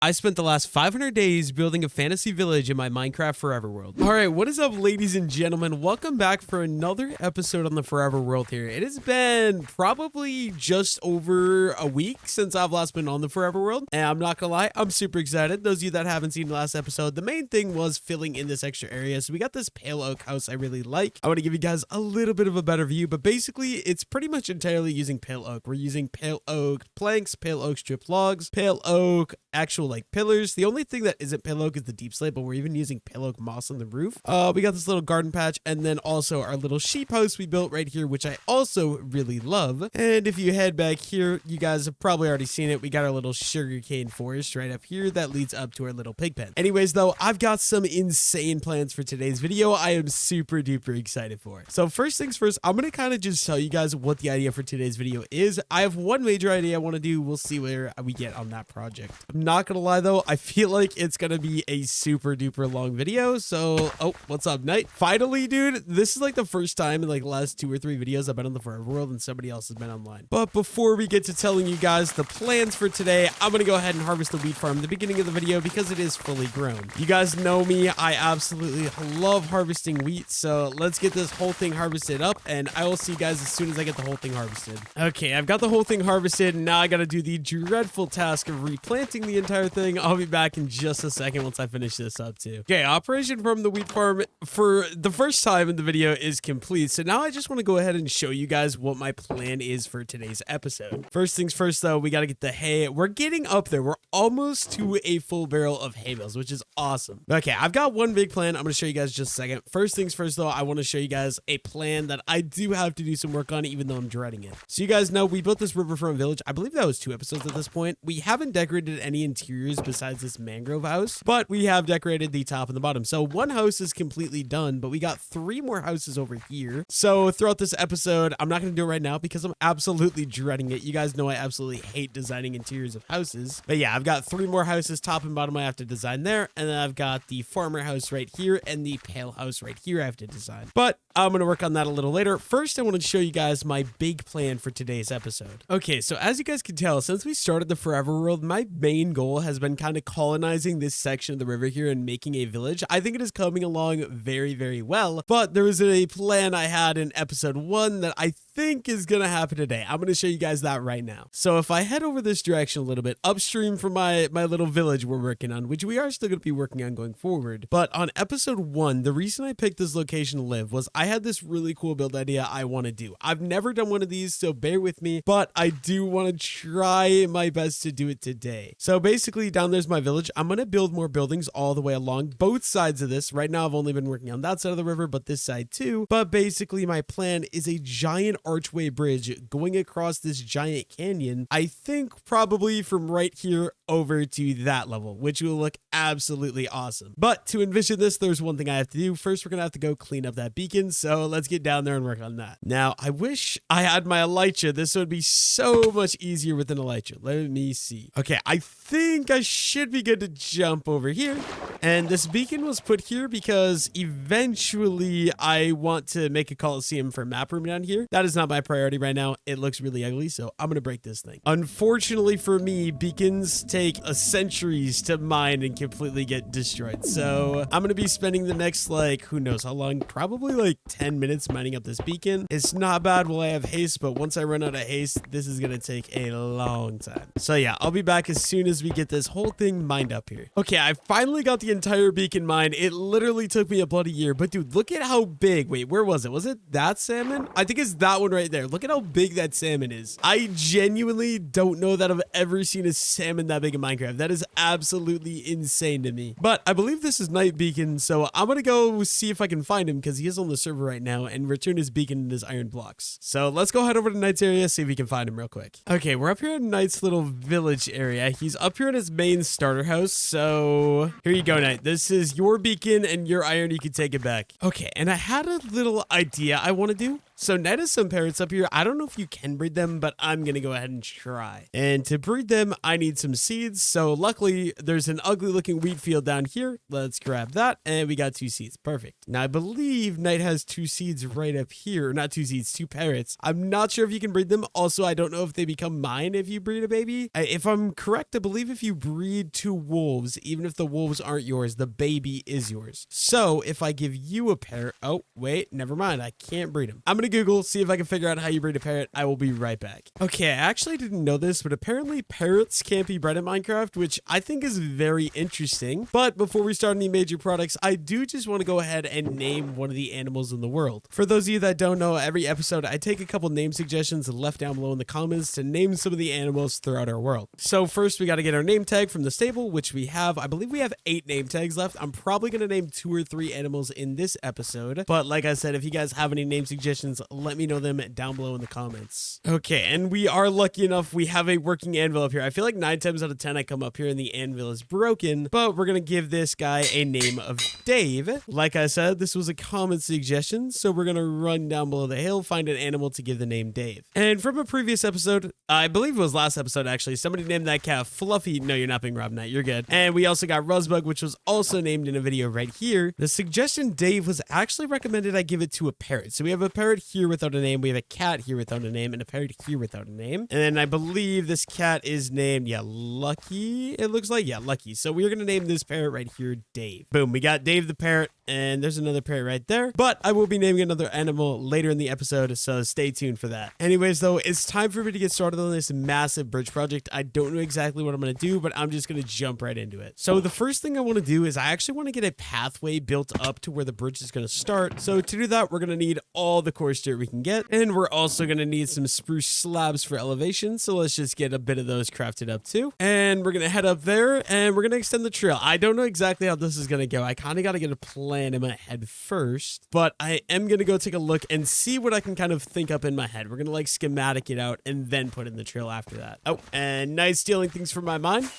I spent the last 500 days building a fantasy village in my Minecraft Forever world. All right, what is up, ladies and gentlemen? Welcome back for another episode on the Forever world here. It has been probably just over a week since I've last been on the Forever world, and I'm not gonna lie, I'm super excited. Those of you that haven't seen the last episode, the main thing was filling in this extra area. So we got this pale oak house I really like. I want to give you guys a little bit of a better view, but basically it's pretty much entirely using pale oak. We're using pale oak planks, pale oak strip logs, pale oak actual like pillars. The only thing that isn't pale oak is the deep slate, but we're even using pale oak moss on the roof. We got this little garden patch, and then also our little sheep house we built right here, which I also really love. And if you head back here, you guys have probably already seen it. We got our little sugarcane forest right up here that leads up to our little pig pen. Anyways, though, I've got some insane plans for today's video. I am super duper excited for it. So first things first, I'm gonna kind of just tell you guys what the idea for today's video is. I have one major idea I want to do. We'll see where we get on that project. I'm not gonna lie though, I feel like it's gonna be a super duper long video. So, oh, what's up, Knight? Finally, dude, this is like the first time in like the last 2 or 3 videos I've been on the Forever world and somebody else has been online. But before we get to telling you guys the plans for today, I'm gonna go ahead and harvest the wheat farm at the beginning of the video because it is fully grown. You guys know me, I absolutely love harvesting wheat. So let's get this whole thing harvested up, and I will see you guys as soon as I get the whole thing harvested. Okay, I've got the whole thing harvested, and now I gotta do the dreadful task of replanting the entire thing. I'll be back in just a second once I finish this up too. Okay, operation from the wheat farm for the first time in the video is complete. So now I just want to go ahead and show you guys what my plan is for today's episode. First things first though, we got to get the hay. We're getting up there. We're almost to a full barrel of hay bales, which is awesome. Okay, I've got one big plan. I'm going to show you guys just a second. First things first though, I want to show you guys a plan that I do have to do some work on, even though I'm dreading it. So you guys know we built this riverfront village. I believe that was 2 episodes at this point. We haven't decorated any interiors besides this mangrove house, but we have decorated the top and the bottom. So one house is completely done, but we got 3 more houses over here. So throughout this episode, I'm not going to do it right now because I'm absolutely dreading it. You guys know I absolutely hate designing interiors of houses. But yeah, I've got 3 more houses, top and bottom I have to design there. And then I've got the farmer house right here and the pale house right here I have to design. But I'm going to work on that a little later. First, I want to show you guys my big plan for today's episode. Okay, so as you guys can tell, since we started the Forever world, my main goal has been kind of colonizing this section of the river here and making a village. I think it is coming along very, very well, but there was a plan I had in episode 1 that I think is going to happen today. I'm going to show you guys that right now. So if I head over this direction a little bit upstream from my little village we're working on, which we are still going to be working on going forward, but on episode 1, the reason I picked this location to live was I had this really cool build idea I want to do. I've never done one of these, so bear with me, but I do want to try my best to do it today. So basically down there's my village. I'm going to build more buildings all the way along both sides of this. Right now I've only been working on that side of the river, but this side too. But basically my plan is a giant archway bridge going across this giant canyon. I think probably from right here over to that level, which will look absolutely awesome. But to envision this, there's one thing I have to do. First, we're gonna have to go clean up that beacon. So let's get down there and work on that. Now, I wish I had my elytra. This would be so much easier with an elytra. Let me see. Okay, I think I should be good to jump over here. And this beacon was put here because eventually I want to make a coliseum for map room down here. That is not my priority right now. It looks really ugly, so I'm gonna break this thing. Unfortunately for me, beacons take centuries to mine and completely get destroyed. So I'm gonna be spending the next, like, who knows how long, probably like 10 minutes mining up this beacon. It's not bad while I have haste, but once I run out of haste, this is gonna take a long time. So yeah, I'll be back as soon as we get this whole thing mined up here. Okay, I finally got the entire beacon mined. It literally took me a bloody year, but dude, look at how big. Wait, where was it? Was it that salmon? I think it's that one right there. Look at how big that salmon is. I genuinely don't know that I've ever seen a salmon that big in Minecraft. That is absolutely insane to me. But I believe this is Night Beacon, so I'm gonna go see if I can find him because he is on the server right now and return his beacon and his iron blocks. So let's go head over to Night's area, see if we can find him real quick. Okay, we're up here in Night's little village area. He's up here in his main starter house. So here you go, Night. This is your beacon and your iron. You can take it back. Okay, and I had a little idea I want to do. So Knight has some parrots up here. I don't know if you can breed them, but I'm going to go ahead and try. And to breed them, I need some seeds. So luckily, there's an ugly looking wheat field down here. Let's grab that. And we got 2 seeds. Perfect. Now, I believe Knight has 2 seeds right up here. Not 2 seeds, 2 parrots. I'm not sure if you can breed them. Also, I don't know if they become mine if you breed a baby. If I'm correct, I believe if you breed 2 wolves, even if the wolves aren't yours, the baby is yours. So if I give you a parrot, oh, wait, never mind. I can't breed them. I'm going to Google, see if I can figure out how you breed a parrot. I will be right back. Okay, I actually didn't know this, but apparently parrots can't be bred in Minecraft, which I think is very interesting. But before we start any major products, I do just want to go ahead and name one of the animals in the world. For those of you that don't know, every episode I take a couple name suggestions left down below in the comments to name some of the animals throughout our world. So first we got to get our name tag from the stable, which we have. I believe we have 8 name tags left. I'm probably going to name 2 or 3 animals in this episode. But like I said, if you guys have any name suggestions, let me know them down below in the comments. Okay, and we are lucky enough we have a working anvil up here. I feel like 9 times out of 10 I come up here and the anvil is broken, but we're gonna give this guy a name of Dave. Like I said, this was a common suggestion, so we're gonna run down below the hill, find an animal to give the name Dave. And from a previous episode, I believe it was last episode actually, somebody named that cat Fluffy. No, you're not being robbed, Knight, you're good. And we also got Rosebug, which was also named in a video right here. The suggestion Dave was actually recommended I give it to a parrot. So we have a parrot here without a name, we have a cat here without a name, and a parrot here without a name. And then I believe this cat is named, yeah, Lucky, it looks like. Yeah, Lucky. So we're going to name this parrot right here Dave. Boom, we got Dave the parrot, and there's another parrot right there. But I will be naming another animal later in the episode, so stay tuned for that. Anyways, though, it's time for me to get started on this massive bridge project. I don't know exactly what I'm going to do, but I'm just going to jump right into it. So the first thing I want to do is I actually want to get a pathway built up to where the bridge is going to start. So to do that, we're going to need all the coarse dirt we can get, and we're also going to need some spruce slabs for elevation. So let's just get a bit of those crafted up too. And we're going to head up there and we're going to extend the trail. I don't know exactly how this is going to go. I kind of got to get a plan in my head first, but I am going to go take a look and see what I can kind of think up in my head. We're going to like schematic it out and then put in the trail after that. Oh, and Knight stealing things from my mine.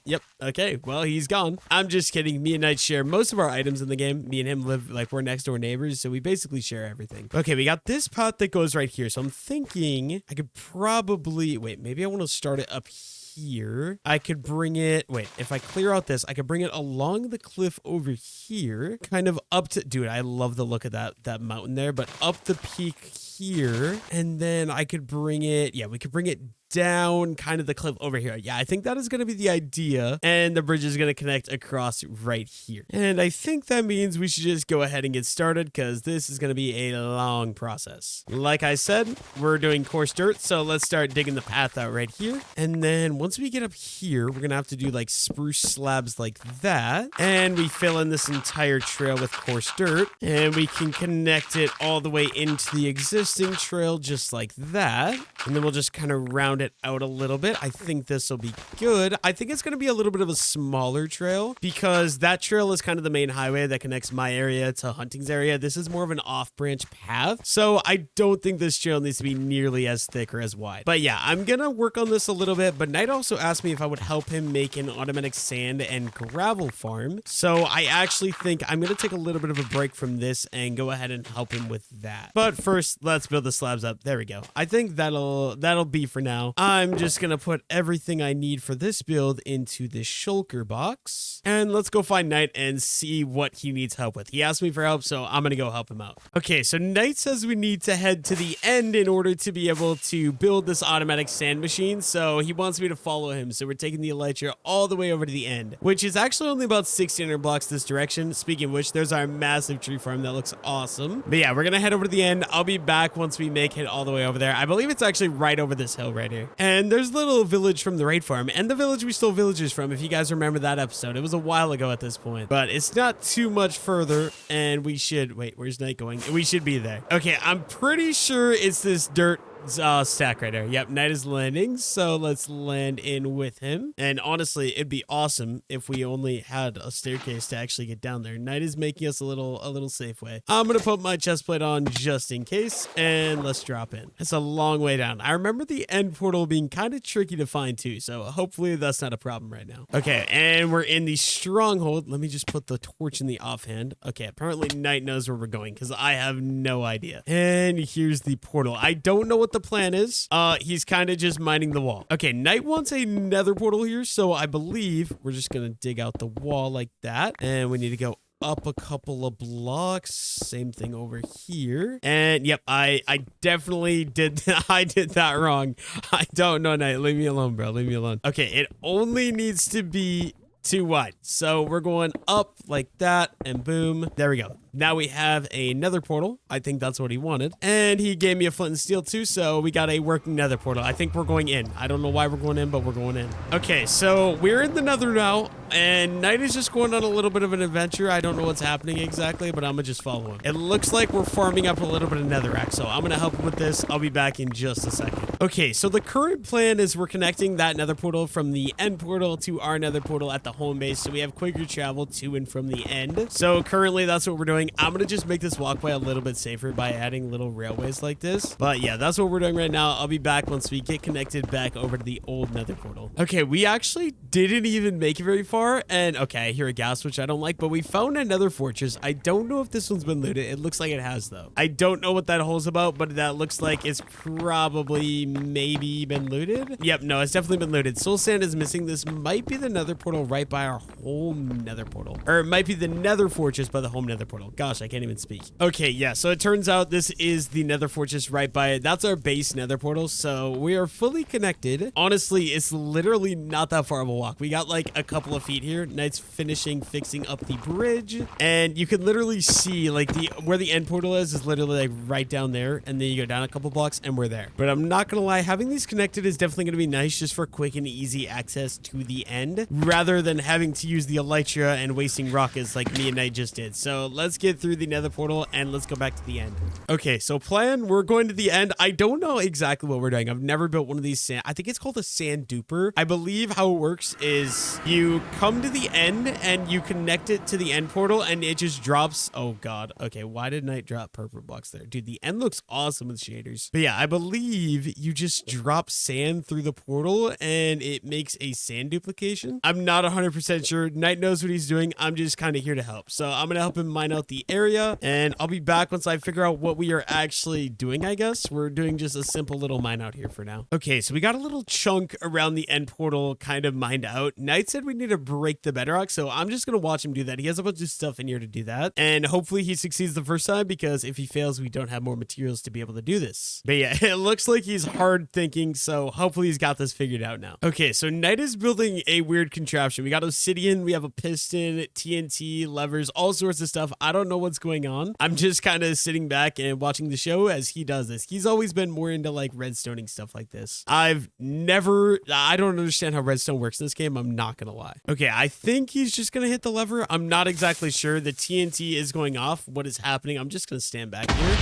Yep. Okay. Well, he's gone. I'm just kidding. Me and Knight share most of our items in the game. Me and him live like we're next door neighbors. So we basically share everything. Okay. We got this path that goes right here. So I'm thinking I could probably, wait, maybe I want to start it up here. I could bring it, wait, if I clear out this, I could bring it along the cliff over here, kind of up to, dude, I love the look of that mountain there, but up the peak here, and then I could bring it, yeah, we could bring it down kind of the cliff over here. Yeah, I think that is going to be the idea. And the bridge is going to connect across right here. And I think that means we should just go ahead and get started because this is going to be a long process. Like I said, we're doing coarse dirt. So let's start digging the path out right here. And then once we get up here, we're going to have to do like spruce slabs like that. And we fill in this entire trail with coarse dirt. And we can connect it all the way into the existing trail just like that. And then we'll just kind of round it out a little bit. I think this will be good. I think it's going to be a little bit of a smaller trail because that trail is kind of the main highway that connects my area to Hunting's area. This is more of an off-branch path. So I don't think this trail needs to be nearly as thick or as wide. But yeah, I'm going to work on this a little bit. But Knight also asked me if I would help him make an automatic sand and gravel farm. So I actually think I'm going to take a little bit of a break from this and go ahead and help him with that. But first, let's build the slabs up. There we go. I think that'll be for now. I'm just going to put everything I need for this build into this shulker box. And let's go find Knight and see what he needs help with. He asked me for help, so I'm going to go help him out. Okay, so Knight says we need to head to the end in order to be able to build this automatic sand machine. So he wants me to follow him. So we're taking the elytra all the way over to the end, which is actually only about 1,600 blocks this direction. Speaking of which, there's our massive tree farm that looks awesome. But yeah, we're going to head over to the end. I'll be back once we make it all the way over there. I believe it's actually right over this hill right here. And there's a little village from the raid farm and the village we stole villagers from. If you guys remember that episode, it was a while ago at this point, but it's not too much further. And we should wait, where's Knight going? We should be there. Okay, I'm pretty sure it's this dirt stack right there. Yep, Knight is landing, so let's land in with him. And honestly, it'd be awesome if we only had a staircase to actually get down there. Knight is making us a little safe way. I'm gonna put my chest plate on just in case, and let's drop in. It's a long way down. I remember the end portal being kind of tricky to find too, so hopefully that's not a problem right now. Okay, and we're in the stronghold. Let me just put the torch in the offhand. Okay, apparently Knight knows where we're going because I have no idea. And here's the portal. I don't know what the plan is. He's kind of just mining the wall. Okay, Knight wants a nether portal here, so I believe we're just gonna dig out the wall like that, and we need to go up a couple of blocks. Same thing over here. And yep, I definitely did I did that wrong. I don't know, Knight. Leave me alone, bro. Leave me alone. Okay, it only needs to be too wide. So we're going up like that, and boom. There we go. Now we have a nether portal. I think that's what he wanted. And he gave me a flint and steel too, so we got a working nether portal. I think we're going in. I don't know why we're going in, but we're going in. Okay, so we're in the nether now, and Knight is just going on a little bit of an adventure. I don't know what's happening exactly, but I'm gonna just follow him. It looks like we're farming up a little bit of netherrack, so I'm gonna help him with this. I'll be back in just a second. Okay, so the current plan is we're connecting that nether portal from the end portal to our nether portal at the home base, so we have quicker travel to and from the end. So currently that's what we're doing. I'm gonna just make this walkway a little bit safer by adding little railways like this. But yeah, that's what we're doing right now. I'll be back once we get connected back over to the old nether portal. Okay, we actually didn't even make it very far. And okay, I hear a gas, which I don't like, but we found another fortress. I don't know if this one's been looted. It looks like it has though. I don't know what that hole's about, but that looks like it's probably maybe been looted. Yep, no, it's definitely been looted. Soul sand is missing. This might be the nether portal right by our home nether portal. Or it might be the nether fortress by the home nether portal. Gosh, I can't even speak. Okay, yeah, so it turns out this is the nether fortress right by it. That's our base nether portal, so we are fully connected. Honestly, it's literally not that far of a walk. We got like a couple of feet here. Knight's fixing up the bridge, and you can literally see like where the end portal is literally like right down there, and then you go down a couple blocks and we're there. But I'm not gonna lie, having these connected is definitely gonna be nice just for quick and easy access to the end, rather than having to use the elytra and wasting rockets like me and Knight just did. So let's get through the nether portal and let's go back to the end. Okay, so plan, we're going to the end. I don't know exactly what we're doing. I've never built one of these I think it's called a sand duper. I believe how it works is you come to the end and you connect it to the end portal and it just drops. Oh god. Okay, why did Knight drop purple blocks there? Dude, the end looks awesome with shaders. But yeah, I believe you just drop sand through the portal and it makes a sand duplication. I'm not 100% sure. Knight knows what he's doing. I'm just kind of here to help. So I'm gonna help him mine out the area, and I'll be back once I figure out what we are actually doing. I guess we're doing just a simple little mine out here for now. Okay, so we got a little chunk around the end portal kind of mined out. Knight said we need to break the bedrock, so I'm just gonna watch him do that. He has a bunch of stuff in here to do that, and hopefully he succeeds the first time, because if he fails, we don't have more materials to be able to do this. But yeah, it looks like he's hard thinking, so hopefully he's got this figured out now. Okay, so Knight is building a weird contraption. We got obsidian, we have a piston, TNT, levers, all sorts of stuff. I don't know what's going on. I'm just kind of sitting back and watching the show as he does this. He's always been more into like redstoning stuff like this. I don't understand how redstone works in this game. I'm not gonna lie. Okay, I think he's just gonna hit the lever. I'm not exactly sure. The TNT is going off. What is happening? I'm just gonna stand back here.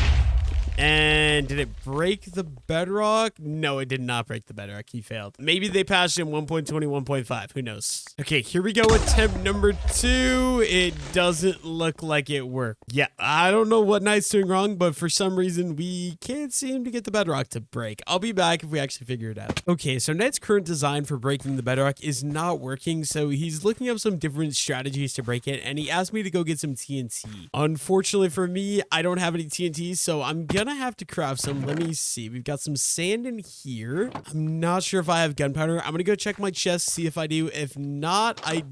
And did it break the bedrock? No, it did not break the bedrock. He failed. Maybe they patched in 1.20, 1.5. Who knows? Okay, here we go. Attempt number 2. It doesn't look like it worked. Yeah, I don't know what Knight's doing wrong, but for some reason, we can't seem to get the bedrock to break. I'll be back if we actually figure it out. Okay, so Knight's current design for breaking the bedrock is not working, so he's looking up some different strategies to break it, and he asked me to go get some TNT. Unfortunately for me, I don't have any TNT, so I'm gonna have to craft some. Let me see. We've got some sand in here. I'm not sure if I have gunpowder. I'm gonna go check my chest, see if I do. If not, I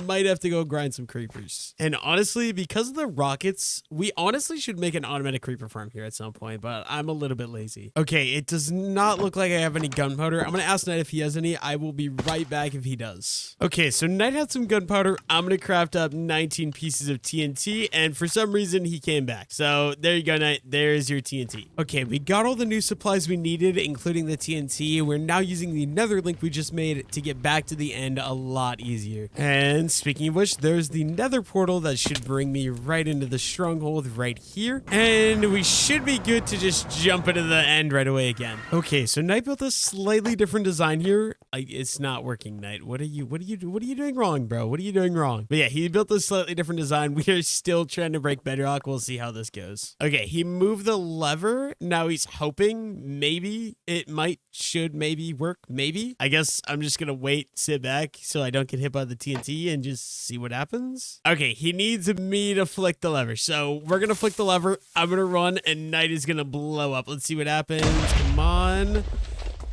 might have to go grind some creepers. And honestly, because of the rockets, we honestly should make an automatic creeper farm here at some point, but I'm a little bit lazy. Okay, it does not look like I have any gunpowder. I'm gonna ask Knight if he has any. I will be right back if he does. Okay, so Knight had some gunpowder. I'm gonna craft up 19 pieces of TNT, and for some reason, he came back. So there you go, Knight. There's your TNT. Okay, we got all the new supplies we needed, including the TNT. We're now using the nether link we just made to get back to the end a lot easier. And And speaking of which, there's the nether portal that should bring me right into the stronghold right here. And we should be good to just jump into the end right away again. Okay, so Knight built a slightly different design here. It's not working, Knight. What are you doing wrong, bro? What are you doing wrong? But yeah, he built a slightly different design. We are still trying to break bedrock. We'll see how this goes. Okay, he moved the lever. Now he's hoping maybe it should work. Maybe. I guess I'm just gonna wait, sit back so I don't get hit by the TNT and just see what happens. Okay, he needs me to flick the lever. So we're gonna flick the lever. I'm gonna run and Knight is gonna blow up. Let's see what happens. Come on.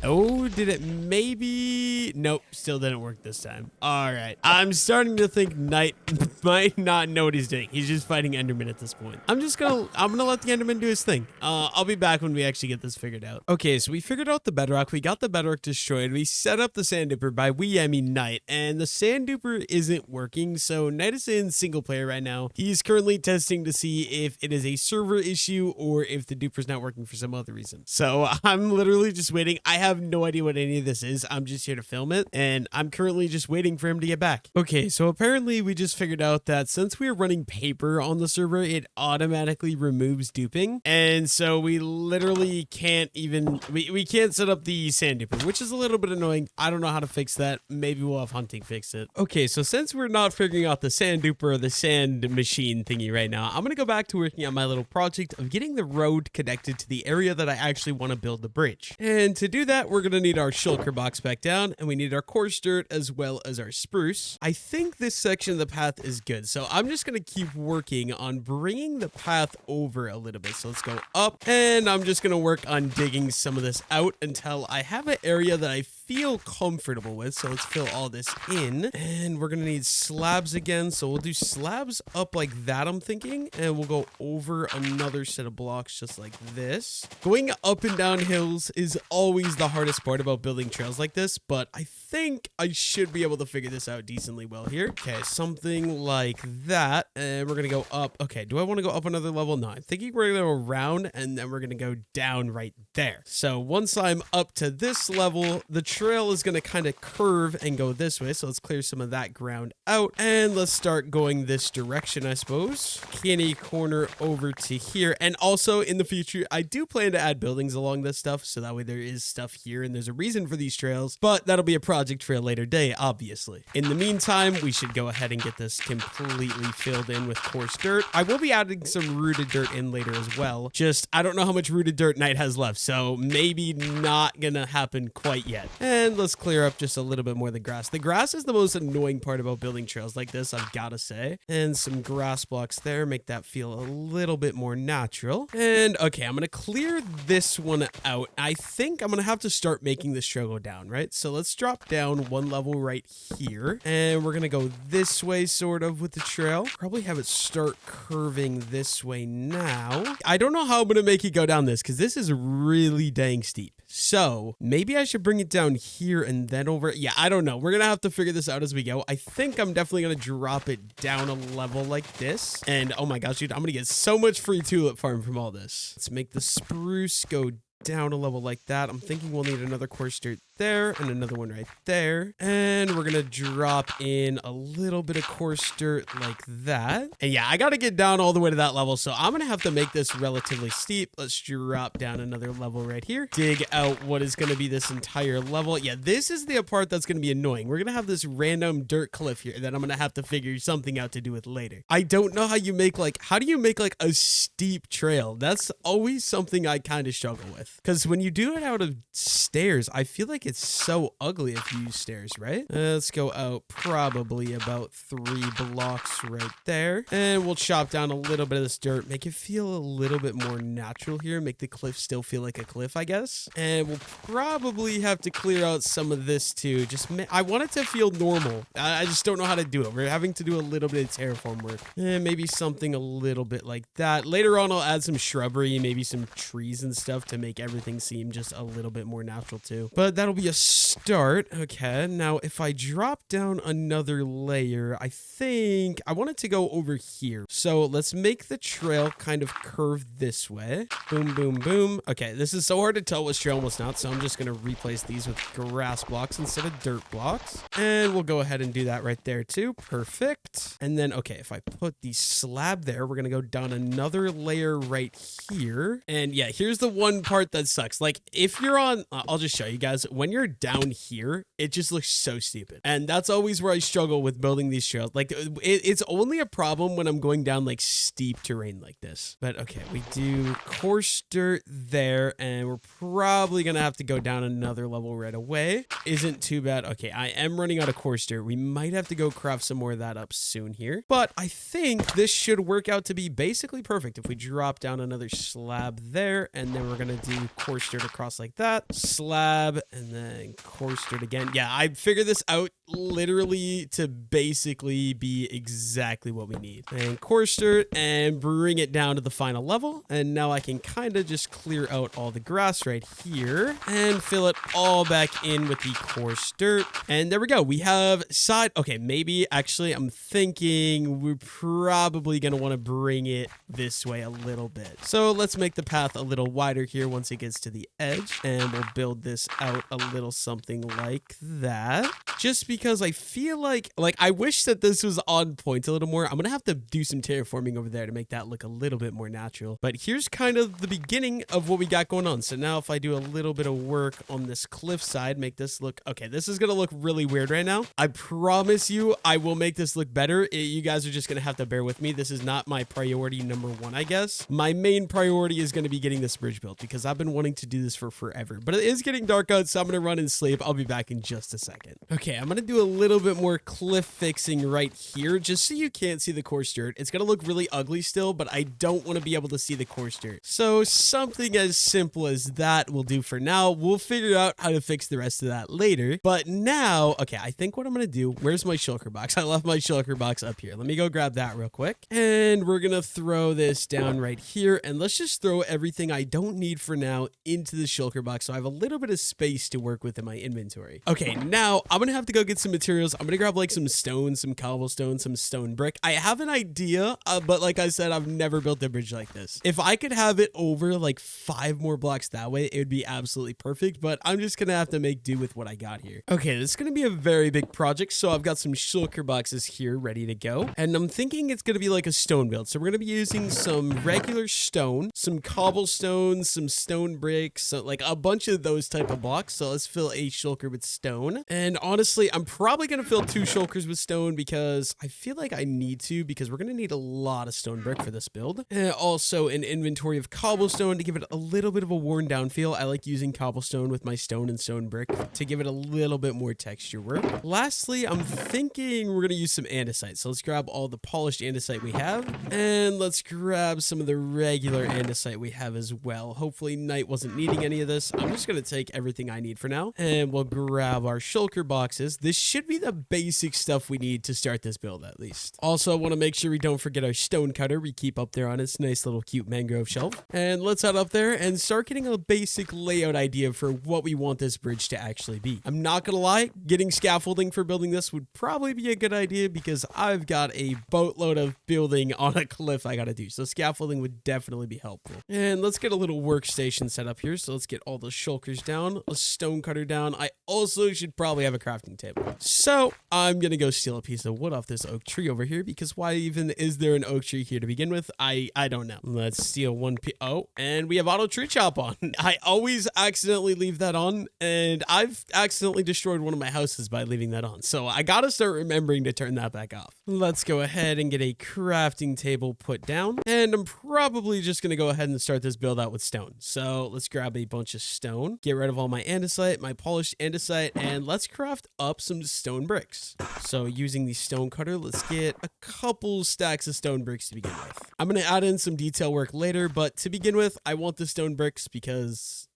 Oh, did it maybe? Nope, still didn't work this time. All right. I'm starting to think Knight might not know what he's doing. He's just fighting Enderman at this point. I'm gonna let the Enderman do his thing. I'll be back when we actually get this figured out. Okay, so we figured out the bedrock. We got the bedrock destroyed. We set up the sand duper. By we, I mean Knight. And the sand duper isn't working. So Knight is in single player right now. He's currently testing to see if it is a server issue or if the duper's not working for some other reason. So I'm literally just waiting. I have no idea what any of this is. I'm just here to film it, and I'm currently just waiting for him to get back. Okay, so apparently we just figured out that since we are running paper on the server, it automatically removes duping, and so we literally can't even we can't set up the sand duper, which is a little bit annoying. I don't know how to fix that. Maybe we'll have Hunting fix it. Okay, so since we're not figuring out the sand duper or the sand machine thingy right now, I'm gonna go back to working on my little project of getting the road connected to the area that I actually want to build the bridge. And to do that, we're going to need our shulker box back down, and we need our coarse dirt as well as our spruce. I think this section of the path is good, so I'm just going to keep working on bringing the path over a little bit. So let's go up, and I'm just going to work on digging some of this out until I have an area that I feel comfortable with. So let's fill all this in, and we're gonna need slabs again, so we'll do slabs up like that, I'm thinking, and we'll go over another set of blocks just like this. Going up and down hills is always the hardest part about building trails like this, but I think I should be able to figure this out decently well here. Okay, something like that, and we're gonna go up. Okay, do I want to go up another level? No, I'm thinking we're gonna go around and then we're gonna go down right there. So once I'm up to this level, the trail is going to kind of curve and go this way. So let's clear some of that ground out and let's start going this direction, I suppose. Canny corner over to here. And also in the future, I do plan to add buildings along this stuff. So that way there is stuff here and there's a reason for these trails, but that'll be a project for a later day, obviously. In the meantime, we should go ahead and get this completely filled in with coarse dirt. I will be adding some rooted dirt in later as well. Just, I don't know how much rooted dirt Knight has left. So maybe not gonna happen quite yet. And let's clear up just a little bit more of the grass. The grass is the most annoying part about building trails like this, I've got to say. And some grass blocks there, make that feel a little bit more natural. And okay, I'm going to clear this one out. I think I'm going to have to start making this trail go down, right? So let's drop down one level right here. And we're going to go this way sort of with the trail. Probably have it start curving this way now. I don't know how I'm going to make it go down this because this is really dang steep. So maybe I should bring it down here and then over. Yeah, I don't know. We're going to have to figure this out as we go. I think I'm definitely going to drop it down a level like this. And oh my gosh, dude, I'm going to get so much free tulip farm from all this. Let's make the spruce go down a level like that. I'm thinking we'll need another coarse dirt there and another one right there. And we're gonna drop in a little bit of coarse dirt like that. And yeah, I gotta get down all the way to that level, so I'm gonna have to make this relatively steep. Let's drop down another level right here. Dig out what is gonna be this entire level. Yeah, this is the part that's gonna be annoying. We're gonna have this random dirt cliff here that I'm gonna have to figure something out to do with later. I don't know how do you make like a steep trail? That's always something I kind of struggle with. Because when you do it out of stairs, I feel like it's so ugly if you use stairs, right? Let's go out probably about 3 blocks right there. And we'll chop down a little bit of this dirt, make it feel a little bit more natural here, make the cliff still feel like a cliff, I guess. And we'll probably have to clear out some of this too. I want it to feel normal. I just don't know how to do it. We're having to do a little bit of terraform work. And maybe something a little bit like that. Later on, I'll add some shrubbery, maybe some trees and stuff to make everything seem just a little bit more natural too. But that'll be be a start. Okay, now if I drop down another layer, I think I want it to go over here. So let's make the trail kind of curve this way. Boom, boom, boom. Okay, this is so hard to tell what's trail and what's not, so I'm just going to replace these with grass blocks instead of dirt blocks. And we'll go ahead and do that right there too. Perfect. And then, okay, if I put the slab there, we're going to go down another layer right here. And yeah, here's the one part that sucks. Like if you're on, I'll just show you guys, when you're down here, it just looks so stupid. And that's always where I struggle with building these trails. Like it's only a problem when I'm going down like steep terrain like this. But okay, we do coarse dirt there, and we're probably going to have to go down another level right away. Isn't too bad. Okay, I am running out of coarse dirt. We might have to go craft some more of that up soon here. But I think this should work out to be basically perfect. If we drop down another slab there, and then we're going to do coarse dirt across like that. Slab, and then coarse dirt again. Yeah, I figured this out literally to basically be exactly what we need. And coarse dirt, and bring it down to the final level. And now I can kind of just clear out all the grass right here and fill it all back in with the coarse dirt. And there we go. We have side. Okay, maybe actually I'm thinking we're probably going to want to bring it this way a little bit. So let's make the path a little wider here once it gets to the edge. And we'll build this out a little something like that. Just because I feel like I wish that this was on point a little more. I'm going to have to do some terraforming over there to make that look a little bit more natural. But here's kind of the beginning of what we got going on. So now if I do a little bit of work on this cliff side, make this look, okay, this is going to look really weird right now. I promise you, I will make this look better. You guys are just going to have to bear with me. This is not my priority number one, I guess. My main priority is going to be getting this bridge built because I've been wanting to do this for forever. But it is getting dark out, so I'm going to run and sleep. I'll be back in just a second. Okay, I'm going to do a little bit more cliff fixing right here just so you can't see the coarse dirt. It's going to look really ugly still, but I don't want to be able to see the coarse dirt. So something as simple as that will do for now. We'll figure out how to fix the rest of that later. But now, okay, I think what I'm going to do, where's my shulker box? I left my shulker box up here. Let me go grab that real quick. And we're going to throw this down right here. And let's just throw everything I don't need for now into the shulker box so I have a little bit of space to work with in my inventory. Okay, now I'm going to have to go get some materials. I'm going to grab like some stone, some cobblestone, some stone brick. I have an idea, but like I said, I've never built a bridge like this. If I could have it over like 5 more blocks that way, it would be absolutely perfect, but I'm just going to have to make do with what I got here. Okay, this is going to be a very big project, so I've got some shulker boxes here ready to go, and I'm thinking it's going to be like a stone build. So we're going to be using some regular stone, some cobblestone, some stone bricks, so like a bunch of those type of blocks. So let's fill a shulker with stone, and honestly, I'm probably going to fill 2 shulkers with stone because I feel like I need to, because we're going to need a lot of stone brick for this build. And also an inventory of cobblestone to give it a little bit of a worn down feel. I like using cobblestone with my stone and stone brick to give it a little bit more texture work. Lastly, I'm thinking we're going to use some andesite. So let's grab all the polished andesite we have, and let's grab some of the regular andesite we have as well. Hopefully Knight wasn't needing any of this. I'm just going to take everything I need for now, and we'll grab our shulker boxes. This should be the basic stuff we need to start this build at least. Also, I want to make sure we don't forget our stone cutter we keep up there on its nice little cute mangrove shelf. And let's head up there and start getting a basic layout idea for what we want this bridge to actually be. I'm not gonna lie, getting scaffolding for building this would probably be a good idea because I've got a boatload of building on a cliff I gotta do. So scaffolding would definitely be helpful. And let's get a little workstation set up here. So let's get all the shulkers down, a stone cutter down. I also should probably have a crafting table. So I'm gonna go steal a piece of wood off this oak tree over here because why even is there an oak tree here to begin with? I don't know. Let's steal one piece. Oh, and we have auto tree chop on. I always accidentally leave that on, and I've accidentally destroyed one of my houses by leaving that on. So I gotta start remembering to turn that back off. Let's go ahead and get a crafting table put down, and I'm probably just gonna go ahead and start this build out with stone. So let's grab a bunch of stone, get rid of all my andesite, my polished andesite, and let's craft up some stone bricks. So using the stone cutter, let's get a couple stacks of stone bricks to begin with. I'm gonna add in some detail work later, but to begin with, I want the stone bricks because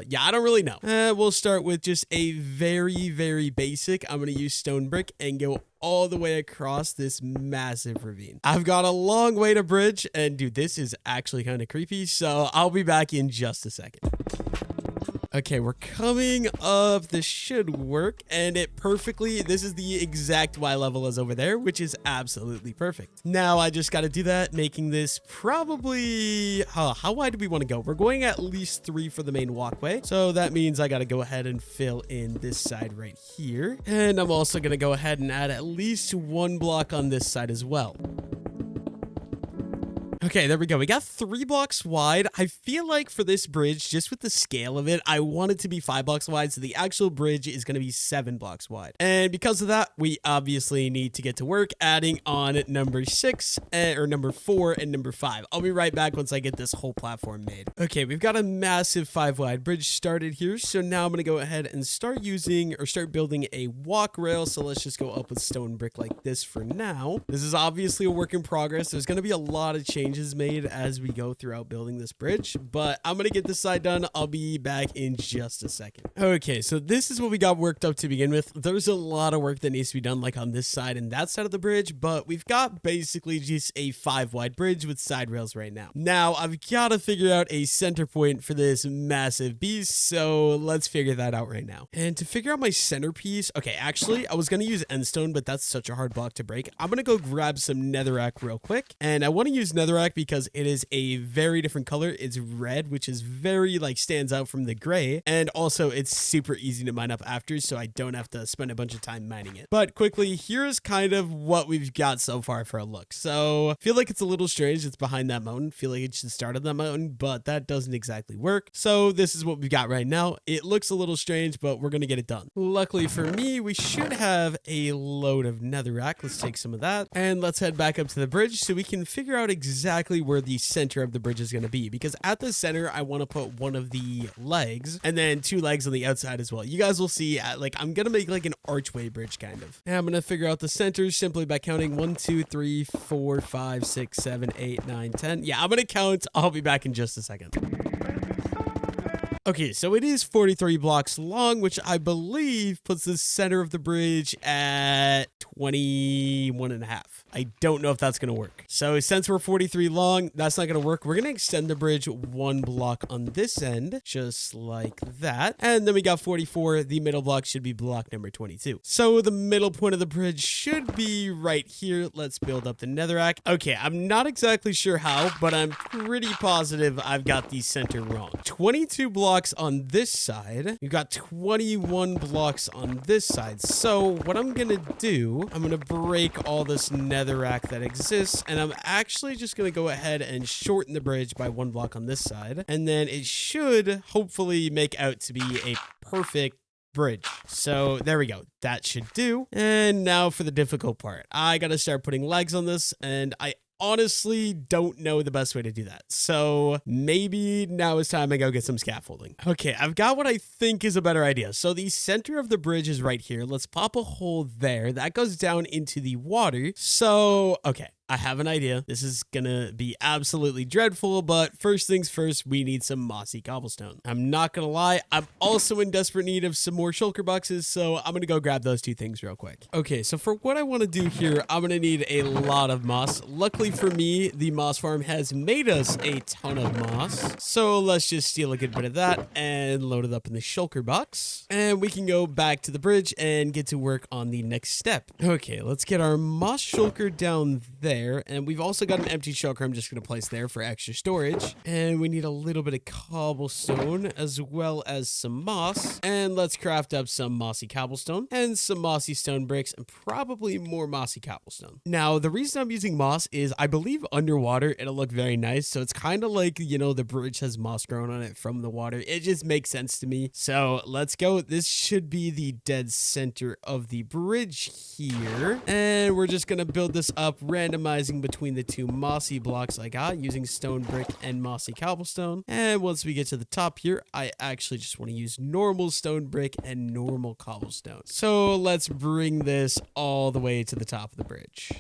yeah, I don't really know. We'll start with just a very basic. I'm gonna use stone brick and go all the way across this massive ravine. I've got a long way to bridge, and dude, this is actually kind of creepy, so I'll be back in just a second. Okay, we're coming up. This should work, and it perfectly, this is the exact Y level as over there, which is absolutely perfect. Now I just got to do that, making this probably, how wide do we want to go? We're going at least 3 for the main walkway. So that means I got to go ahead and fill in this side right here. And I'm also going to go ahead and add at least 1 block on this side as well. Okay, there we go. We got 3 blocks wide. I feel like for this bridge, just with the scale of it, I want it to be 5 blocks wide. So the actual bridge is going to be 7 blocks wide. And because of that, we obviously need to get to work adding on number 6 or number 4 and number 5. I'll be right back once I get this whole platform made. Okay, we've got a massive 5 wide bridge started here. So now I'm going to go ahead and start building a walk rail. So let's just go up with stone brick like this for now. This is obviously a work in progress. There's going to be a lot of changes made as we go throughout building this bridge, but I'm gonna get this side done. I'll be back in just a second. Okay, so this is what we got worked up to begin with. There's a lot of work that needs to be done, like on this side and that side of the bridge, but we've got basically just a 5 wide bridge with side rails right now. Now I've got to figure out a center point for this massive beast, so let's figure that out right now. And to figure out my centerpiece, okay, actually I was gonna use endstone, but that's such a hard block to break. I'm gonna go grab some netherrack real quick, and I want to use netherrack because it is a very different color. It's red, which is very stands out from the gray, and also it's super easy to mine up after, so I don't have to spend a bunch of time mining it. But quickly, here's kind of what we've got so far for a look. So I feel like it's a little strange it's behind that mountain. I feel like it should start on that mountain, but that doesn't exactly work. So this is what we've got right now. It looks a little strange, but we're gonna get it done. Luckily for me, we should have a load of netherrack. Let's take some of that, and let's head back up to the bridge so we can figure out exactly where the center of the bridge is going to be, because at the center I want to put one of the legs and then 2 legs on the outside as well. You guys will see I'm gonna make like an archway bridge kind of, and I'm gonna figure out the center simply by counting 1 2 3 4 5 6 7 8 9 10. Yeah, I'm gonna count. I'll be back in just a second. Okay, so it is 43 blocks long, which I believe puts the center of the bridge at 21.5. I don't know if that's going to work. So since we're 43 long, that's not going to work. We're going to extend the bridge 1 block on this end, just like that. And then we got 44. The middle block should be block number 22. So the middle point of the bridge should be right here. Let's build up the netherrack. Okay, I'm not exactly sure how, but I'm pretty positive I've got the center wrong. 22 blocks on this side. We've got 21 blocks on this side. So what I'm gonna do, I'm gonna break all this netherrack that exists, and I'm actually just gonna go ahead and shorten the bridge by 1 block on this side, and then it should hopefully make out to be a perfect bridge. So there we go. That should do. And now for the difficult part. I gotta start putting legs on this, and I honestly don't know the best way to do that. So maybe now is time I go get some scaffolding. Okay, I've got what I think is a better idea. So the center of the bridge is right here. Let's pop a hole there. That goes down into the water. So, okay. I have an idea. This is gonna be absolutely dreadful, but first things first, we need some mossy cobblestone. I'm not gonna lie, I'm also in desperate need of some more shulker boxes, so I'm gonna go grab those 2 things real quick. Okay, so for what I want to do here, I'm gonna need a lot of moss. Luckily for me, the moss farm has made us a ton of moss, so let's just steal a good bit of that and load it up in the shulker box, and we can go back to the bridge and get to work on the next step. Okay, let's get our moss shulker down there. And we've also got an empty shulker I'm just going to place there for extra storage. And we need a little bit of cobblestone as well as some moss. And let's craft up some mossy cobblestone and some mossy stone bricks and probably more mossy cobblestone. Now, the reason I'm using moss is I believe underwater it'll look very nice. So it's kind of like, you know, the bridge has moss growing on it from the water. It just makes sense to me. So let's go. This should be the dead center of the bridge here. And we're just going to build this up randomizing between the 2 mossy blocks I got using stone brick and mossy cobblestone. And once we get to the top here, I actually just want to use normal stone brick and normal cobblestone. So let's bring this all the way to the top of the bridge.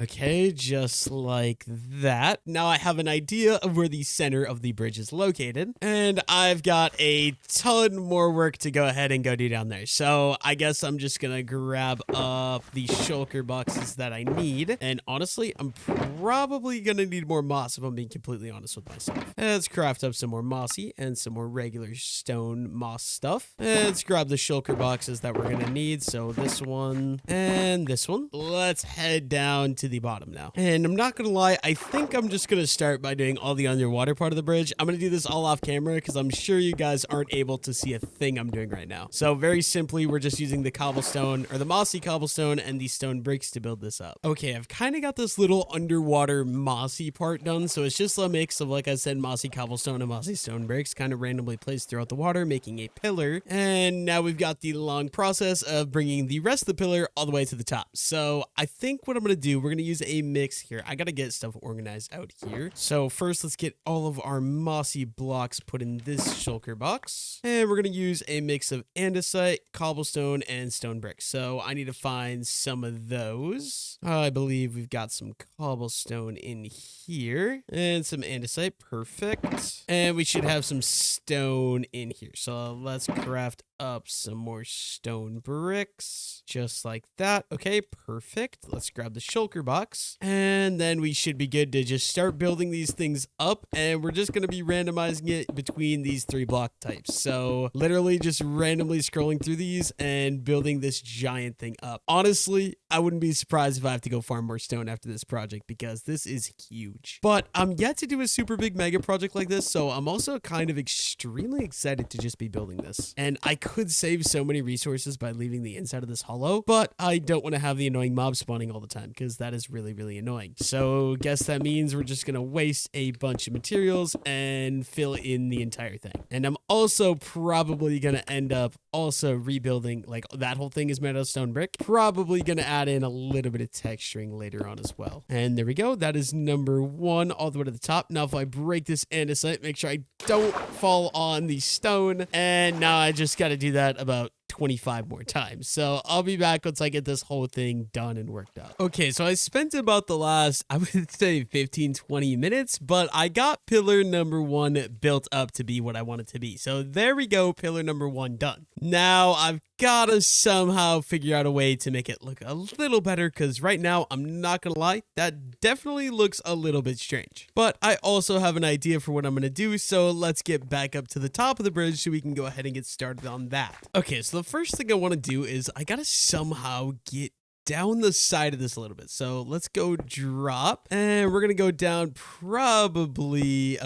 Okay, just like that. Now I have an idea of where the center of the bridge is located, and I've got a ton more work to go ahead and go do down there. So I guess I'm just gonna grab up the shulker boxes that I need, and honestly, I'm probably gonna need more moss if I'm being completely honest with myself. Let's craft up some more mossy and some more regular stone moss stuff. Let's grab the shulker boxes that we're gonna need. So this one and this one. Let's head down to the bottom now. And I'm not gonna lie, I think I'm just gonna start by doing all the underwater part of the bridge. I'm gonna do this all off camera because I'm sure you guys aren't able to see a thing I'm doing right now. So very simply, we're just using the cobblestone or the mossy cobblestone and the stone bricks to build this up. Okay, I've kind of got this little underwater mossy part done. So it's just a mix of, like I said, mossy cobblestone and mossy stone bricks kind of randomly placed throughout the water, making a pillar. And now we've got the long process of bringing the rest of the pillar all the way to the top. So I think what I'm going to do, we're going to use a mix here. I got to get stuff organized out here. So first, let's get all of our mossy blocks put in this shulker box. And we're going to use a mix of andesite, cobblestone, and stone bricks. So I need to find some of those. I believe we've got some cobblestone in here and some andesite. Perfect. And we should have some stone in here. So let's craft up some more stone bricks just like that. Okay, perfect. Let's grab the shulker box and then we should be good to just start building these things up, and we're just going to be randomizing it between these 3 block types. So literally just randomly scrolling through these and building this giant thing up. Honestly, I wouldn't be surprised if I have to go farm more stone after this project because this is huge. But I'm yet to do a super big mega project like this, so I'm also kind of extremely excited to just be building this. And I could save so many resources by leaving the inside of this hollow, but I don't want to have the annoying mob spawning all the time because that is really, really annoying. So guess that means we're just going to waste a bunch of materials and fill in the entire thing. And I'm also probably going to end up also rebuilding, like that whole thing is made out of stone brick. Probably going to add in a little bit of texturing later on as well. And there we go. That is number 1 all the way to the top. Now if I break this andesite, make sure I don't fall on the stone. And now I just got to do that about 25 more times. So I'll be back once I get this whole thing done and worked out. Okay, so I spent about the last, I would say 15-20 minutes, but I got pillar number 1 built up to be what I want it to be. So there we go, pillar number 1 done. Now I've gotta somehow figure out a way to make it look a little better, because right now, I'm not gonna lie, that definitely looks a little bit strange. But I also have an idea for what I'm gonna do, so let's get back up to the top of the bridge so we can go ahead and get started on that. Okay, so the first thing I want to do is I gotta somehow get down the side of this a little bit. So let's go drop, and we're gonna go down probably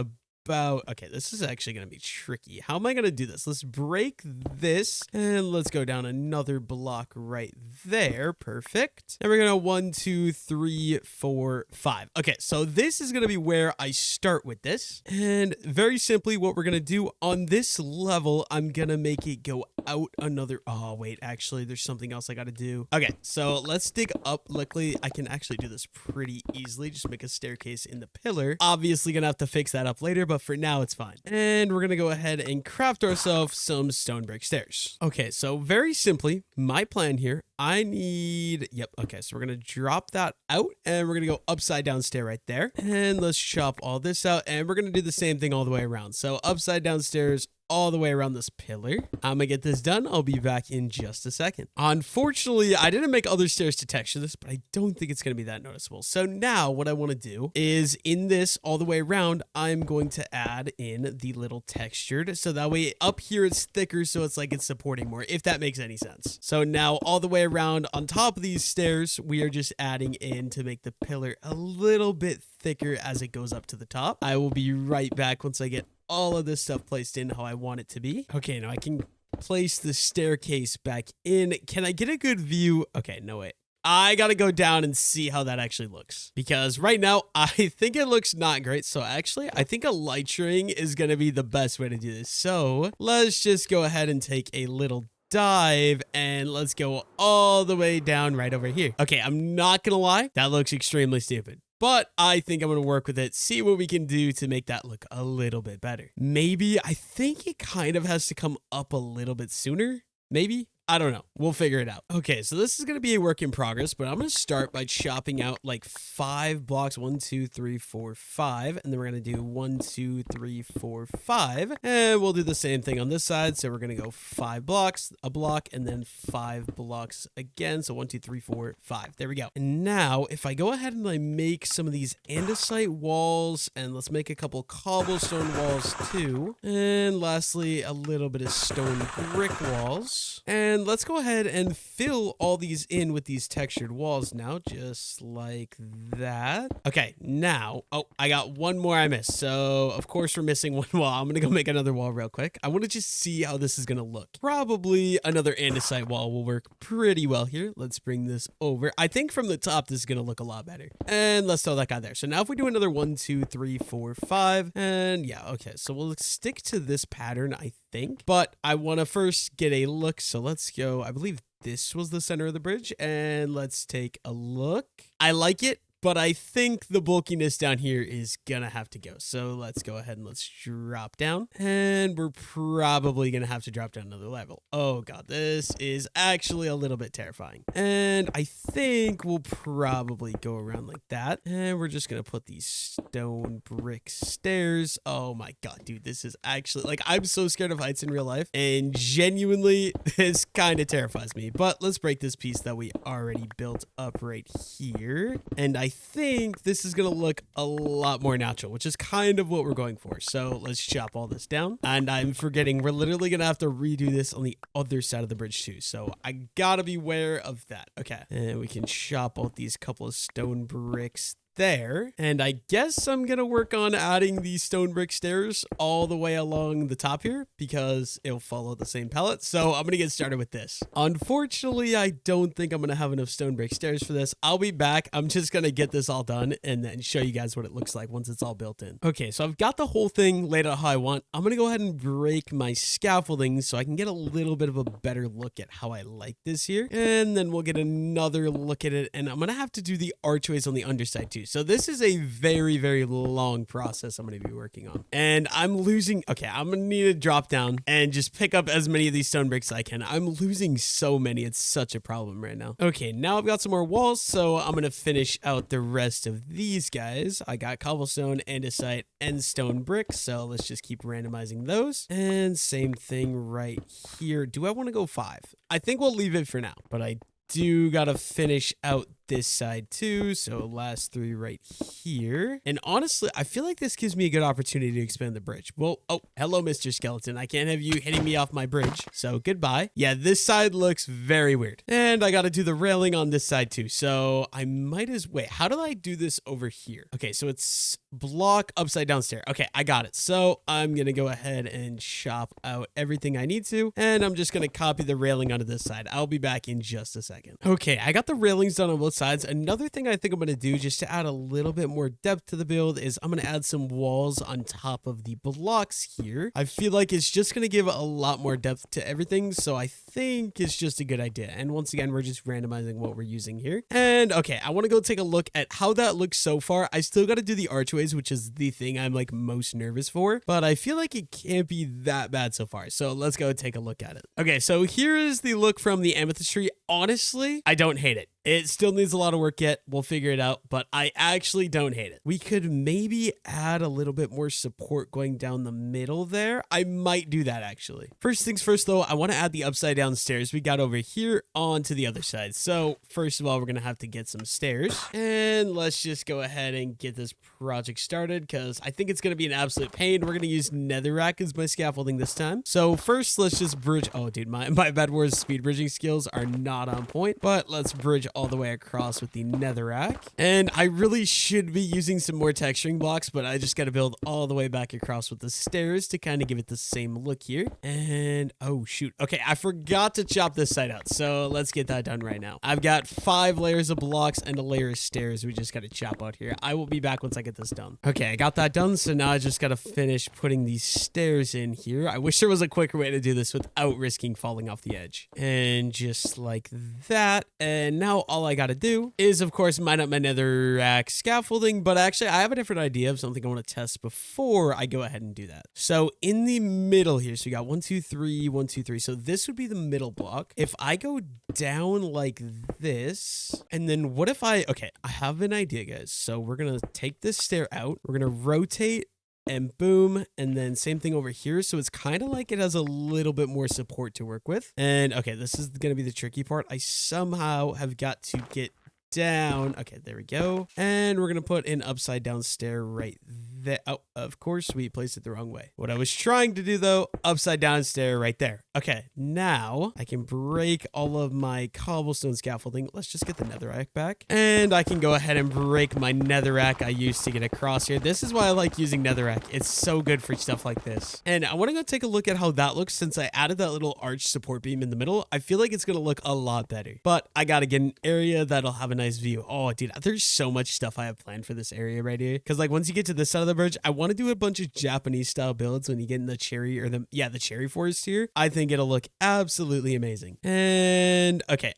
okay, this is actually going to be tricky. How am I going to do this? Let's break this and let's go down another block right there. Perfect. And we're going to 1, 2, 3, 4, 5. Okay, so this is going to be where I start with this. And very simply, what we're going to do on this level, I'm going to make it go out another. Oh, wait, actually, there's something else I got to do. Okay, so let's dig up. Luckily, I can actually do this pretty easily. Just make a staircase in the pillar. Obviously, going to have to fix that up later, but for now it's fine. And we're gonna go ahead and craft ourselves some stone brick stairs. Okay, so very simply, my plan here, I need, okay, so we're gonna drop that out and we're gonna go upside down stair right there. And let's chop all this out and we're gonna do the same thing all the way around. So upside down stairs all the way around this pillar. I'm gonna get this done. I'll be back in just a second. Unfortunately, I didn't make other stairs to texture this, but I don't think it's gonna be that noticeable. So now what I want to do is in this all the way around, I'm going to add in the little textured. So that way up here it's thicker. So it's like it's supporting more, if that makes any sense. So now all the way around on top of these stairs, we are just adding in to make the pillar a little bit thicker as it goes up to the top. I will be right back once I get all of this stuff placed in how I want it to be. Okay, now I can place the staircase back in. Can I get a good view? Okay, no, wait. I gotta go down and see how that actually looks, because right now I think it looks not great. So actually I think a light string is gonna be the best way to do this. So let's just go ahead and take a little dive and let's go all the way down right over here. Okay, I'm not gonna lie, that looks extremely stupid, but I think I'm going to work with it, see what we can do to make that look a little bit better. Maybe, I think it kind of has to come up a little bit sooner. Maybe. I don't know. We'll figure it out. Okay, so this is going to be a work in progress, but I'm going to start by chopping out like 5 blocks. 1, 2, 3, 4, 5. And then we're going to do 1, 2, 3, 4, 5. And we'll do the same thing on this side. So we're going to go 5 blocks, a block, and then 5 blocks again. So 1, 2, 3, 4, 5. There we go. And now if I go ahead and I make some of these andesite walls, and let's make a couple cobblestone walls too. And lastly, a little bit of stone brick walls. And let's go ahead and fill all these in with these textured walls now, just like that. Okay, now, oh, I got one more I missed. So, of course, we're missing one wall. I'm going to go make another wall real quick. I want to just see how this is going to look. Probably another andesite wall will work pretty well here. Let's bring this over. I think from the top, this is going to look a lot better. And let's throw that guy there. So now if we do another 1, 2, 3, 4, 5, and yeah, okay. So we'll stick to this pattern, I think, but I want to first get a look. So let's go. I believe this was the center of the bridge, and let's take a look. I like it, but I think the bulkiness down here is gonna have to go. So let's go ahead and let's drop down, and we're probably gonna have to drop down another level. Oh god, this is actually a little bit terrifying. And I think we'll probably go around like that, and we're just gonna put these stone brick stairs. Oh my god, dude, this is actually, like, I'm so scared of heights in real life, and genuinely this kind of terrifies me. But let's break this piece that we already built up right here, and I think this is going to look a lot more natural, which is kind of what we're going for. So let's chop all this down. And I'm forgetting, we're literally going to have to redo this on the other side of the bridge too. So I got to be aware of that. Okay. And we can chop out these couple of stone bricks there, and I guess I'm gonna work on adding these stone brick stairs all the way along the top here because it'll follow the same palette. So I'm gonna get started with this. Unfortunately, I don't think I'm gonna have enough stone brick stairs for this. I'll be back. I'm just gonna get this all done and then show you guys what it looks like once it's all built in. Okay, so I've got the whole thing laid out how I want. I'm gonna go ahead and break my scaffolding so I can get a little bit of a better look at how I like this here, and then we'll get another look at it, and I'm gonna have to do the archways on the underside too. So this is a very, very long process I'm going to be working on. And I'm losing... Okay, I'm going to need to drop down and just pick up as many of these stone bricks as I can. I'm losing so many. It's such a problem right now. Okay, now I've got some more walls, so I'm going to finish out the rest of these guys. I got cobblestone, andesite, and stone bricks, so let's just keep randomizing those. And same thing right here. Do I want to go 5? I think we'll leave it for now, but I do got to finish out this side too, so last 3 right here. And honestly, I feel like this gives me a good opportunity to expand the bridge. Well, oh, hello, Mr. Skeleton. I can't have you hitting me off my bridge, so goodbye. Yeah, this side looks very weird. And I gotta do the railing on this side too, so I might as... Wait, how do I do this over here? Okay, so it's block upside down stair. Okay, I got it. So I'm gonna go ahead and chop out everything I need to, and I'm just gonna copy the railing onto this side. I'll be back in just a second. Okay, I got the railings done on both sides. Another thing I think I'm going to do just to add a little bit more depth to the build is I'm going to add some walls on top of the blocks here. I feel like it's just going to give a lot more depth to everything, so I think it's just a good idea. And once again, we're just randomizing what we're using here. And okay, I want to go take a look at how that looks so far. I still got to do the archways, which is the thing I'm like most nervous for, but I feel like it can't be that bad so far. So let's go take a look at it. Okay, so here is the look from the amethyst tree. Honestly, I don't hate it. It still needs a lot of work yet. We'll figure it out, but I actually don't hate it. We could maybe add a little bit more support going down the middle there. I might do that actually. First things first though, I want to add the upside down stairs we got over here onto the other side. So first of all, we're going to have to get some stairs, and let's just go ahead and get this project started because I think it's going to be an absolute pain. We're going to use netherrack as my scaffolding this time. So first, let's just bridge. Oh dude, my Bed Wars speed bridging skills are not on point, but let's bridge all the way across with the netherrack. And I really should be using some more texturing blocks, but I just got to build all the way back across with the stairs to kind of give it the same look here. And oh shoot, okay, I forgot to chop this side out, so let's get that done right now. I've got 5 layers of blocks and a layer of stairs we just got to chop out here. I will be back once I get this done. Okay, I got that done, so now I just got to finish putting these stairs in here. I wish there was a quicker way to do this without risking falling off the edge. And just like that. And now all I got to do is, of course, mine up my netherrack scaffolding. But actually, I have a different idea of something I want to test before I go ahead and do that. So in the middle here, so we got 1, 2, 3, 1, 2, 3. So this would be the middle block. If I go down like this, and then what if okay, I have an idea, guys. So we're going to take this stair out. We're going to rotate and boom, and then same thing over here. So it's kind of like it has a little bit more support to work with. And okay, this is going to be the tricky part. I somehow have got to get down. Okay, there we go. And we're going to put an upside down stair right there. Oh, of course, we placed it the wrong way. What I was trying to do, though, upside down stair right there. Okay, now I can break all of my cobblestone scaffolding. Let's just get the netherrack back. And I can go ahead and break my netherrack I used to get across here. This is why I like using netherrack. It's so good for stuff like this. And I want to go take a look at how that looks since I added that little arch support beam in the middle. I feel like it's going to look a lot better. But I got to get an area that'll have a nice view. Oh, dude, there's so much stuff I have planned for this area right here. Because like once you get to this side of the bridge, I want to do a bunch of Japanese style builds when you get in the cherry or the cherry forest here. I think it'll look absolutely amazing. And okay,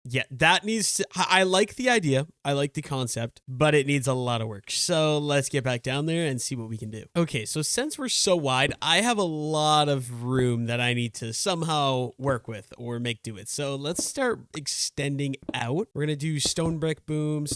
yeah, that needs to, I like the idea. I like the concept, but it needs a lot of work. So let's get back down there and see what we can do. Okay, so since we're so wide, I have a lot of room that I need to somehow work with or make do with. So let's start extending out. We're going to do stone brick boom,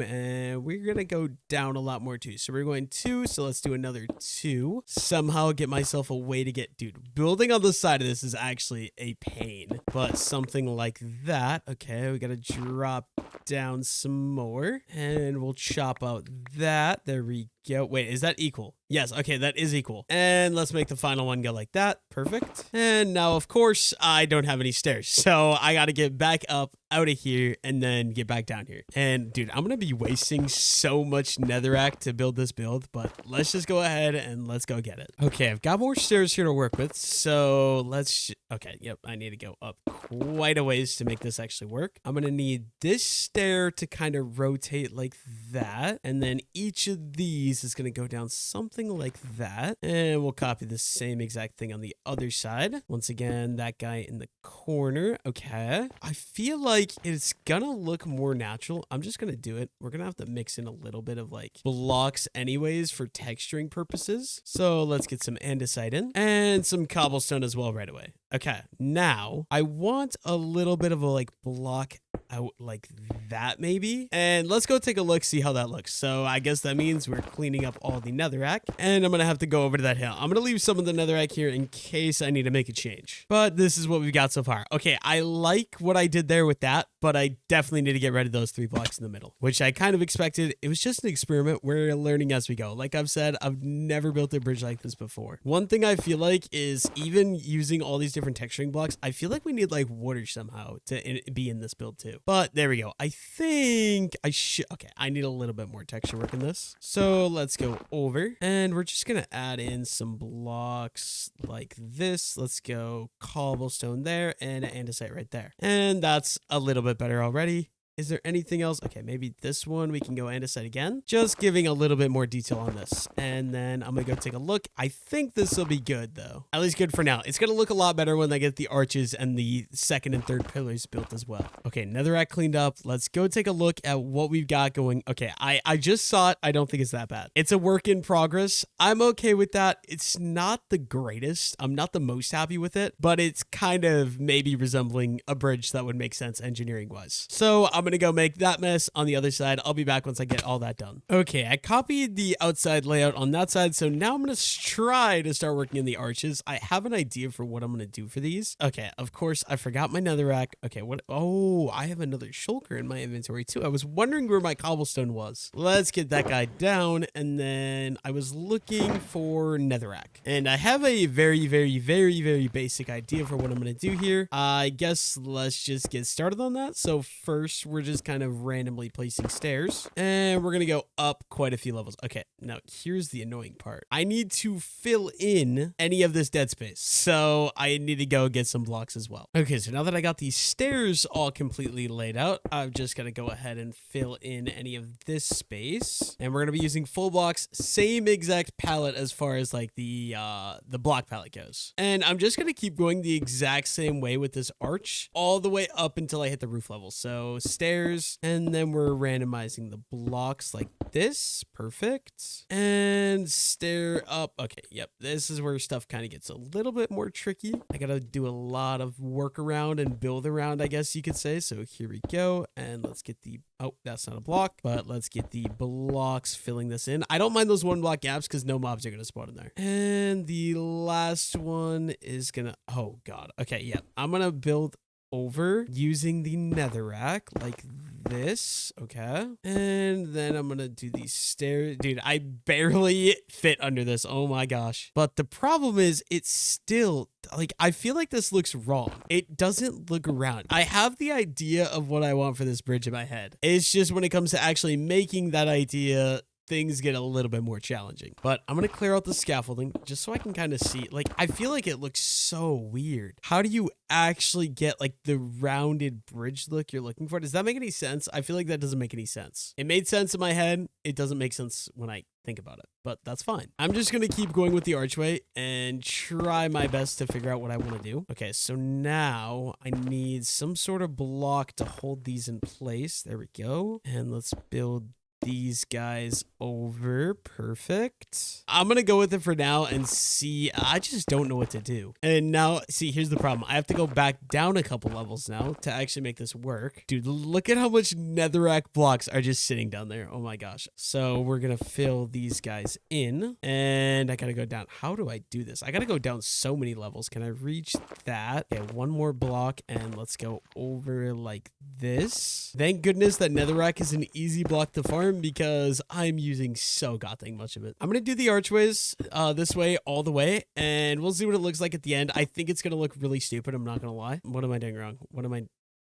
and we're going to go down a lot more too. So we're going 2, so let's do another 2. Somehow get myself a way to get, dude, building on the side of this is actually a pain, but something like that. Okay, we gotta drop down some more and we'll chop out that. There we go. Wait, is that equal? Yes, okay, that is equal. And let's make the final one go like that. Perfect. And now, of course, I don't have any stairs, so I gotta get back up out of here and then get back down here. And dude, I'm gonna be wasting so much netherrack to build this build, but let's just go ahead and let's go get it. Okay, I've got more stairs here to work with, so let's okay, yep, I need to go up quite a ways to make this actually work. I'm gonna need this stair to kind of rotate like that, and then each of these is gonna go down something like that, and we'll copy the same exact thing on the other side. Once again, that guy in the corner. Okay, I feel like it's gonna look more natural. I'm just gonna do it. We're gonna have to mix in a little bit of like blocks anyways for texturing purposes. So let's get some andesite in and some cobblestone as well right away. Okay, now I want a little bit of a like block out like that maybe, and let's go take a look, see how that looks. So I guess that means we're cleaning up all the netherrack, and I'm gonna have to go over to that hill. I'm gonna leave some of the netherrack here in case I need to make a change, but this is what we've got so far. Okay, I like what I did there with that, but I definitely need to get rid of those 3 blocks in the middle, which I kind of expected. It was just an experiment. We're learning as we go. Like I've said, I've never built a bridge like this before. One thing I feel like is even using all these different texturing blocks, I feel like we need like water somehow to be in this build too. But there we go. I think I should, okay, I need a little bit more texture work in this. So let's go over and we're just going to add in some blocks like this. Let's go cobblestone there and andesite right there. And that's a little bit better already. Is there anything else? Okay, maybe this one we can go andesite again. Just giving a little bit more detail on this. And then I'm going to go take a look. I think this will be good though. At least good for now. It's going to look a lot better when I get the arches and the 2nd and 3rd pillars built as well. Okay, netherrack cleaned up. Let's go take a look at what we've got going. Okay, I just saw it. I don't think it's that bad. It's a work in progress. I'm okay with that. It's not the greatest. I'm not the most happy with it, but it's kind of maybe resembling a bridge that would make sense engineering wise. So I'm going to go make that mess on the other side. I'll be back once I get all that done. Okay, I copied the outside layout on that side, so now I'm going to try to start working in the arches. I have an idea for what I'm going to do for these. Okay, of course, I forgot my netherrack. Okay, what? Oh, I have another shulker in my inventory too. I was wondering where my cobblestone was. Let's get that guy down, and then I was looking for netherrack. And I have a very basic idea for what I'm going to do here. I guess let's just get started on that. So first, we're just kind of randomly placing stairs, and we're going to go up quite a few levels. Okay, now here's the annoying part. I need to fill in any of this dead space, so I need to go get some blocks as well. Okay, so now that I got these stairs all completely laid out, I'm just going to go ahead and fill in any of this space, and we're going to be using full blocks, same exact palette as far as like the block palette goes. And I'm just going to keep going the exact same way with this arch all the way up until I hit the roof level. So stairs, and then we're randomizing the blocks like this. Perfect. And stair up. Okay, yep. This is where stuff kind of gets a little bit more tricky. I got to do a lot of work around and build around, I guess you could say. So here we go. And let's get the, oh, that's not a block, but let's get the blocks filling this in. I don't mind those 1 block gaps because no mobs are going to spawn in there. And the last one is going to, oh God. Okay, yeah. I'm going to build over using the netherrack like this. Okay, and then I'm gonna do these stairs. Dude, I barely fit under this. Oh my gosh. But the problem is it's still like, I feel like this looks wrong. It doesn't look round. I have the idea of what I want for this bridge in my head. It's just when it comes to actually making that idea, things get a little bit more challenging. But I'm going to clear out the scaffolding just so I can kind of see. Like, I feel like it looks so weird. How do you actually get like the rounded bridge look you're looking for? Does that make any sense? I feel like that doesn't make any sense. It made sense in my head. It doesn't make sense when I think about it, but that's fine. I'm just going to keep going with the archway and try my best to figure out what I want to do. Okay, so now I need some sort of block to hold these in place. There we go. And let's build these guys over. Perfect. I'm gonna go with it for now and see. I just don't know what to do. And now, see, here's the problem. I have to go back down a couple levels now to actually make this work. Dude, look at how much netherrack blocks are just sitting down there. Oh my gosh. So we're gonna fill these guys in, and I gotta go down. How do I do this? I gotta go down so many levels. Can I reach that? Okay, 1 more block, and let's go over like this. Thank goodness that netherrack is an easy block to farm, because I'm using so goddamn much of it. I'm gonna do the archways this way all the way, and we'll see what it looks like at the end. I think it's gonna look really stupid, I'm not gonna lie. What am I doing wrong? What am I...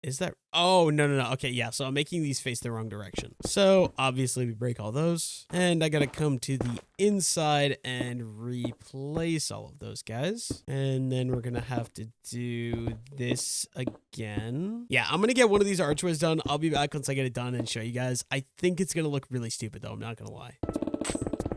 Is that... Oh, no. Okay, yeah, so I'm making these face the wrong direction. So, obviously, we break all those. And I gotta come to the inside and replace all of those guys. And then we're gonna have to do this again. Yeah, I'm gonna get one of these archways done. I'll be back once I get it done and show you guys. I think it's gonna look really stupid, though. I'm not gonna lie.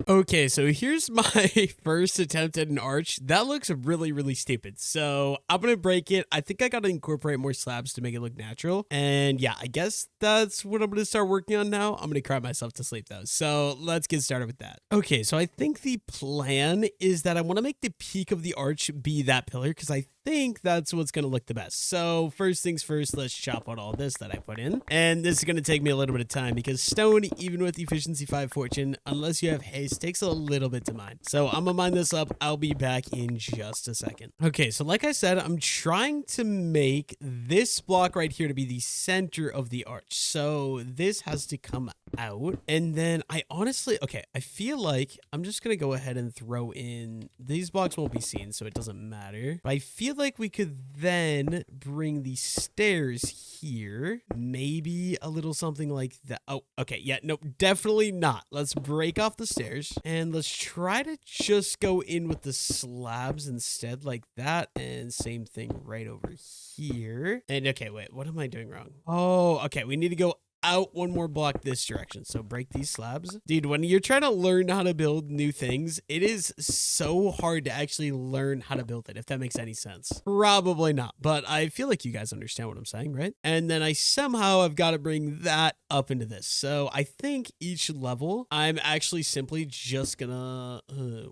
Okay, so here's my first attempt at an arch. That looks really, really stupid. So I'm going to break it. I think I got to incorporate more slabs to make it look natural. And yeah, I guess that's what I'm going to start working on now. I'm going to cry myself to sleep though. So let's get started with that. Okay, so I think the plan is that I want to make the peak of the arch be that pillar, because I think that's what's going to look the best. So first things first, let's chop out all this that I put in. And this is going to take me a little bit of time, because stone, even with efficiency 5 fortune, unless you have haste, takes a little bit to mine. So I'm gonna mine this up. I'll be back in just a second. Okay, so like I said, I'm trying to make this block right here to be the center of the arch. So this has to come out. And then I honestly, okay, I feel like I'm just gonna go ahead and throw in, these blocks won't be seen, so it doesn't matter. But I feel like we could then bring the stairs here. Maybe a little something like that. Oh, okay, yeah, nope, definitely not. Let's break off the stairs. And let's try to just go in with the slabs instead, like that. And same thing right over here. And okay, wait, what am I doing wrong? Oh, okay, we need to go out 1 more block this direction. So break these slabs. Dude, when you're trying to learn how to build new things, it is so hard to actually learn how to build it, if that makes any sense. Probably not, but I feel like you guys understand what I'm saying, right? And then I somehow have got to bring that up into this. So I think each level, I'm actually simply just gonna...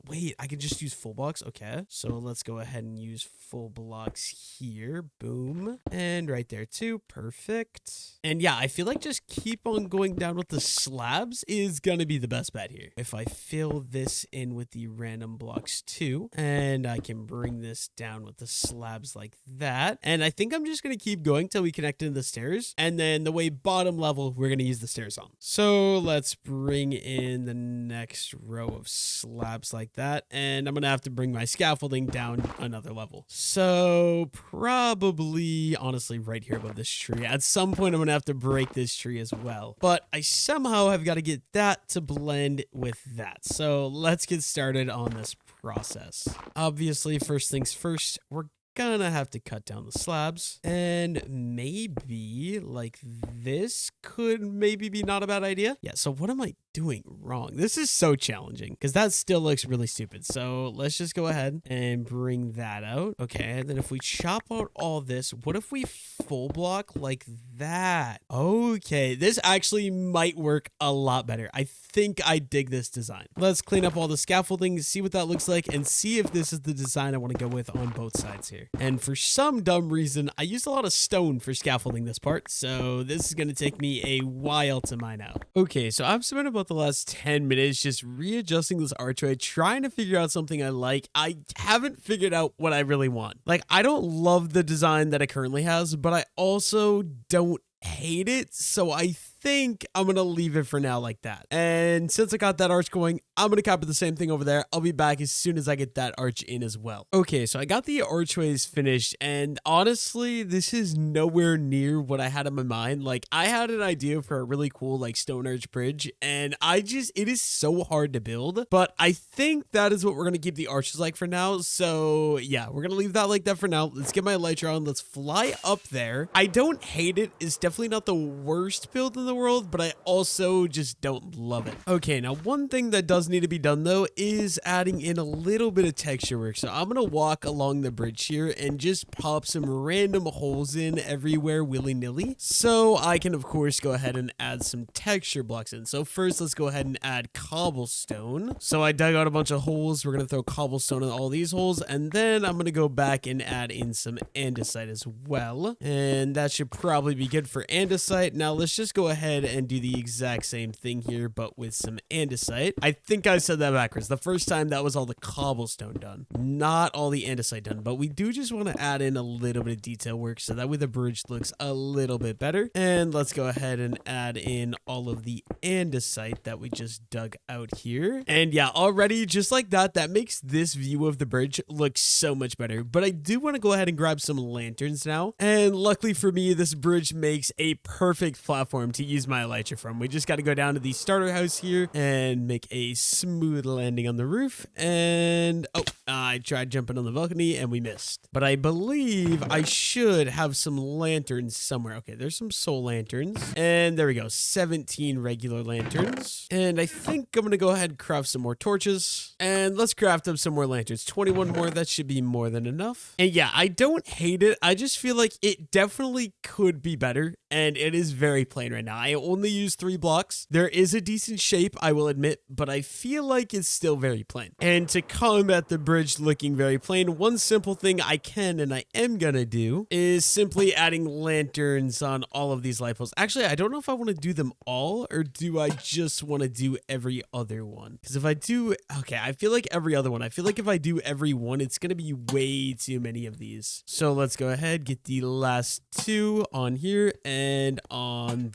wait, I can just use full blocks? Okay. So let's go ahead and use full blocks here. Boom. And right there too. Perfect. And yeah, I feel like just just keep on going down with the slabs is gonna be the best bet here. If I fill this in with the random blocks too, and I can bring this down with the slabs like that. And I think I'm just gonna keep going till we connect into the stairs. And then the way bottom level, we're gonna use the stairs on. So let's bring in the next row of slabs like that. And I'm gonna have to bring my scaffolding down another level. So probably, honestly, right here above this tree. At some point, I'm gonna have to break this tree as well. But I somehow have got to get that to blend with that. So let's get started on this process. Obviously, first things first, we're gonna have to cut down the slabs, and maybe like this could maybe be not a bad idea. Yeah, so what am I doing wrong? This is so challenging because that still looks really stupid. So let's just go ahead and bring that out. Okay, and then if we chop out all this, what if we full block like that? Okay, this actually might work a lot better. I think I dig this design. Let's clean up all the scaffolding, see what that looks like, and see if this is the design I want to go with on both sides here. And for some dumb reason, I used a lot of stone for scaffolding this part, so this is going to take me a while to mine out. Okay, so I've spent about the last 10 minutes just readjusting this archway, trying to figure out something I like. I haven't figured out what I really want. Like, I don't love the design that it currently has, but I also don't hate it, so I think I'm gonna leave it for now like that. And since I got that arch going, I'm gonna copy the same thing over there. I'll be back as soon as I get that arch in as well. Okay, so I got the archways finished, and honestly, this is nowhere near what I had in my mind. Like, I had an idea for a really cool like stone arch bridge, and it is so hard to build, but I think that is what we're gonna keep the arches like for now. So yeah, we're gonna leave that like that for now. Let's get my elytra on. Let's fly up there. I don't hate it. It's definitely not the worst build in the world, but I also just don't love it. Okay, now one thing that does need to be done though is adding in a little bit of texture work. So I'm gonna walk along the bridge here and just pop some random holes in everywhere willy-nilly, so I can of course go ahead and add some texture blocks in. So first let's go ahead and add cobblestone. So I dug out a bunch of holes. We're gonna throw cobblestone in all these holes, and then I'm gonna go back and add in some andesite as well, and that should probably be good for andesite. Now let's just go ahead and do the exact same thing here, but with some andesite. I think I said that backwards. The first time that was all the cobblestone done, not all the andesite done, but we do just want to add in a little bit of detail work so that way the bridge looks a little bit better. And let's go ahead and add in all of the andesite that we just dug out here. And yeah, already just like that, that makes this view of the bridge look so much better. But I do want to go ahead and grab some lanterns now. And luckily for me, this bridge makes a perfect platform to use my elytra from. We just got to go down to the starter house here and make a smooth landing on the roof. And I tried jumping on the balcony and we missed. But I believe I should have some lanterns somewhere. Okay, there's some soul lanterns. And there we go, 17 regular lanterns. And I think I'm going to go ahead and craft some more torches. And let's craft up some more lanterns. 21 more, that should be more than enough. And yeah, I don't hate it. I just feel like it definitely could be better. And it is very plain right now. I only use 3 blocks. There is a decent shape, I will admit, but I feel like it's still very plain. And to combat the bridge looking very plain, one simple thing I can and I am gonna do is simply adding lanterns on all of these light poles. Actually, I don't know if I want to do them all or do I just want to do every other one? Because if I do, okay, I feel like every other one. I feel like if I do every one, it's gonna be way too many of these. So let's go ahead, get the last 2 on here and on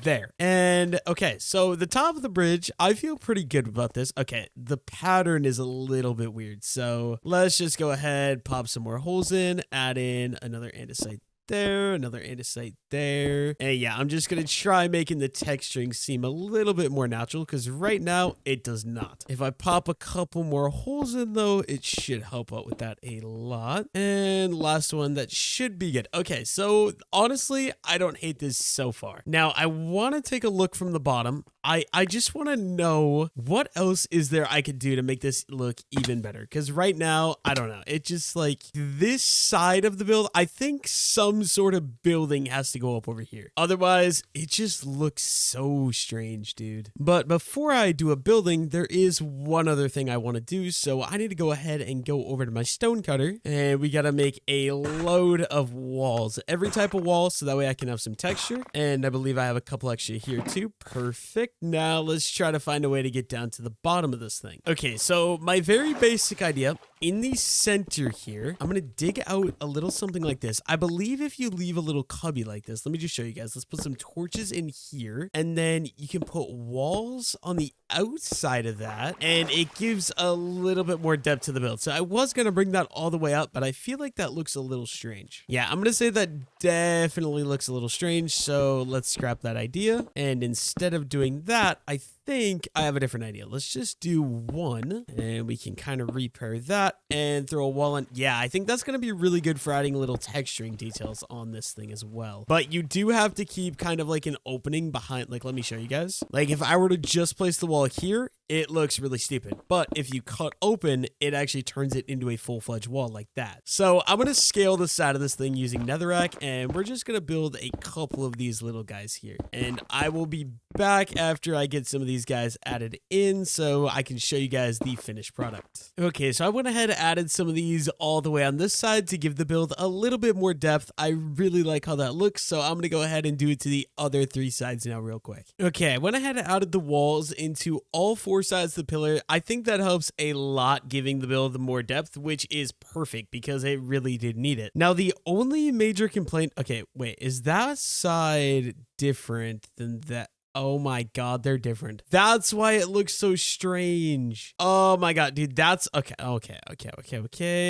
there. And okay, so the top of the bridge, I feel pretty good about this. Okay, the pattern is a little bit weird, so let's just go ahead, pop some more holes in, add in another andesite there, another andesite there. And yeah, I'm just gonna try making the texturing seem a little bit more natural because right now it does not. If I pop a couple more holes in though, it should help out with that a lot. And last one, that should be good. Okay, so honestly, I don't hate this so far. Now I want to take a look from the bottom. I just want to know what else is there I could do to make this look even better. Because right now, I don't know. It just like this side of the build, I think some sort of building has to go up over here. Otherwise, it just looks so strange, dude. But before I do a building, there is one other thing I want to do. So I need to go ahead and go over to my stone cutter, and we got to make a load of walls, every type of wall, so that way I can have some texture. And I believe I have a couple extra here too. Perfect. Now let's try to find a way to get down to the bottom of this thing. Okay, so my very basic idea, in the center here, I'm going to dig out a little something like this. I believe if you leave a little cubby like this, let me just show you guys. Let's put some torches in here, and then you can put walls on the outside of that, and it gives a little bit more depth to the build. So I was going to bring that all the way up, but I feel like that looks a little strange. Yeah, I'm going to say that definitely looks a little strange, so let's scrap that idea. And instead of doing that, I think I have a different idea. Let's just do one, and we can kind of repair that and throw a wall in. Yeah, I think that's going to be really good for adding little texturing details on this thing as well. But you do have to keep kind of like an opening behind, like, let me show you guys. Like if I were to just place the wall here, it looks really stupid. But if you cut open, it actually turns it into a full-fledged wall like that. So I'm going to scale the side of this thing using netherrack, and we're just going to build a couple of these little guys here. And I will be back after I get some of these guys added in so I can show you guys the finished product. Okay, so I went ahead and added some of these all the way on this side to give the build a little bit more depth. I really like how that looks, so I'm going to go ahead and do it to the other three sides now real quick. Okay, I went ahead and added the walls into all four sides of the pillar. I think that helps a lot, giving the build more depth, which is perfect because it really did need it. Now, the only major complaint... Okay, wait, is that side different than that? Oh my god, they're different. That's why it looks so strange. Oh my god, dude, that's... Okay.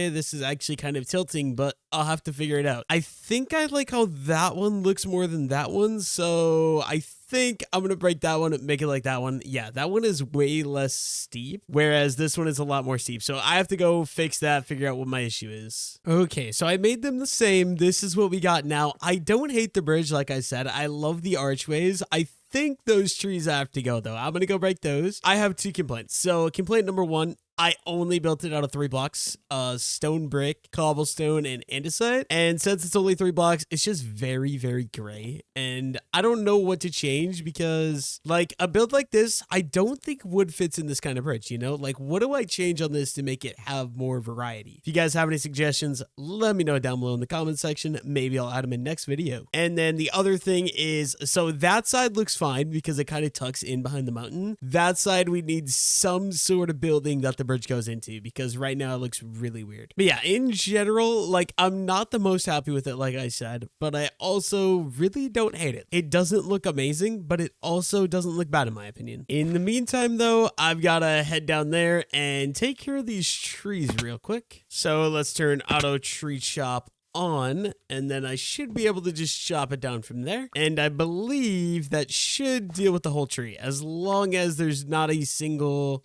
This is actually kind of tilting, but I'll have to figure it out. I think I like how that one looks more than that one, so I think I'm gonna break that one and make it like that one. Yeah, that one is way less steep, whereas this one is a lot more steep. So I have to go fix that, figure out what my issue is. Okay, so I made them the same. This is what we got now. I don't hate the bridge, like I said. I love the archways. I think those trees have to go, though. I'm gonna go break those. I have two complaints. So complaint number one, I only built it out of 3 blocks, stone brick, cobblestone, and andesite. And since it's only 3 blocks, it's just very, very gray. And I don't know what to change because, like, a build like this, I don't think wood fits in this kind of bridge, you know? Like, what do I change on this to make it have more variety? If you guys have any suggestions, let me know down below in the comment section. Maybe I'll add them in next video. And then the other thing is, so that side looks fine because it kind of tucks in behind the mountain. That side, we need some sort of building that the bridge goes into because right now it looks really weird. But yeah, in general, like, I'm not the most happy with it, like I said, but I also really don't hate it. It doesn't look amazing, but it also doesn't look bad in my opinion. In the meantime, though, I've got to head down there and take care of these trees real quick. So let's turn auto tree chop on, and then I should be able to just chop it down from there. And I believe that should deal with the whole tree as long as there's not a single,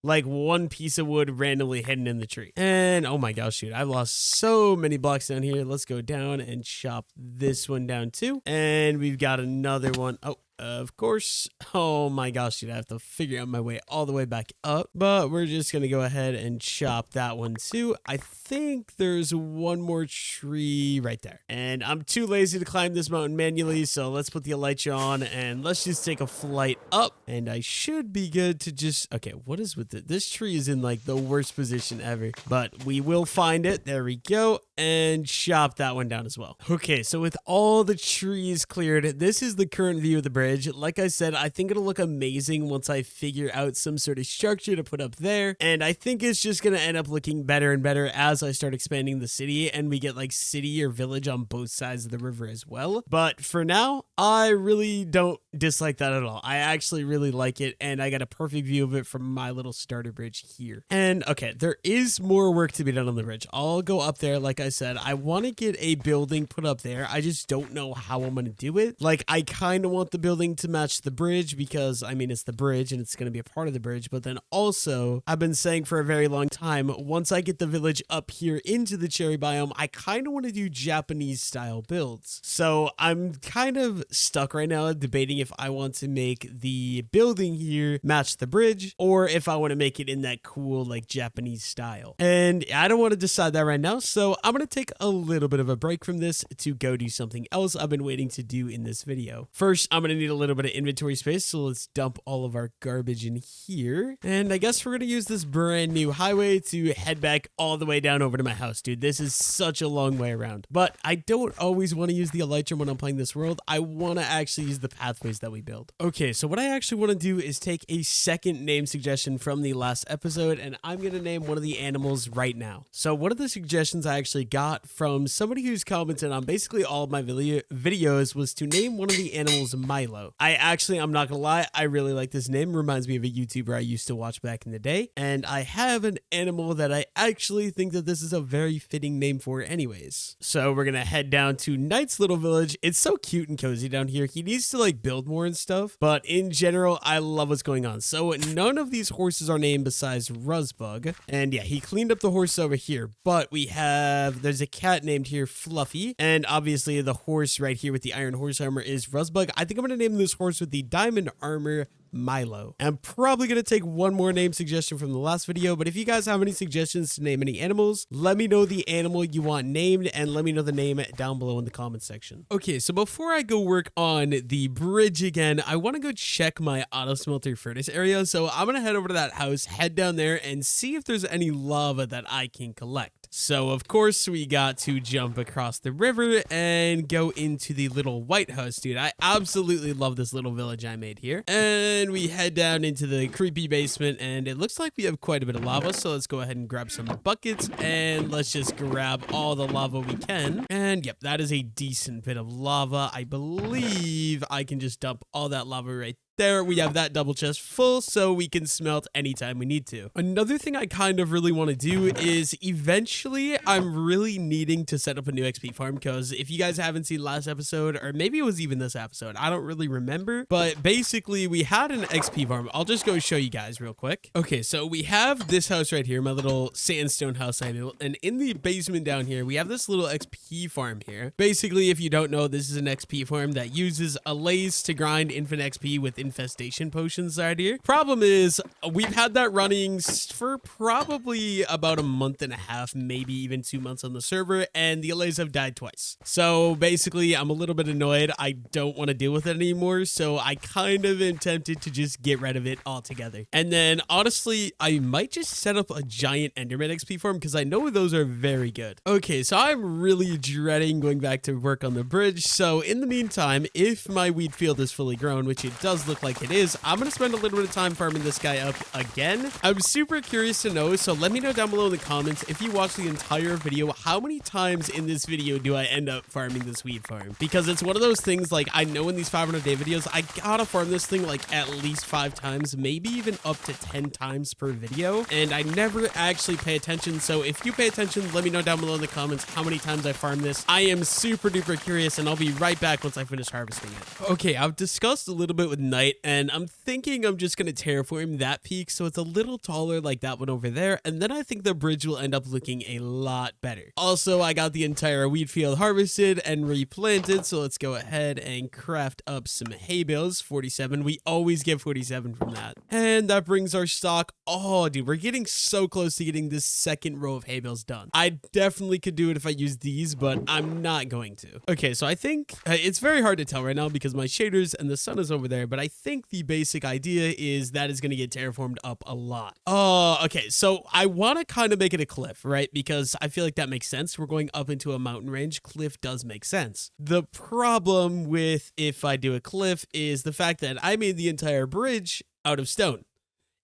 like, one piece of wood randomly hidden in the tree. And oh my gosh, dude, I've lost so many blocks down here. Let's go down and chop this one down too. And we've got another one. Oh, of course. Oh my gosh, dude, I have to figure out my way all the way back up. But we're just going to go ahead and chop that one too. I think there's one more tree right there. And I'm too lazy to climb this mountain manually, so let's put the elytra on and let's just take a flight up. And I should be good to just... Okay, what is with it? This tree is in, like, the worst position ever. But we will find it. There we go. And chop that one down as well. Okay, so with all the trees cleared, this is the current view of the bridge. Like I said, I think it'll look amazing once I figure out some sort of structure to put up there. And I think it's just going to end up looking better and better as I start expanding the city and we get, like, city or village on both sides of the river as well. But for now, I really don't dislike that at all. I actually really like it, and I got a perfect view of it from my little starter bridge here. And okay, there is more work to be done on the bridge. I'll go up there, like I I said, I want to get a building put up there. I just don't know how I'm going to do it. Like, I kind of want the building to match the bridge because, I mean, it's the bridge and it's going to be a part of the bridge. But then also, I've been saying for a very long time, once I get the village up here into the cherry biome, I kind of want to do Japanese style builds. So I'm kind of stuck right now debating if I want to make the building here match the bridge or if I want to make it in that cool like Japanese style. And I don't want to decide that right now, so I'm going to take a little bit of a break from this to go do something else I've been waiting to do in this video. First, I'm going to need a little bit of inventory space, so let's dump all of our garbage in here. And I guess we're going to use this brand new highway to head back all the way down over to my house, dude. This is such a long way around. But I don't always want to use the elytrum when I'm playing this world. I want to actually use the pathways that we build. Okay, so what I actually want to do is take a second name suggestion from the last episode, and I'm going to name one of the animals right now. So one of the suggestions I actually got from somebody who's commented on basically all of my videos was to name one of the animals Milo. I'm not gonna lie, I really like this name. Reminds me of a YouTuber I used to watch back in the day, and I have an animal that I actually think that this is a very fitting name for anyways. So we're gonna head down to Knight's little village. It's so cute and cozy down here. He needs to like build more and stuff, but in general, I love what's going on. So none of these horses are named besides Ruzbug, and yeah, he cleaned up the horse over here, but there's a cat named here Fluffy, and obviously the horse right here with the iron horse armor is Ruzbug. I think I'm gonna name this horse with the diamond armor Milo. I'm probably going to take one more name suggestion from the last video, but if you guys have any suggestions to name any animals, let me know the animal you want named and let me know the name down below in the comment section. Okay, so before I go work on the bridge again, I want to go check my auto smelter furnace area. So I'm going to head over to that house, head down there and see if there's any lava that I can collect. So of course we got to jump across the river and go into the little white house, dude. I absolutely love this little village I made here. And we head down into the creepy basement and it looks like we have quite a bit of lava. So let's go ahead and grab some buckets and let's just grab all the lava we can. And yep, that is a decent bit of lava. I believe I can just dump all that lava right there. We have that double chest full so we can smelt anytime we need to. Another thing I kind of really want to do is eventually I'm really needing to set up a new XP farm, because if you guys haven't seen last episode, or maybe it was even this episode, I don't really remember, but basically we had an XP farm. I'll just go show you guys real quick. Okay, so we have this house right here, my little sandstone house I built, and in the basement down here we have this little XP farm here. Basically, if you don't know, this is an XP farm that uses allays to grind infinite XP with infestation potions right here. Problem is, we've had that running for probably about a month and a half, maybe even 2 months on the server, and the allays have died twice. So basically, I'm a little bit annoyed. I don't want to deal with it anymore, so I kind of am tempted to just get rid of it altogether. And then, honestly, I might just set up a giant Enderman XP farm, because I know those are very good. Okay, so I'm really dreading going back to work on the bridge, so in the meantime, if my wheat field is fully grown, which it does look like it is, I'm gonna spend a little bit of time farming this guy up again. I'm super curious to know, so let me know down below in the comments if you watch the entire video, how many times in this video do I end up farming this wheat farm? Because it's one of those things, like, I know in these 500-day videos, I gotta farm this thing like at least 5 times, maybe even up to 10 times per video, and I never actually pay attention. So if you pay attention, let me know down below in the comments how many times I farm this. I am super duper curious, and I'll be right back once I finish harvesting it. Okay, I've discussed a little bit with Knight, and I'm thinking I'm just gonna terraform that peak so it's a little taller like that one over there, and then I think the bridge will end up looking a lot better. Also, I got the entire wheat field harvested and replanted, so let's go ahead and craft up some hay bales. 47, we always get 47 from that, and that brings our stock. Oh dude, we're getting so close to getting this second row of hay bales done. I definitely could do it if I use these, but I'm not going to. Okay, so I think it's very hard to tell right now because my shaders and the sun is over there, but I think the basic idea is that is going to get terraformed up a lot. Okay, so I want to kind of make it a cliff, right? Because I feel like that makes sense. We're going up into a mountain range. Cliff does make sense. The problem with if I do a cliff is the fact that I made the entire bridge out of stone.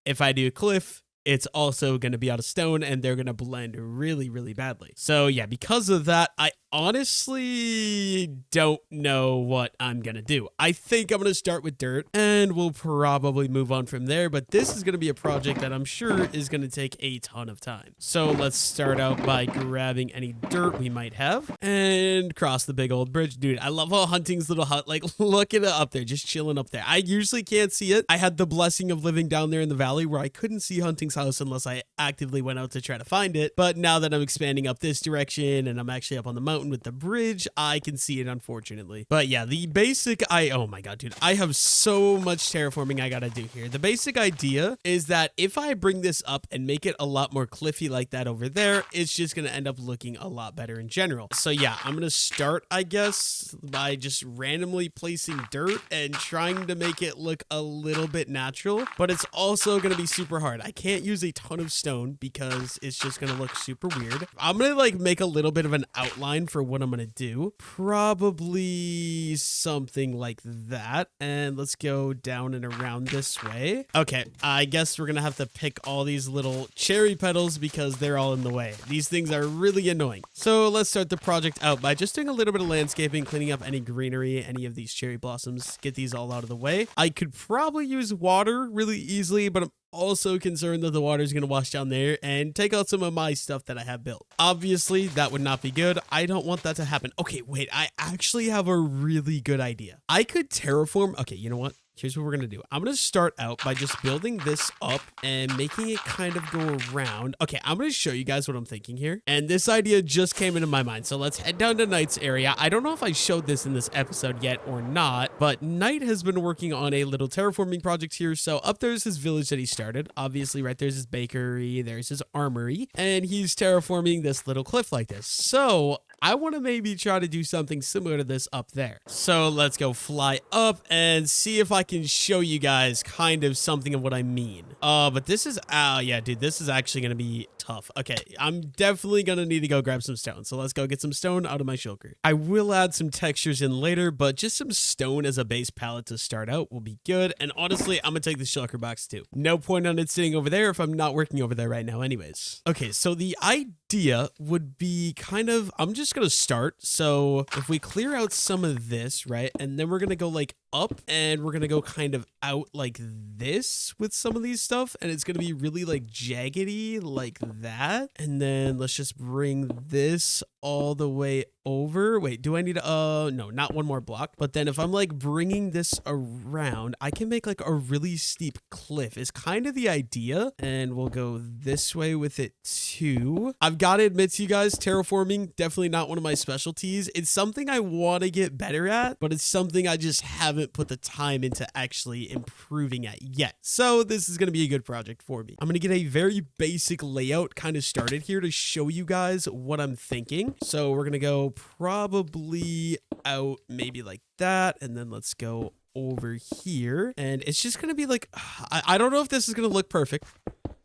If I do a cliff, it's also going to be out of stone and they're going to blend really, really badly. So yeah, because of that, I honestly don't know what I'm gonna do. I think I'm gonna start with dirt and we'll probably move on from there, but this is gonna be a project that I'm sure is gonna take a ton of time. So let's start out by grabbing any dirt we might have and cross the big old bridge. Dude, I love how Hunting's little hut, like look at it up there, just chilling up there. I usually can't see it. I had the blessing of living down there in the valley where I couldn't see Hunting's house unless I actively went out to try to find it. But now that I'm expanding up this direction and I'm actually up on the mountain with the bridge, I can see it, unfortunately. But yeah, the basic, oh my God, dude, I have so much terraforming I gotta do here. The basic idea is that if I bring this up and make it a lot more cliffy like that over there, it's just gonna end up looking a lot better in general. So yeah, I'm gonna start, I guess, by just randomly placing dirt and trying to make it look a little bit natural, but it's also gonna be super hard. I can't use a ton of stone because it's just gonna look super weird. I'm gonna like make a little bit of an outline for what I'm gonna do. Probably something like that. And let's go down and around this way. Okay, I guess we're gonna have to pick all these little cherry petals because they're all in the way. These things are really annoying. So let's start the project out by just doing a little bit of landscaping, cleaning up any greenery, any of these cherry blossoms, get these all out of the way. I could probably use water really easily, but I'm also concerned that the water is going to wash down there and take out some of my stuff that I have built. Obviously, that would not be good. I don't want that to happen. Okay, wait, I actually have a really good idea. I could terraform. Okay, you know what? Here's what we're going to do. I'm going to start out by just building this up and making it kind of go around. Okay, I'm going to show you guys what I'm thinking here. And this idea just came into my mind. So let's head down to Knight's area. I don't know if I showed this in this episode yet or not, but Knight has been working on a little terraforming project here. So up there's his village that he started. Obviously, right there's his bakery, there's his armory, and he's terraforming this little cliff like this. So I want to maybe try to do something similar to this up there. So let's go fly up and see if I can show you guys kind of something of what I mean. But this is, yeah, dude, this is actually going to be tough. Okay, I'm definitely going to need to go grab some stone. So let's go get some stone out of my shulker. I will add some textures in later, but just some stone as a base palette to start out will be good. And honestly, I'm going to take the shulker box too. No point on it sitting over there if I'm not working over there right now anyways. Okay, so the idea would be kind of, I'm just going to start. So if we clear out some of this, right? And then we're going to go like up and we're going to go kind of out like this with some of these stuff. And it's going to be really like jaggedy like that. And then let's just bring this all the way over. Wait, do I need no, not one more block. But then if I'm like bringing this around, I can make like a really steep cliff is kind of the idea. And we'll go this way with it too. I've got to admit to you guys, terraforming, definitely not one of my specialties. It's something I want to get better at, but it's something I just haven't put the time into actually improving at yet. So this is going to be a good project for me. I'm going to get a very basic layout kind of started here to show you guys what I'm thinking. So we're going to go probably out maybe like that. And then let's go over here. And it's just going to be like, I don't know if this is going to look perfect.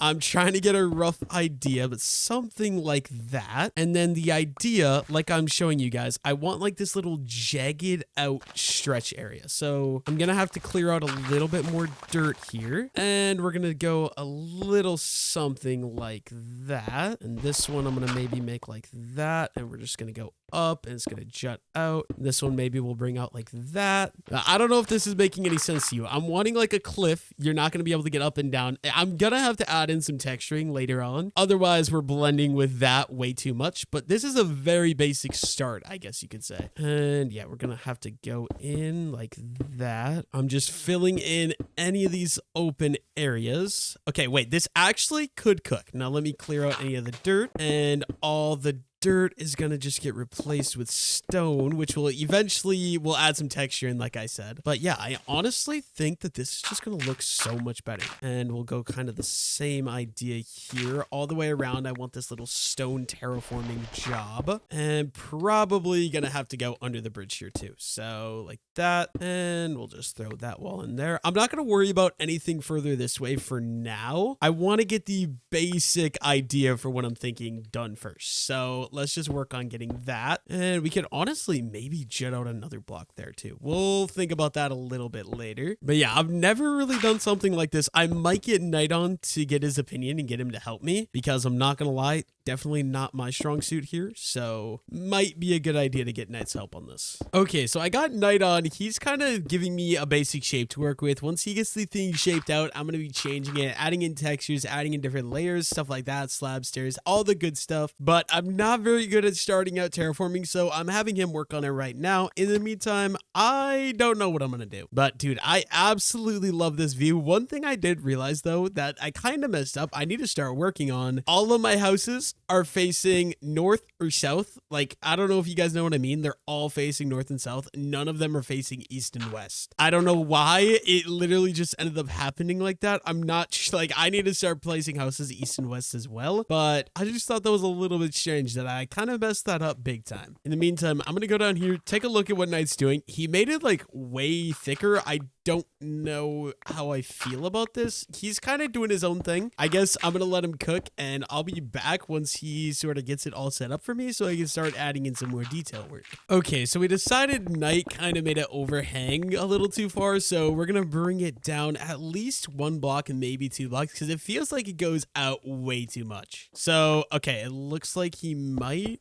I'm trying to get a rough idea, but something like that. And then the idea, like I'm showing you guys, I want like this little jagged out stretch area. So I'm going to have to clear out a little bit more dirt here. And we're going to go a little something like that. And this one I'm going to maybe make like that. And we're just going to go up and it's going to jut out. This one maybe we'll bring out like that. I don't know if this is making any sense to you. I'm wanting like a cliff. You're not going to be able to get up and down. I'm going to have to add in some texturing later on. Otherwise, we're blending with that way too much. But this is a very basic start, I guess you could say. And yeah, we're going to have to go in like that. I'm just filling in any of these open areas. Okay, wait, this actually could cook. Now let me clear out any of the dirt and all the dirt is going to just get replaced with stone, which will eventually will add some texture in, like I said. But yeah, I honestly think that this is just going to look so much better. And we'll go kind of the same idea here all the way around. I want this little stone terraforming job and probably going to have to go under the bridge here too. So like that, and we'll just throw that wall in there. I'm not going to worry about anything further this way for now. I want to get the basic idea for what I'm thinking done first. So let's just work on getting that. And we could honestly maybe jet out another block there too. We'll think about that a little bit later. But yeah, I've never really done something like this. I might get Knight on to get his opinion and get him to help me, because I'm not gonna lie, definitely not my strong suit here. So might be a good idea to get Knight's help on this. Okay, so I got Knight on. He's kind of giving me a basic shape to work with. Once he gets the thing shaped out, I'm gonna be changing it, adding in textures, adding in different layers, stuff like that, slab stairs, all the good stuff. But I'm not very good at starting out terraforming, so I'm having him work on it right now. In the meantime, I don't know what I'm gonna do. But dude, I absolutely love this view. One thing I did realize though that I kind of messed up, I need to start working on. All of my houses are facing north or south. Like, I don't know if you guys know what I mean. They're all facing north and south. None of them are facing east and west. I don't know why. It literally just ended up happening like that. I'm not like, I need to start placing houses east and west as well. But I just thought that was a little bit strange that I kind of messed that up big time. In the meantime, I'm going to go down here, take a look at what Knight's doing. He made it like way thicker. I don't know how I feel about this. He's kind of doing his own thing. I guess I'm going to let him cook, and I'll be back once he sort of gets it all set up for me so I can start adding in some more detail work. Okay, so we decided Knight kind of made it overhang a little too far, so we're going to bring it down at least one block and maybe 2 blocks, because it feels like it goes out way too much. So, okay, it looks like he might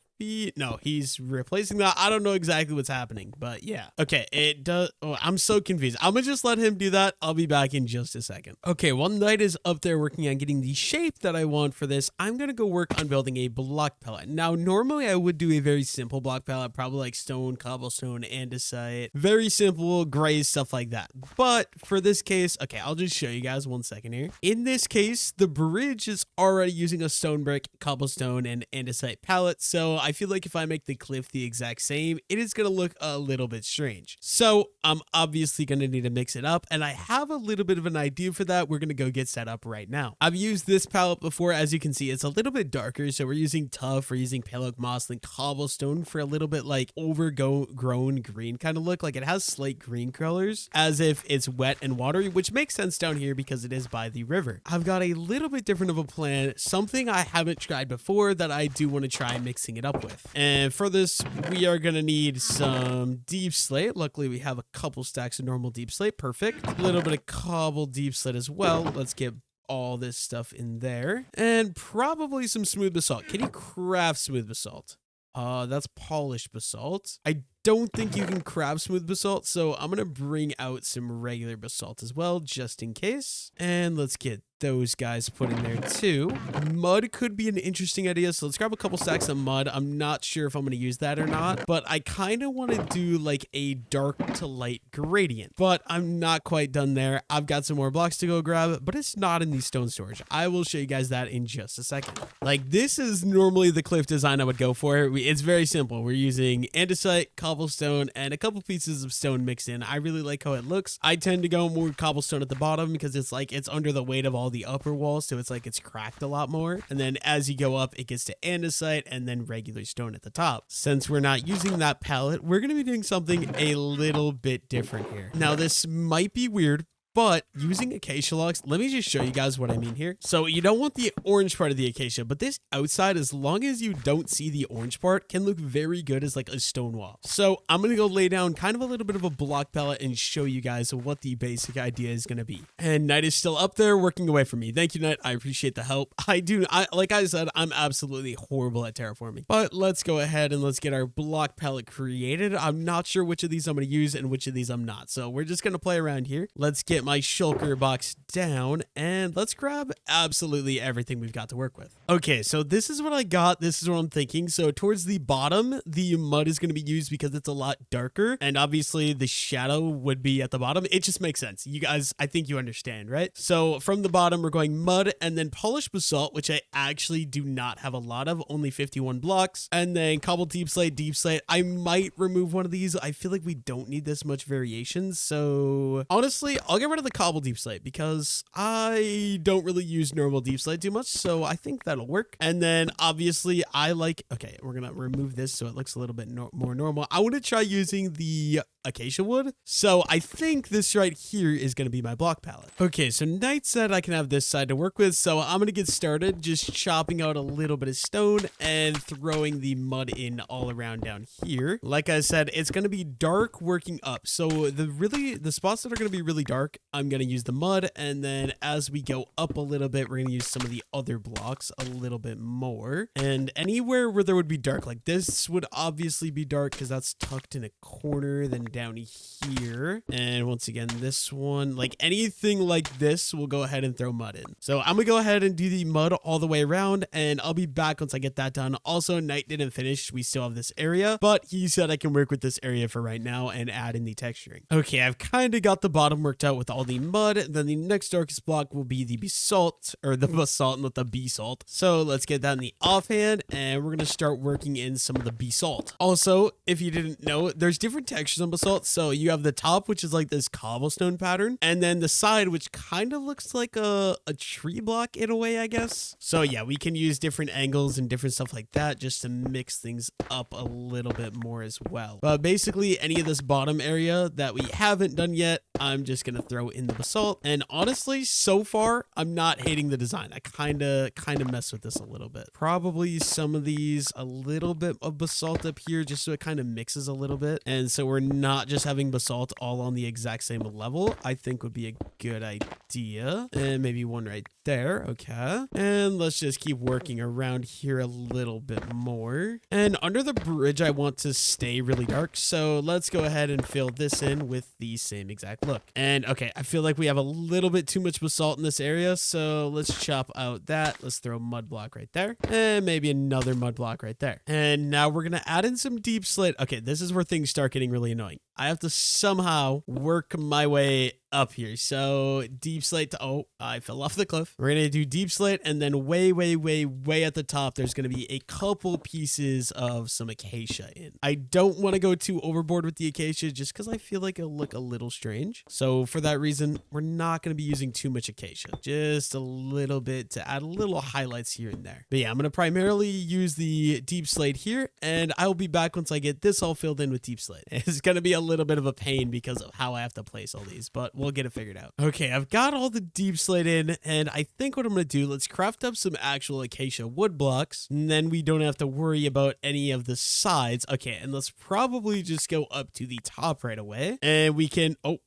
no, he's replacing that. I don't know exactly what's happening, but yeah. Okay, it does. Oh, I'm so confused. I'm gonna just let him do that. I'll be back in just a second. Okay, while Knight is up there working on getting the shape that I want for this, I'm gonna go work on building a block palette. Now, normally I would do a very simple block palette, probably like stone, cobblestone, andesite, very simple, gray, stuff like that. But for this case, okay, I'll just show you guys 1 second here. In this case, the bridge is already using a stone brick, cobblestone, and andesite palette, so I feel like if I make the cliff the exact same, it is going to look a little bit strange. So I'm obviously going to need to mix it up, and I have a little bit of an idea for that. We're going to go get set up right now. I've used this palette before. As you can see, it's a little bit darker, so we're using tuff, we're using pale oak moss, and cobblestone for a little bit like overgrown green kind of look. Like it has slate green colors as if it's wet and watery, which makes sense down here because it is by the river. I've got a little bit different of a plan, something I haven't tried before that I do want to try mixing it up with. And for this, we are going to need some deep slate. Luckily, we have a couple stacks of normal deep slate. Perfect. A little bit of cobble deep slate as well. Let's get all this stuff in there. And probably some smooth basalt. Can you craft smooth basalt? That's polished basalt. I don't think you can craft smooth basalt, so I'm going to bring out some regular basalt as well, just in case. And let's get those guys put in there too. Mud could be an interesting idea, so let's grab a couple stacks of mud. I'm not sure if I'm going to use that or not, but I kind of want to do like a dark to light gradient, but I'm not quite done there. I've got some more blocks to go grab, but it's not in the stone storage. I will show you guys that in just a second. Like, this is normally the cliff design I would go for. It's very simple. We're using andesite, cobblestone, and a couple pieces of stone mixed in. I really like how it looks. I tend to go more cobblestone at the bottom because it's like it's under the weight of all the upper walls, so it's like it's cracked a lot more. And then as you go up, it gets to andesite and then regular stone at the top. Since we're not using that palette, we're going to be doing something a little bit different here. Now, this might be weird, but using acacia logs, let me just show you guys what I mean here. So you don't want the orange part of the acacia, but this outside, as long as you don't see the orange part, can look very good as like a stone wall. So I'm going to go lay down kind of a little bit of a block palette and show you guys what the basic idea is going to be. And Knight is still up there working away for me. Thank you, Knight. I appreciate the help. Like I said, I'm absolutely horrible at terraforming, but let's go ahead and let's get our block palette created. I'm not sure which of these I'm going to use and which of these I'm not. So we're just going to play around here. Let's get my shulker box down and let's grab absolutely everything we've got to work with. Okay, so this is what I got. This is what I'm thinking. So towards the bottom, the mud is going to be used because it's a lot darker, and obviously the shadow would be at the bottom. It just makes sense. You guys, I think you understand, right? So from the bottom, we're going mud and then polished basalt, which I actually do not have a lot of, only 51 blocks, and then cobble deep slate, deep slate. I might remove one of these. I feel like we don't need this much variation. So honestly, I'll get rid of the cobble deep slate because I don't really use normal deep slate too much, so I think that'll work. And then obviously I like, okay, we're gonna remove this so it looks a little bit more normal. I want to try using the acacia wood. So I think this right here is going to be my block palette. Okay, so Knight said I can have this side to work with, so I'm going to get started just chopping out a little bit of stone and throwing the mud in all around down here. Like I said, it's going to be dark working up. So the spots that are going to be really dark, I'm going to use the mud, and then as we go up a little bit, we're going to use some of the other blocks a little bit more. And anywhere where there would be dark, like this would obviously be dark because that's tucked in a corner. Then down here, and once again this one, like anything like this, we'll go ahead and throw mud in. So I'm gonna go ahead and do the mud all the way around, and I'll be back once I get that done. Also, Knight didn't finish, we still have this area, but he said I can work with this area for right now and add in the texturing. Okay, I've kind of got the bottom worked out with all the mud. Then the next darkest block will be the basalt, or the basalt, not the basalt. So let's get that in the offhand, and we're gonna start working in some of the basalt. Also, if you didn't know, there's different textures on basalt. So you have the top, which is like this cobblestone pattern, and then the side, which kind of looks like a tree block in a way, I guess. So yeah, we can use different angles and different stuff like that just to mix things up a little bit more as well. But basically, any of this bottom area that we haven't done yet, I'm just gonna throw in the basalt. And honestly, so far, I'm not hating the design. I kind of mess with this a little bit. Probably some of these, a little bit of basalt up here, just so it kind of mixes a little bit. And so we're not just having basalt all on the exact same level, I think would be a good idea. And maybe one right there. Okay. And let's just keep working around here a little bit more. And under the bridge, I want to stay really dark. So let's go ahead and fill this in with the same exact look. And okay, I feel like we have a little bit too much basalt in this area. So let's chop out that. Let's throw a mud block right there. And maybe another mud block right there. And now we're going to add in some deep slate. Okay, this is where things start getting really annoying. I have to somehow work my way up here. So deep slate to, oh, I fell off the cliff. We're going to do deep slate, and then way at the top, there's going to be a couple pieces of some acacia in. I don't want to go too overboard with the acacia just because I feel like it'll look a little strange. So for that reason, we're not going to be using too much acacia, just a little bit to add a little highlights here and there. But yeah, I'm going to primarily use the deep slate here, and I'll be back once I get this all filled in with deep slate. It's going to be a little bit of a pain because of how I have to place all these, but we'll get it figured out. Okay, I've got all the deep slate in, and I think what I'm going to do, let's craft up some actual acacia wood blocks, and then we don't have to worry about any of the sides. Okay, and let's probably just go up to the top right away, and we can, oh,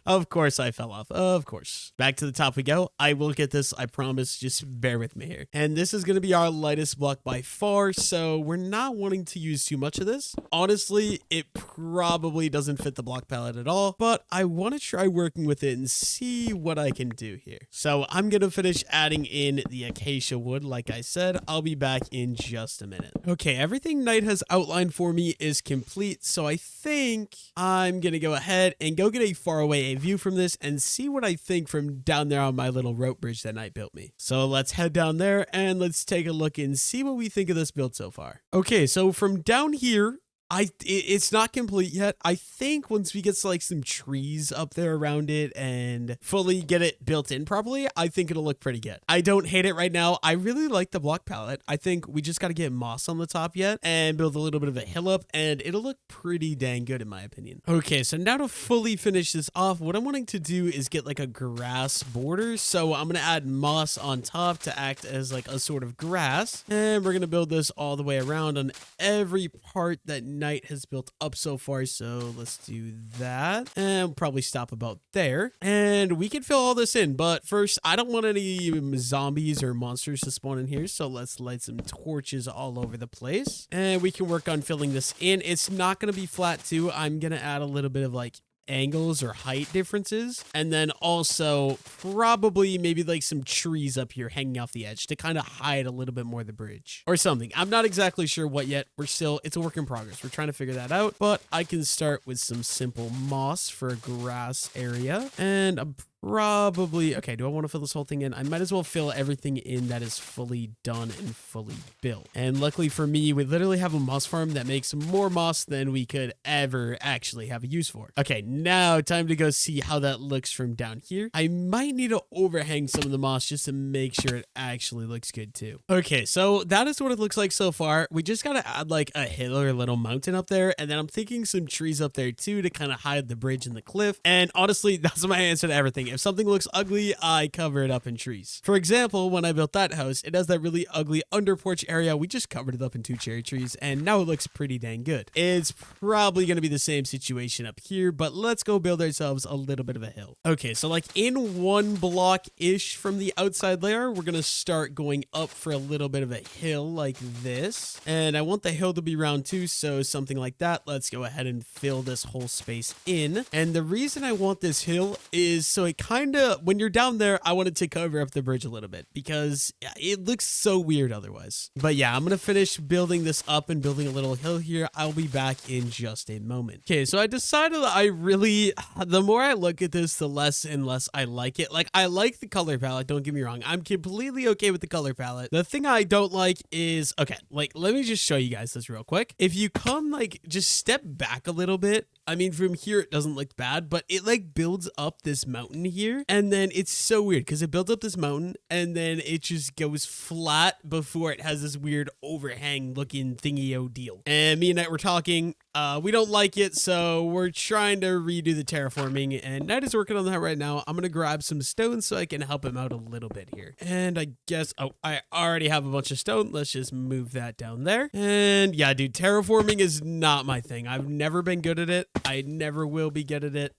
of course I fell off. Of course. Back to the top we go. I will get this. I promise. Just bear with me here. And this is going to be our lightest block by far. So we're not wanting to use too much of this. Honestly, it probably doesn't fit the block palette at all, but I want to try working with it and see what I can do here. So I'm going to finish adding in the acacia wood. Like I said, I'll be back in just a minute. Okay, everything Knight has outlined for me is complete. So I think I'm going to go ahead and go get a far away view from this and see what I think from down there on my little rope bridge that Knight built me. So let's head down there and let's take a look and see what we think of this build so far. Okay, so from down here, it's not complete yet. I think once we get like some trees up there around it and fully get it built in properly, I think it'll look pretty good. I don't hate it right now. I really like the block palette. I think we just got to get moss on the top yet and build a little bit of a hill up, and it'll look pretty dang good in my opinion. Okay, so now to fully finish this off, what I'm wanting to do is get like a grass border. So I'm going to add moss on top to act as like a sort of grass, and we're going to build this all the way around on every part that Knight has built up so far. So let's do that, and we'll probably stop about there, and we can fill all this in. But first, I don't want any zombies or monsters to spawn in here, so let's light some torches all over the place, and we can work on filling this in. It's not going to be flat too. I'm going to add a little bit of like angles or height differences, and then also probably maybe like some trees up here hanging off the edge to kind of hide a little bit more of the bridge or something. I'm not exactly sure what yet. It's a work in progress. We're trying to figure that out, but I can start with some simple moss for a grass area, and I'm probably, okay, do I want to fill this whole thing in? I might as well fill everything in that is fully done and fully built. And luckily for me, we literally have a moss farm that makes more moss than we could ever actually have a use for. Okay, now time to go see how that looks from down here. I might need to overhang some of the moss just to make sure it actually looks good too. Okay, so that is what it looks like so far. We just gotta add like a hill or a little mountain up there, and then I'm thinking some trees up there too to kind of hide the bridge and the cliff. And honestly, that's my answer to everything. If something looks ugly, I cover it up in trees. For example, when I built that house, it has that really ugly under porch area. We just covered it up in 2 cherry trees, and now it looks pretty dang good. It's probably going to be the same situation up here, but let's go build ourselves a little bit of a hill. Okay, so like in 1 block-ish from the outside layer, we're going to start going up for a little bit of a hill like this. And I want the hill to be round too, so something like that. Let's go ahead and fill this whole space in. And the reason I want this hill is so it kind of, when you're down there, I wanted to cover up the bridge a little bit because it looks so weird otherwise. But yeah, I'm gonna finish building this up and building a little hill here. I'll be back in just a moment. Okay, so I decided that the more I look at this, the less and less I like it. Like, I like the color palette, don't get me wrong. I'm completely okay with the color palette. The thing I don't like is, okay, like, let me just show you guys this real quick. If you come, like, just step back a little bit, I mean, from here, it doesn't look bad, but it like builds up this mountain here. And then it's so weird because it builds up this mountain and then it just goes flat before it has this weird overhang looking thingy-o deal. And me and Knight were talking, we don't like it. So we're trying to redo the terraforming, and Knight is working on that right now. I'm going to grab some stone so I can help him out a little bit here. And I guess, oh, I already have a bunch of stone. Let's just move that down there. And yeah, dude, terraforming is not my thing. I've never been good at it. I never will be good at it.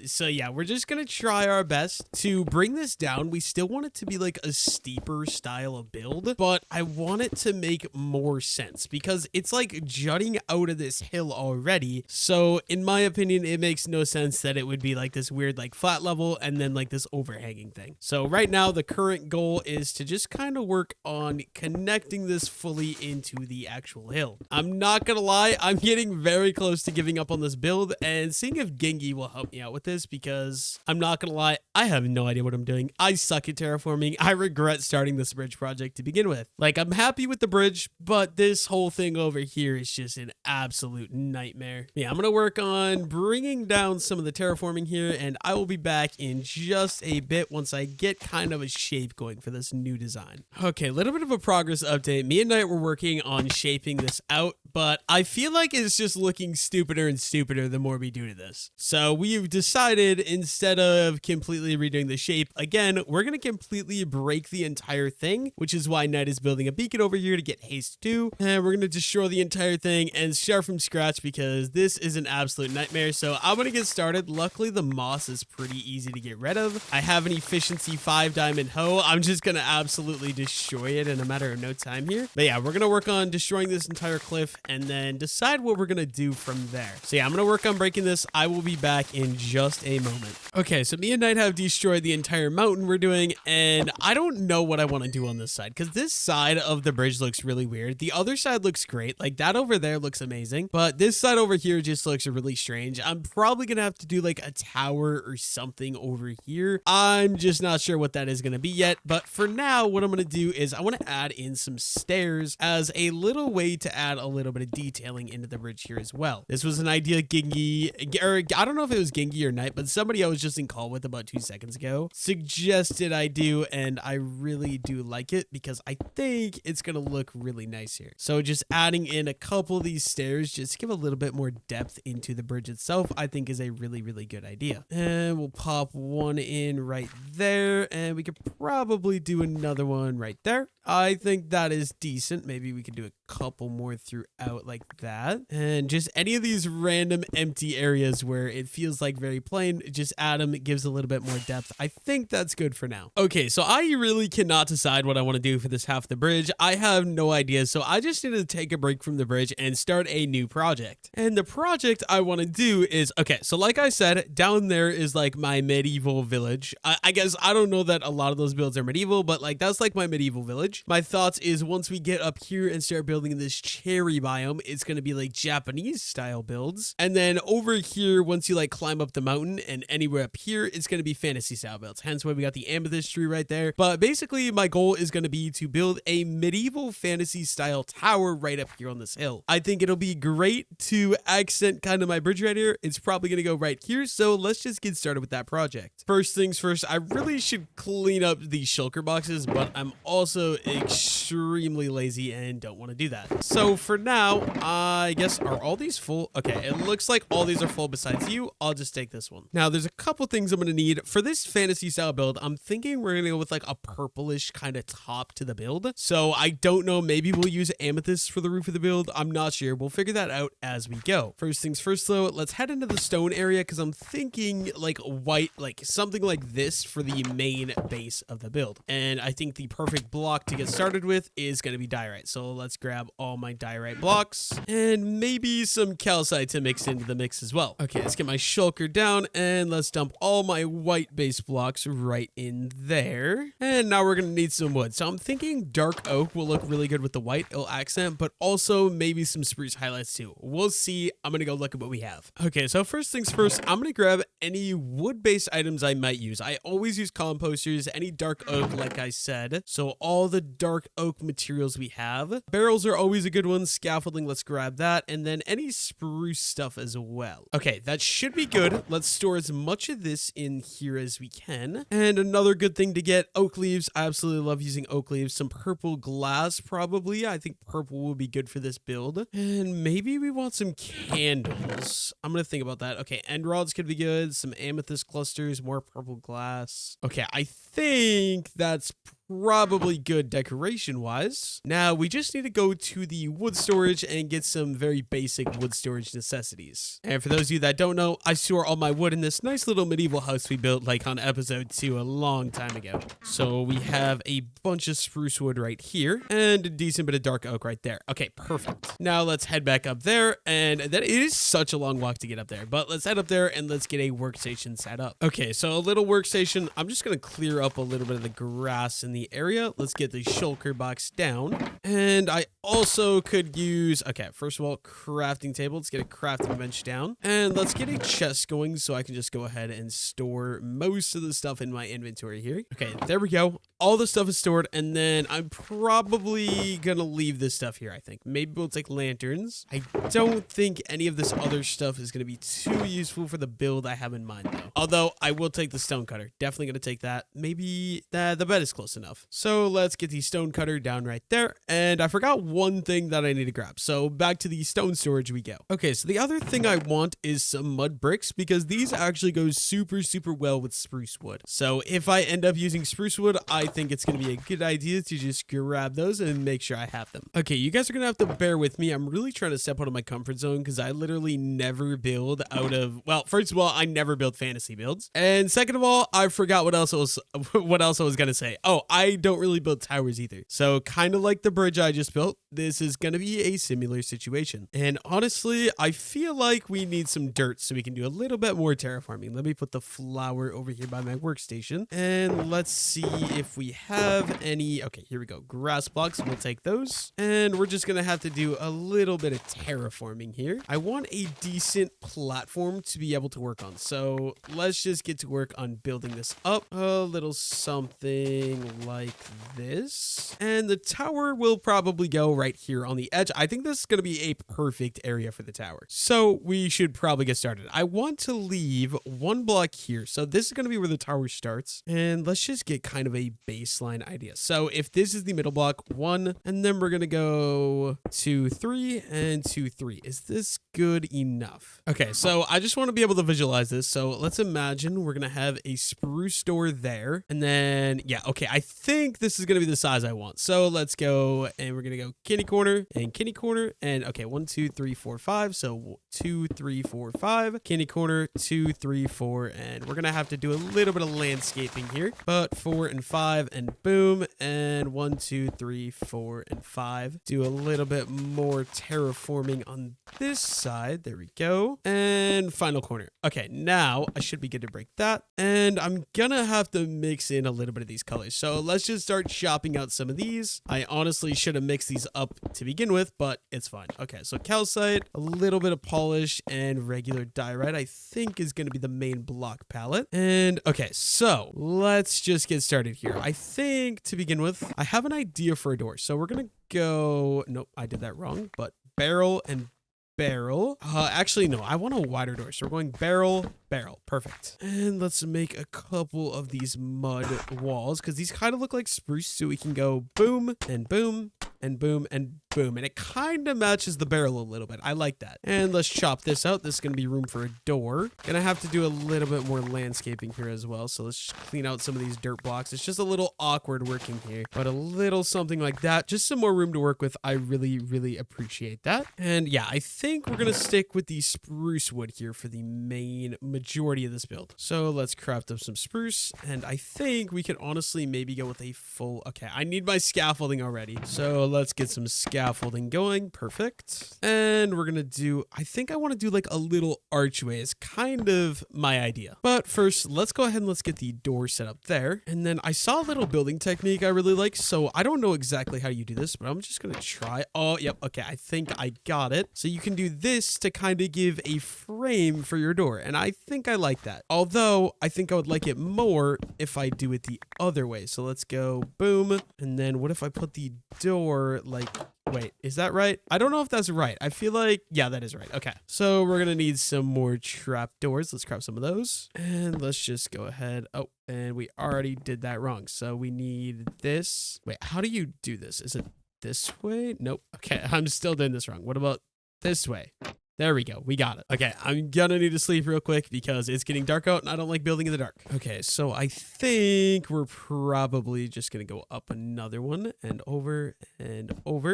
So yeah, we're just gonna try our best to bring this down. We still want it to be like a steeper style of build, but I want it to make more sense because it's like jutting out of this hill already. So in my opinion, it makes no sense that it would be like this weird like flat level and then like this overhanging thing. So right now the current goal is to just kind of work on connecting this fully into the actual hill. I'm not gonna lie, I'm getting very close to giving up on this build and seeing if Gengi will help me out with this because I'm not gonna lie, I have no idea what I'm doing. I suck at terraforming. I regret starting this bridge project to begin with. Like, I'm happy with the bridge, but this whole thing over here is just an absolute nightmare. Yeah, I'm gonna work on bringing down some of the terraforming here, and I will be back in just a bit once I get kind of a shape going for this new design. Okay, a little bit of a progress update. Me and Knight were working on shaping this out, but I feel like it's just looking stupider and stupider the more we do to this. So we've decided, instead of completely redoing the shape again, we're going to completely break the entire thing, which is why Knight is building a beacon over here to get haste too. And we're going to destroy the entire thing and start from scratch because this is an absolute nightmare. So I'm going to get started. Luckily, the moss is pretty easy to get rid of. I have an efficiency 5 diamond hoe. I'm just going to absolutely destroy it in a matter of no time here. But yeah, we're going to work on destroying this entire cliff and then decide what we're going to do from there. So yeah, I'm going to work on breaking this. I will be back in just a moment. Okay, so me and Knight have destroyed the entire mountain we're doing, and I don't know what I want to do on this side because this side of the bridge looks really weird. The other side looks great. Like, that over there looks amazing, but this side over here just looks really strange. I'm probably gonna have to do like a tower or something over here. I'm just not sure what that is gonna be yet, but for now, what I'm gonna do is I want to add in some stairs as a little way to add a little bit of detailing into the bridge here as well. This was an idea Gengi, or I don't know if it was Gengi or Knight, but somebody I was just in call with about 2 seconds ago suggested I do, and I really do like it because I think it's gonna look really nice here. So just adding in a couple of these stairs just to give a little bit more depth into the bridge itself, I think is a really, really good idea. And we'll pop one in right there, and we could probably do another one right there. I think that is decent. Maybe we could do a couple more throughout like that. And just any of these random empty areas where it feels like very plain, just add them. It gives a little bit more depth. I think that's good for now. Okay, so I really cannot decide what I want to do for this half of the bridge. I have no idea. So I just need to take a break from the bridge and start a new project. And the project I want to do is, okay, so like I said, down there is like my medieval village. I guess I don't know that a lot of those builds are medieval, but like that's like my medieval village. My thoughts is once we get up here and start building this cherry biome, it's going to be like Japanese style builds. And then over here, once you like climb up the mountain and anywhere up here, it's going to be fantasy style builds. Hence why we got the amethyst tree right there. But basically my goal is going to be to build a medieval fantasy style tower right up here on this hill. I think it'll be great to accent kind of my bridge right here. It's probably going to go right here. So let's just get started with that project. First things first, I really should clean up these shulker boxes, but I'm also extremely lazy and don't want to do that. So for now, I guess, are all these full? Okay, it looks like all these are full besides you. I'll just take this one. Now, there's a couple things I'm going to need. For this fantasy style build, I'm thinking we're going to go with like a purplish kind of top to the build. So I don't know, maybe we'll use amethyst for the roof of the build. I'm not sure. We'll figure that out as we go. First things first though, let's head into the stone area because I'm thinking like white, like something like this for the main base of the build. And I think the perfect block to get started with is going to be diorite. So let's grab all my diorite blocks and maybe some calcite to mix into the mix as well. Okay, let's get my shulker down and let's dump all my white base blocks right in there. And now we're going to need some wood. So I'm thinking dark oak will look really good with the white. It'll accent, but also maybe some spruce highlights too. We'll see. I'm going to go look at what we have. Okay, so first things first, I'm going to grab any wood-based items I might use. I always use composters, any dark oak, like I said. So all the dark oak materials we have. Barrels are always a good one. Scaffolding, let's grab that. And then any spruce stuff as well. Okay, that should be good. Let's store as much of this in here as we can. And another good thing to get, oak leaves. I absolutely love using oak leaves. Some purple glass, probably. I think purple will be good for this build. And maybe we want some candles. I'm going to think about that. Okay, end rods could be good. Some amethyst clusters, more purple glass. Okay, I think that's probably good decoration wise. Now we just need to go to the wood storage and get some very basic wood storage necessities. And for those of you that don't know, I store all my wood in this nice little medieval house we built like on episode 2 a long time ago. So we have a bunch of spruce wood right here and a decent bit of dark oak right there. Okay, perfect. Now let's head back up there, and that is such a long walk to get up there, but let's head up there and let's get a workstation set up. Okay, so a little workstation. I'm just going to clear up a little bit of the grass in the area. Let's get the shulker box down. And I also could use, okay, first of all, crafting table. Let's get a crafting bench down. And let's get a chest going so I can just go ahead and store most of the stuff in my inventory here. Okay, there we go. All the stuff is stored. And then I'm probably going to leave this stuff here, I think. Maybe we'll take lanterns. I don't think any of this other stuff is going to be too useful for the build I have in mind, though. Although I will take the stone cutter. Definitely going to take that. Maybe the bed is close enough. So let's get the stone cutter down right there. And I forgot one thing that I need to grab. So back to the stone storage we go. Okay, so the other thing I want is some mud bricks because these actually go super, super well with spruce wood. So if I end up using spruce wood, I think it's going to be a good idea to just grab those and make sure I have them. Okay, you guys are going to have to bear with me. I'm really trying to step out of my comfort zone because I literally never build out of, well, first of all, I never build fantasy builds. And second of all, I forgot what else I was going to say. Oh, I don't really build towers either. So kind of like the bridge I just built, this is going to be a similar situation. And honestly, I feel like we need some dirt so we can do a little bit more terraforming. Let me put the flower over here by my workstation. And let's see if we have any. Okay, here we go. Grass blocks. We'll take those. And we're just going to have to do a little bit of terraforming here. I want a decent platform to be able to work on. So let's just get to work on building this up. A little something like this. And the tower will probably go right here on the edge. I think this is going to be a perfect area for the tower. So we should probably get started. I want to leave one block here. So this is going to be where the tower starts. And let's just get kind of a baseline idea. So if this is the middle block, 1, and then we're going to go 2, 3, and 2, 3. Is this good enough? Okay, so I just want to be able to visualize this. So let's imagine we're going to have a spruce door there. And then, yeah, okay, I think this is going to be the size I want. So let's go, and we're going to go kitty corner and kitty corner. And okay, 1, 2, 3, 4, 5. So 2, 3, 4, 5. Kitty corner, 2, 3, 4. And we're going to have to do a little bit of landscaping here. But 4 and 5 and boom. And 1, 2, 3, 4, and 5. Do a little bit more terraforming on this side. There we go. And final corner. Okay, now I should be good to break that. And I'm gonna have to mix in a little bit of these colors. So let's just start chopping out some of these. I honestly should have mixed these up to begin with, but it's fine. Okay, so calcite, a little bit of polish, and regular diorite, I think is going to be the main block palette. And okay, so let's just get started here. I think to begin with, I have an idea for a door. So we're going to go, nope, I did that wrong, but barrel and barrel. Actually, no, I want a wider door. So we're going barrel, barrel. Perfect. And let's make a couple of these mud walls because these kind of look like spruce. So we can go boom and boom and boom and boom. And it kind of matches the barrel a little bit. I like that. And let's chop this out. This is going to be room for a door. Gonna have to do a little bit more landscaping here as well. So let's just clean out some of these dirt blocks. It's just a little awkward working here, but a little something like that. Just some more room to work with. I really, really appreciate that. And yeah, I think we're going to stick with the spruce wood here for the main majority of this build. So let's craft up some spruce. And I think we could honestly maybe go with a full, okay, I need my scaffolding already. So let's get some scaffolding going. Perfect. And we're going to do, I think I want to do like a little archway is kind of my idea. But first, let's go ahead and let's get the door set up there. And then I saw a little building technique I really like. So I don't know exactly how you do this, but I'm just going to try. Oh, yep. Okay. I think I got it. So you can do this to kind of give a frame for your door. And I think I like that. Although I think I would like it more if I do it the other way. So let's go boom. And then what if I put the door like, wait, is that right? I don't know if that's right. I feel like, yeah, that is right. Okay. So we're going to need some more trap doors. Let's grab some of those. And let's just go ahead. Oh, and we already did that wrong. So we need this. Wait, how do you do this? Is it this way? Nope. Okay. I'm still doing this wrong. What about this way? There we go. We got it. Okay, I'm gonna need to sleep real quick because it's getting dark out and I don't like building in the dark. Okay, so I think we're probably just gonna go up another one and over,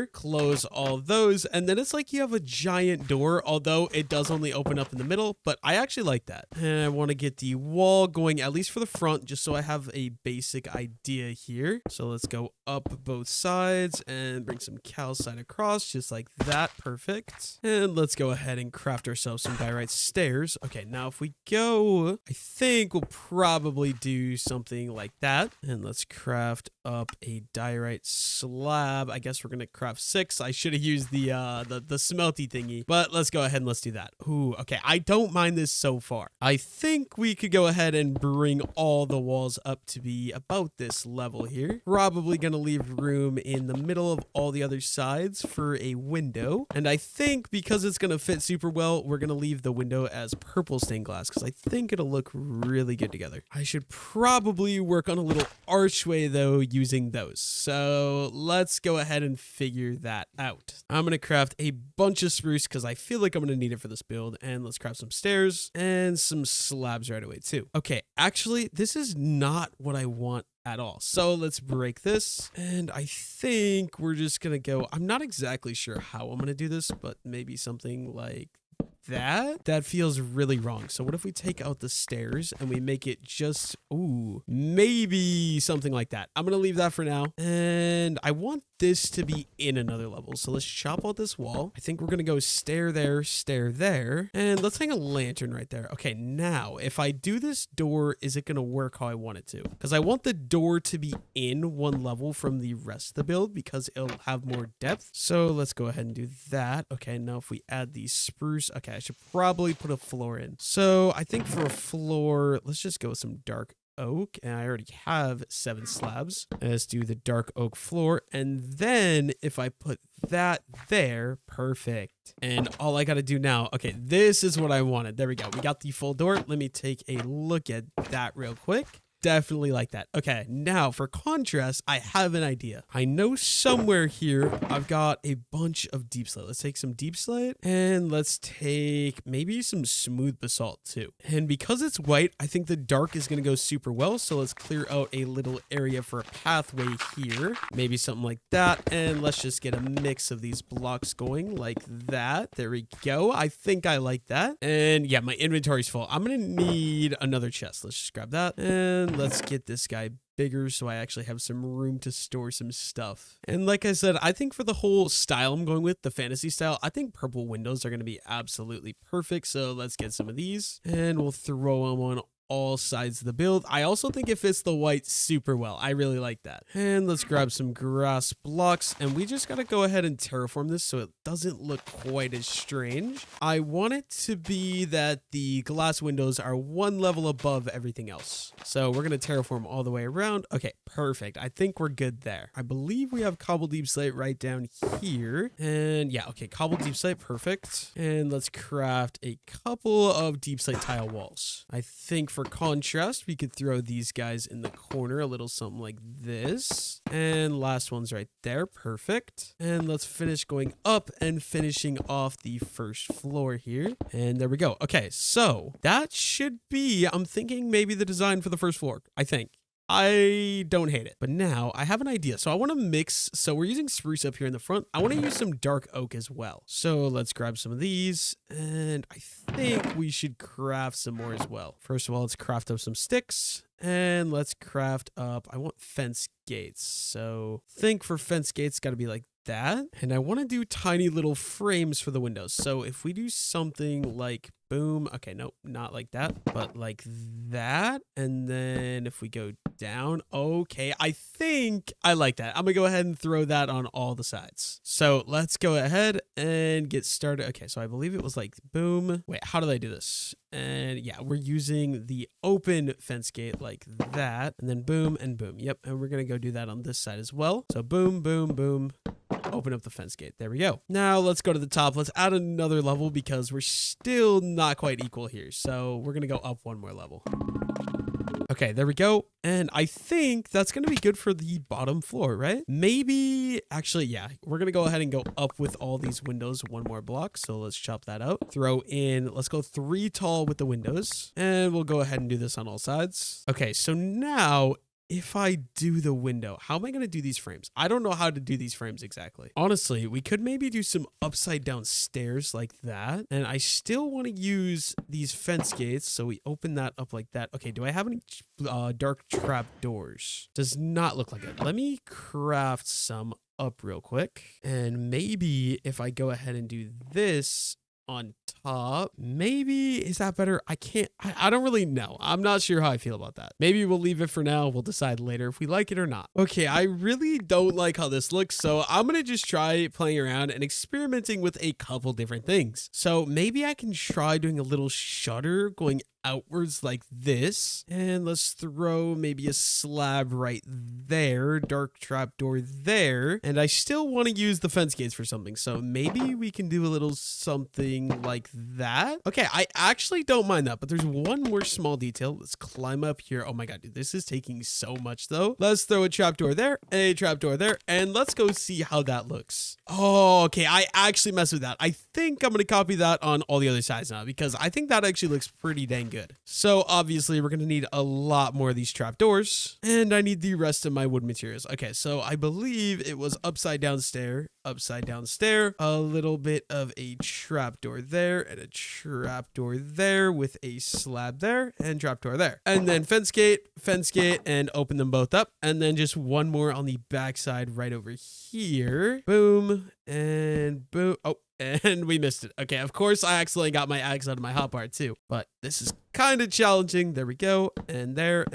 close all those. And then it's like you have a giant door, although it does only open up in the middle, but I actually like that. And I want to get the wall going at least for the front, just so I have a basic idea here. So let's go up both sides and bring some calcite across just like that. Perfect. And let's go ahead and craft ourselves some diorite stairs. Okay, now if we go, I think we'll probably do something like that. And let's craft up a diorite slab. I guess we're gonna craft 6. I should have used the smelty thingy, but let's go ahead and let's do that. Ooh, okay, I don't mind this so far. I think we could go ahead and bring all the walls up to be about this level here. Probably gonna leave room in the middle of all the other sides for a window. And I think because it's gonna fit super well, we're gonna leave the window as purple stained glass because I think it'll look really good together. I should probably work on a little archway though using those. So let's go ahead and figure that out. I'm gonna craft a bunch of spruce because I feel like I'm gonna need it for this build. And let's craft some stairs and some slabs right away too. Okay, actually, this is not what I want at all. So let's break this. And I think we're just gonna go, I'm not exactly sure how I'm gonna do this, but maybe something like that feels really wrong. So what if we take out the stairs and we make it just, ooh, maybe something like that. I'm gonna leave that for now. And I want this to be in another level. So let's chop out this wall. I think we're gonna go stair there, and let's hang a lantern right there. Okay, now if I do this door, is it gonna work how I want it to? Because I want the door to be in one level from the rest of the build because it'll have more depth. So let's go ahead and do that. Okay, now if we add the spruce, okay, I should probably put a floor in. So I think for a floor, let's just go with some dark oak, and I already have 7 slabs. Let's do the dark oak floor, and then if I put that there, perfect. And all I gotta do now, okay, this is what I wanted. There we go. We got the full door. Let me take a look at that real quick. Definitely like that. Okay, now for contrast, I have an idea. I know somewhere here I've got a bunch of deep slate. Let's take some deep slate and let's take maybe some smooth basalt too. And because it's white, I think the dark is going to go super well. So let's clear out a little area for a pathway here. Maybe something like that. And let's just get a mix of these blocks going like that. There we go. I think I like that. And yeah, my inventory's full. I'm going to need another chest. Let's just grab that. And let's get this guy bigger so I actually have some room to store some stuff. And like I said, I think for the whole style I'm going with, the fantasy style, I think purple windows are going to be absolutely perfect. So let's get some of these and we'll throw them on all sides of the build. I also think it fits the white super well. I really like that. And let's grab some grass blocks, and we just got to go ahead and terraform this so it doesn't look quite as strange. I want it to be that the glass windows are one level above everything else. So we're going to terraform all the way around. Okay, perfect. I think we're good there. I believe we have cobble deep slate right down here. And yeah, okay, cobble deep slate, perfect. And let's craft a couple of deep slate tile walls. I think for contrast, we could throw these guys in the corner, a little something like this. And last one's right there, perfect. And let's finish going up and finishing off the first floor here. And there we go. Okay, so that should be, I'm thinking maybe the design for the first floor, I think. I don't hate it. But now I have an idea. So I want to mix. So we're using spruce up here in the front. I want to use some dark oak as well. So let's grab some of these. And I think we should craft some more as well. First of all, let's craft up some sticks. And let's craft up, I want fence gates. So think for fence gates, got to be like that. And I want to do tiny little frames for the windows. So if we do something like boom, okay, nope, not like that, but like that. And then if we go down, okay, I think I like that. I'm gonna go ahead and throw that on all the sides. So let's go ahead and get started. Okay, so I believe it was like boom. Wait, how did I do this? And yeah, we're using the open fence gate like that, and then boom and boom. Yep, and we're gonna go do that on this side as well. So boom, boom, boom. Open up the fence gate. There we go. Now let's go to the top. Let's add another level because we're still not quite equal here. So we're going to go up one more level. Okay, there we go. And I think that's going to be good for the bottom floor, right? Maybe, actually, yeah, we're going to go ahead and go up with all these windows one more block. So let's chop that out. Throw in, let's go 3 tall with the windows. And we'll go ahead and do this on all sides. Okay, so now if I do the window, how am I going to do these frames? I don't know how to do these frames exactly. Honestly, we could maybe do some upside down stairs like that. And I still want to use these fence gates. So we open that up like that. Okay, do I have any dark trap doors? Does not look like it. Let me craft some up real quick. And maybe if I go ahead and do this on top, maybe, is that better? I don't really know. I'm not sure how I feel about that. Maybe we'll leave it for now. We'll decide later if we like it or not. Okay, I really don't like how this looks, so I'm gonna just try playing around and experimenting with a couple different things. So maybe I can try doing a little shutter going outwards like this, and let's throw maybe a slab right there, dark trapdoor there, and I still want to use the fence gates for something, so maybe we can do a little something like that. Okay, I actually don't mind that, but there's one more small detail. Let's climb up here. Oh my god, dude, this is taking so much though. Let's throw a trapdoor there, a trapdoor there, and let's go see how that looks. Oh, okay, I actually messed with that. I think I'm gonna copy that on all the other sides now because I think that actually looks pretty dang good. So obviously we're going to need a lot more of these trapdoors, and I need the rest of my wood materials. Okay, so I believe it was upside down stair, a little bit of a trapdoor there, and a trapdoor there with a slab there, and trapdoor there. And then fence gate, and open them both up. And then just one more on the backside right over here. Boom, and boom. Oh, and we missed it. Okay, of course, I accidentally got my axe out of my hotbar too. But this is kind of challenging. There we go. And there,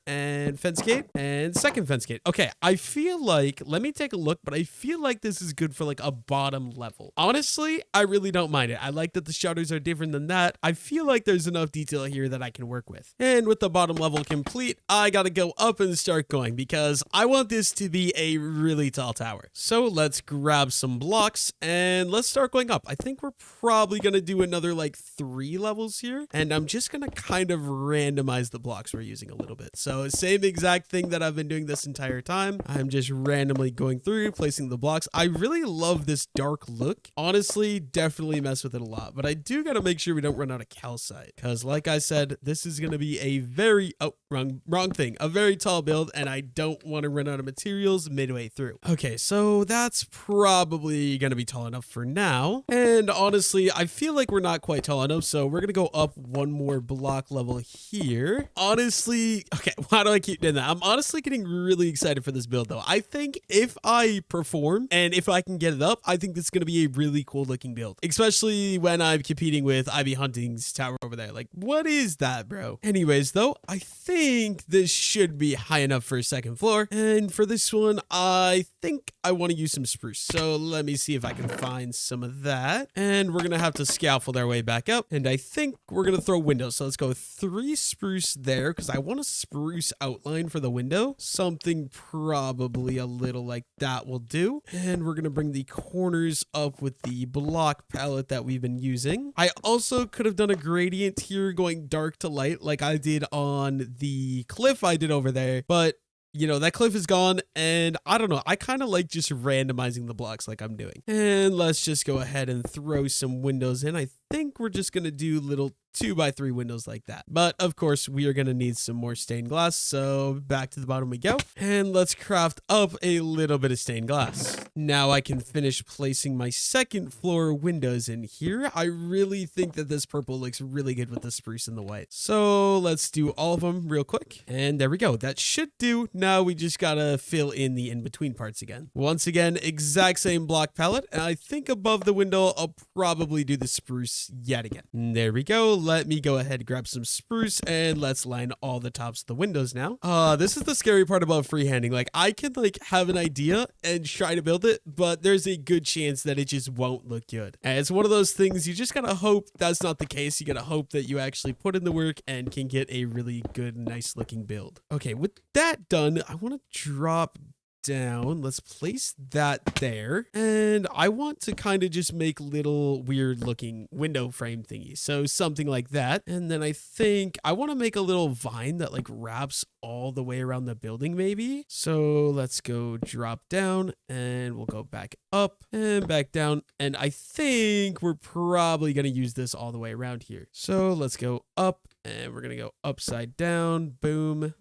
and fence gate, and second fence gate. Okay, I feel like, let me take a look, but I feel like this is good for like a bottom level. Honestly, I really don't mind it. I like that the shutters are different than that. I feel like there's enough detail here that I can work with. And with the bottom level complete, I gotta go up and start going because I want this to be a really tall tower. So let's grab some blocks and let's start going up. I think we're probably gonna do another like 3 levels here, and I'm just gonna kind of randomize the blocks we're using a little bit. So same exact thing that I've been doing this entire time. I'm just randomly going through, placing the blocks. I really love this dark look. Honestly, definitely mess with it a lot, but I do gotta make sure we don't run out of calcite because like I said, this is gonna be a very, wrong thing, a very tall build, and I don't want to run out of materials midway through. Okay, so that's probably gonna be tall enough for now. And honestly, I feel like we're not quite tall enough, so we're gonna go up one more block level here. Honestly, okay, why do I keep doing that? I'm honestly getting really excited for this build though. I think if I perform and And if I can get it up, I think this is going to be a really cool looking build, especially when I'm competing with Ivy Hunting's tower over there. Like, what is that, bro? Anyways, though, I think this should be high enough for a second floor. And for this one, I think I want to use some spruce. So let me see if I can find some of that. And we're going to have to scaffold our way back up. And I think we're going to throw windows. So let's go 3 spruce there because I want a spruce outline for the window. Something probably a little like that will do. And we're going to bring the corners up with the block palette that we've been using. I also could have done a gradient here going dark to light like I did on the cliff I did over there. But you know, that cliff is gone, and I don't know. I kind of like just randomizing the blocks like I'm doing. And let's just go ahead and throw some windows in. I think we're just going to do little 2x3 windows like that. But of course, we are going to need some more stained glass. So back to the bottom we go. And let's craft up a little bit of stained glass. Now I can finish placing my second floor windows in here. I really think that this purple looks really good with the spruce and the white. So let's do all of them real quick. And there we go. That should do. Now we just got to fill in the in-between parts again. Once again, exact same block palette. And I think above the window, I'll probably do the spruce yet again. And there we go. Let me go ahead and grab some spruce and let's line all the tops of the windows now. This is the scary part about freehanding. Like I can like have an idea and try to build it, but there's a good chance that it just won't look good. And it's one of those things you just gotta hope that's not the case. You gotta hope that you actually put in the work and can get a really good, nice looking build. Okay, with that done, I want to drop down. Let's place that there. And I want to kind of just make little weird looking window frame thingies. So something like that. And then I think I want to make a little vine that like wraps all the way around the building maybe. So let's go drop down and we'll go back up and back down. And I think we're probably going to use this all the way around here. So let's go up and we're going to go upside down. Boom.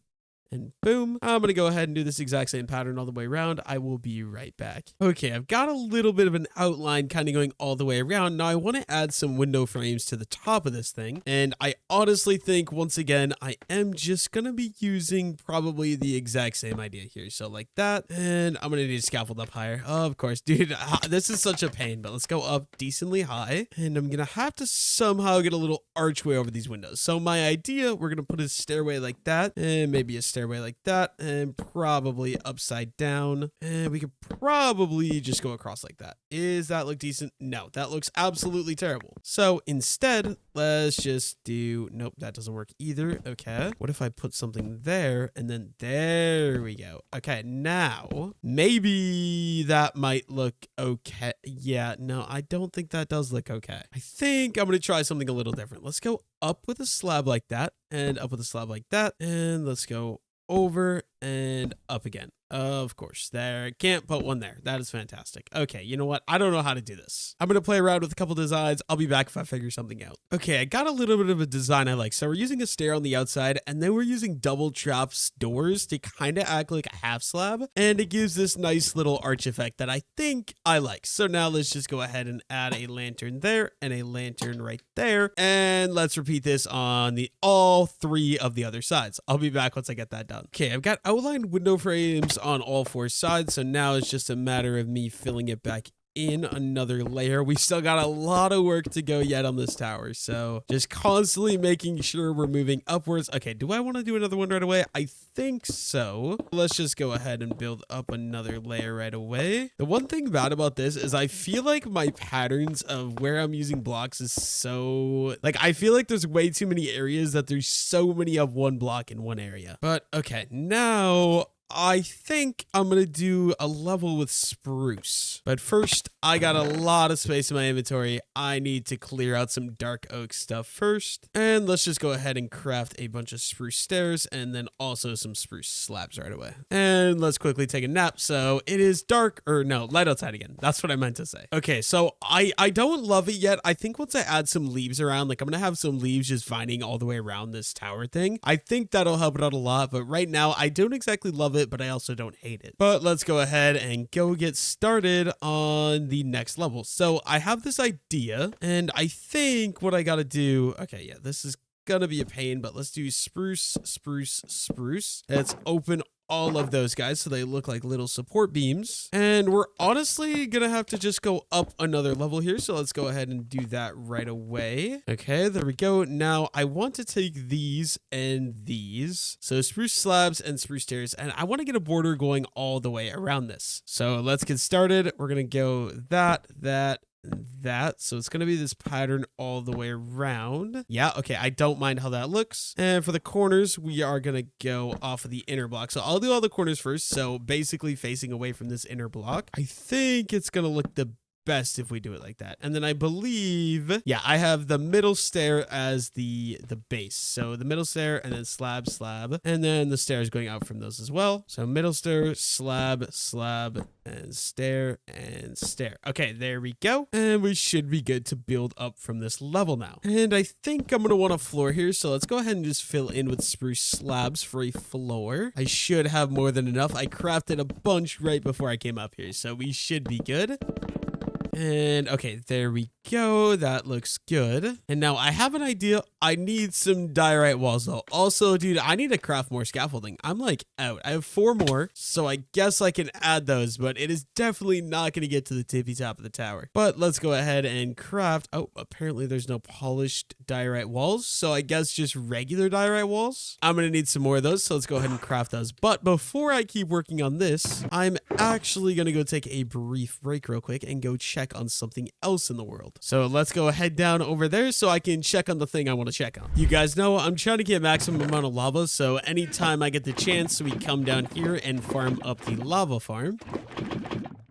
And boom, I'm going to go ahead and do this exact same pattern all the way around. I will be right back. Okay, I've got a little bit of an outline kind of going all the way around. Now I want to add some window frames to the top of this thing. And I honestly think, once again, I am just going to be using probably the exact same idea here. So like that, and I'm going to need to scaffold up higher. Of course, dude, this is such a pain, but let's go up decently high. And I'm going to have to somehow get a little archway over these windows. So my idea, we're going to put a stairway like that, and maybe a stairway like that, and probably upside down, and we could probably just go across like that. Is that look decent? No, that looks absolutely terrible. So instead, let's just do, nope, that doesn't work either. Okay, what if I put something there, and then there we go. Okay, now maybe that might look okay. Yeah, no, I don't think that does look okay. I think I'm gonna try something a little different. Let's go up with a slab like that, and up with a slab like that, and let's go over and up again. Of course, there. Can't put one there. That is fantastic. Okay, you know what? I don't know how to do this. I'm going to play around with a couple designs. I'll be back if I figure something out. Okay, I got a little bit of a design I like. So we're using a stair on the outside, and then we're using double traps doors to kind of act like a half slab, and it gives this nice little arch effect that I think I like. So now let's just go ahead and add a lantern there and a lantern right there, and let's repeat this on all 3 of the other sides. I'll be back once I get that done. Okay, I've got outlined window frames on all 4 sides, so now it's just a matter of me filling it back in another layer. We still got a lot of work to go yet on this tower, so just constantly making sure we're moving upwards. Okay, do I want to do another one right away? I think so. Let's just go ahead and build up another layer right away. The one thing bad about this is I feel like my patterns of where I'm using blocks is so, like, I feel like there's way too many areas that there's so many of one block in one area. But okay, now I think I'm going to do a level with spruce. But first, I got a lot of space in my inventory. I need to clear out some dark oak stuff first. And let's just go ahead and craft a bunch of spruce stairs and then also some spruce slabs right away. And let's quickly take a nap. So it is dark, or no, light outside again. That's what I meant to say. Okay, so I don't love it yet. I think once I add some leaves around, like I'm going to have some leaves just vining all the way around this tower thing. I think that'll help it out a lot. But right now, I don't exactly love it, but I also don't hate it. But let's go ahead and go get started on the next level. So I have this idea, and I think what I gotta do, okay, yeah, this is gonna be a pain, but let's do spruce, spruce, spruce. Let's open all of those guys so they look like little support beams. And we're honestly gonna have to just go up another level here. So let's go ahead and do that right away. Okay, there we go. Now I want to take these and these. So spruce slabs and spruce stairs. And I want to get a border going all the way around this. So let's get started. We're gonna go that. So it's going to be this pattern all the way around. Yeah, okay, I don't mind how that looks. And for the corners, we are going to go off of the inner block. So I'll do all the corners first. So basically facing away from this inner block. I think it's going to look the best if we do it like that. And then I believe, yeah, I have the middle stair as the base. So the middle stair and then slab, and then the stairs going out from those as well. So middle stair, slab, and stair, and stair. Okay, there we go. And we should be good to build up from this level now. And I think I'm going to want a floor here. So let's go ahead and just fill in with spruce slabs for a floor. I should have more than enough. I crafted a bunch right before I came up here. So we should be good. And okay, there we go. That looks good. And now I have an idea. I need some diorite walls though. Also, dude, I need to craft more scaffolding. I'm like out. I have 4 more, so I guess I can add those, but it is definitely not going to get to the tippy top of the tower. But let's go ahead and craft. Oh, apparently there's no polished diorite walls, so I guess just regular diorite walls. I'm going to need some more of those, so let's go ahead and craft those. But before I keep working on this, I'm actually going to go take a brief break real quick and go check on something else in the world. So let's go head down over there so I can check on the thing I want to check on. You guys know I'm trying to get maximum amount of lava, so anytime I get the chance, we come down here and farm up the lava farm.